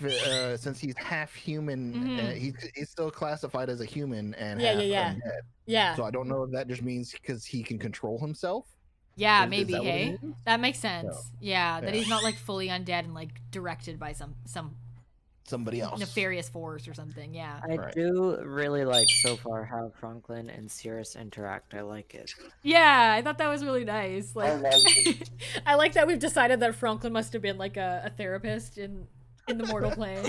Speaker 2: since he's half human, he's still classified as a human and
Speaker 1: Yeah,
Speaker 2: half
Speaker 1: yeah.
Speaker 2: undead.
Speaker 1: Yeah.
Speaker 2: So I don't know if that just means because he can control himself.
Speaker 1: Yeah,
Speaker 2: Is
Speaker 1: maybe,
Speaker 2: that what it
Speaker 1: hey?
Speaker 2: means?
Speaker 1: That makes sense.
Speaker 2: No.
Speaker 1: Yeah, that
Speaker 2: Yeah.
Speaker 1: he's not like fully undead and like directed by some
Speaker 2: Somebody else.
Speaker 1: nefarious force or something. Yeah.
Speaker 5: I
Speaker 2: Right.
Speaker 5: do really like so far how Franklin and Cirrus interact. I like it.
Speaker 1: Yeah, I thought that was really nice. Like,
Speaker 4: like it.
Speaker 1: I like that we've decided that Franklin must have been like a therapist in the mortal plane.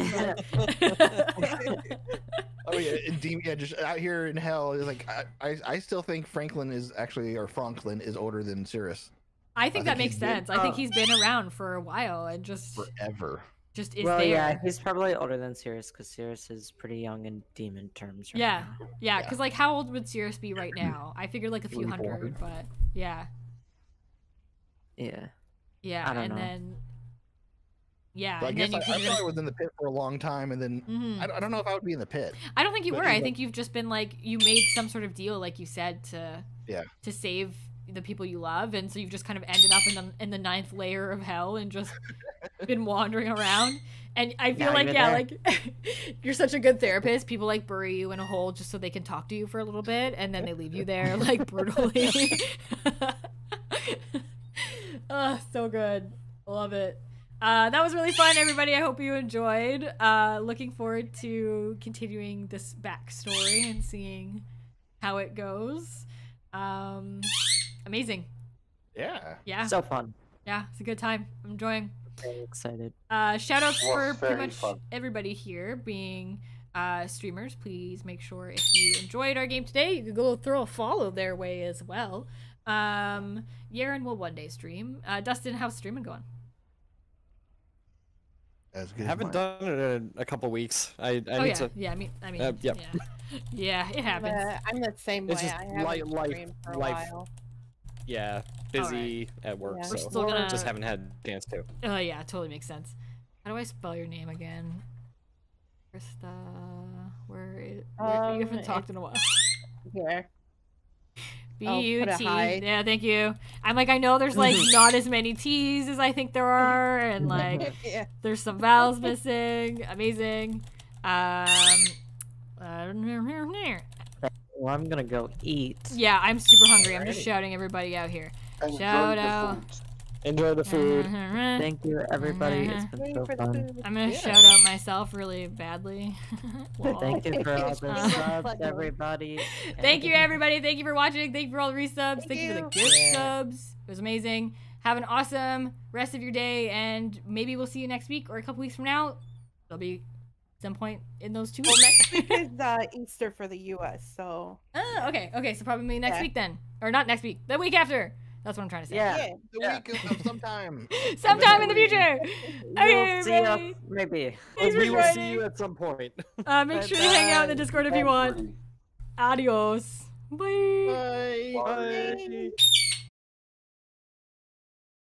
Speaker 2: Oh yeah, just out here in hell is like I still think Franklin is actually, or Franklin is older than Cirrus
Speaker 1: I think
Speaker 2: I
Speaker 1: that
Speaker 2: think
Speaker 1: makes
Speaker 2: he's been-
Speaker 1: sense. I think he's been around for a while and just
Speaker 2: forever.
Speaker 1: is
Speaker 5: well,
Speaker 1: there.
Speaker 5: yeah, he's probably older than Cirrus because Cirrus is pretty young in demon terms. Right
Speaker 1: Yeah,
Speaker 5: now.
Speaker 1: yeah. Because like, how old would Cirrus be right now? I figured like a few
Speaker 2: 44.
Speaker 1: hundred, but yeah,
Speaker 5: Yeah.
Speaker 1: yeah.
Speaker 5: I don't
Speaker 1: And
Speaker 5: know.
Speaker 1: then yeah,
Speaker 2: So I
Speaker 1: and
Speaker 2: guess
Speaker 1: then
Speaker 2: I
Speaker 1: you're
Speaker 2: thought I
Speaker 1: gonna.
Speaker 2: was in the pit for a long time, and then
Speaker 1: Mhm.
Speaker 2: I don't know if I would be in the pit.
Speaker 1: I don't think you
Speaker 2: but
Speaker 1: were. I
Speaker 2: he's
Speaker 1: think you've just been like you made some sort of deal, like you said, to save the people you love, and so you've just kind of ended up in the ninth layer of hell and just been wandering around. And I feel
Speaker 5: Now
Speaker 1: like
Speaker 5: you're
Speaker 1: like you're such a good therapist. People like bury you in a hole just so they can talk to you for a little bit, and then they leave you there like brutally. Oh, so good. Love it. That was really fun, everybody. I hope you enjoyed. Looking forward to continuing this backstory and seeing how it goes. Amazing.
Speaker 2: Yeah.
Speaker 1: Yeah.
Speaker 5: So fun.
Speaker 1: Yeah, it's a good time. I'm enjoying.
Speaker 5: Very excited.
Speaker 1: Shout outs
Speaker 4: Was
Speaker 1: for pretty
Speaker 4: very
Speaker 1: much
Speaker 4: fun.
Speaker 1: everybody here being streamers. Please make sure if you enjoyed our game today, you can go throw a follow their way as well. Yaren will one day stream. Dustin, how's streaming going?
Speaker 2: As
Speaker 6: I
Speaker 2: good.
Speaker 6: haven't done it in a couple weeks. I
Speaker 1: Oh
Speaker 6: need
Speaker 1: yeah,
Speaker 6: to.
Speaker 1: yeah. I mean,
Speaker 6: Yep.
Speaker 1: yeah, yeah. It happens.
Speaker 3: I'm the same way.
Speaker 6: It's just
Speaker 3: I haven't
Speaker 6: life-
Speaker 3: streamed for a
Speaker 6: life.
Speaker 3: while.
Speaker 6: Yeah, busy at work,
Speaker 3: Yeah.
Speaker 1: We're
Speaker 6: so
Speaker 1: still gonna.
Speaker 6: just haven't had a chance to.
Speaker 1: Oh yeah, totally makes sense. How do I spell your name again? Krista. Where you haven't talked in a while.
Speaker 3: Here.
Speaker 1: B-U-T. Yeah, thank you. I'm like, I know there's like not as many T's as I think there are, and like
Speaker 3: Yeah.
Speaker 1: there's some vowels missing. Amazing.
Speaker 7: Well, I'm gonna go eat.
Speaker 1: Yeah, I'm super hungry. I'm just shouting everybody out here.
Speaker 4: Enjoy
Speaker 1: Shout
Speaker 4: the
Speaker 1: out.
Speaker 4: food.
Speaker 6: Enjoy the food.
Speaker 7: Thank you, everybody. It's been
Speaker 3: Wait
Speaker 7: so
Speaker 3: for the
Speaker 7: fun.
Speaker 3: food.
Speaker 1: I'm gonna
Speaker 6: Yeah.
Speaker 1: shout out myself really badly. Lol.
Speaker 7: Thank you for all the
Speaker 1: Uh,
Speaker 7: subs, everybody.
Speaker 1: Thank you, everybody. Thank you for watching. Thank you for all the resubs. Thank you for the
Speaker 3: you.
Speaker 1: gift
Speaker 7: Yeah.
Speaker 1: subs. It was amazing. Have an awesome rest of your day, and maybe we'll see you next week or a couple weeks from now. There'll be some point in those 2
Speaker 3: Well,
Speaker 1: weeks.
Speaker 3: next week is Easter for the U.S. So
Speaker 1: Okay. Okay. So probably next
Speaker 3: Yeah.
Speaker 1: week then, or not next week, the week after. That's what I'm trying to say.
Speaker 7: Yeah.
Speaker 3: yeah.
Speaker 2: The
Speaker 7: Yeah.
Speaker 2: week of sometime.
Speaker 1: Sometime in the future. Okay,
Speaker 7: We'll see
Speaker 1: everybody.
Speaker 7: you, maybe.
Speaker 1: Thanks for
Speaker 6: We will see
Speaker 1: joining.
Speaker 6: you at some point.
Speaker 1: Make sure you hang out in the Discord if you want.
Speaker 4: Everybody.
Speaker 1: Adios. Bye.
Speaker 2: Bye.
Speaker 6: Bye.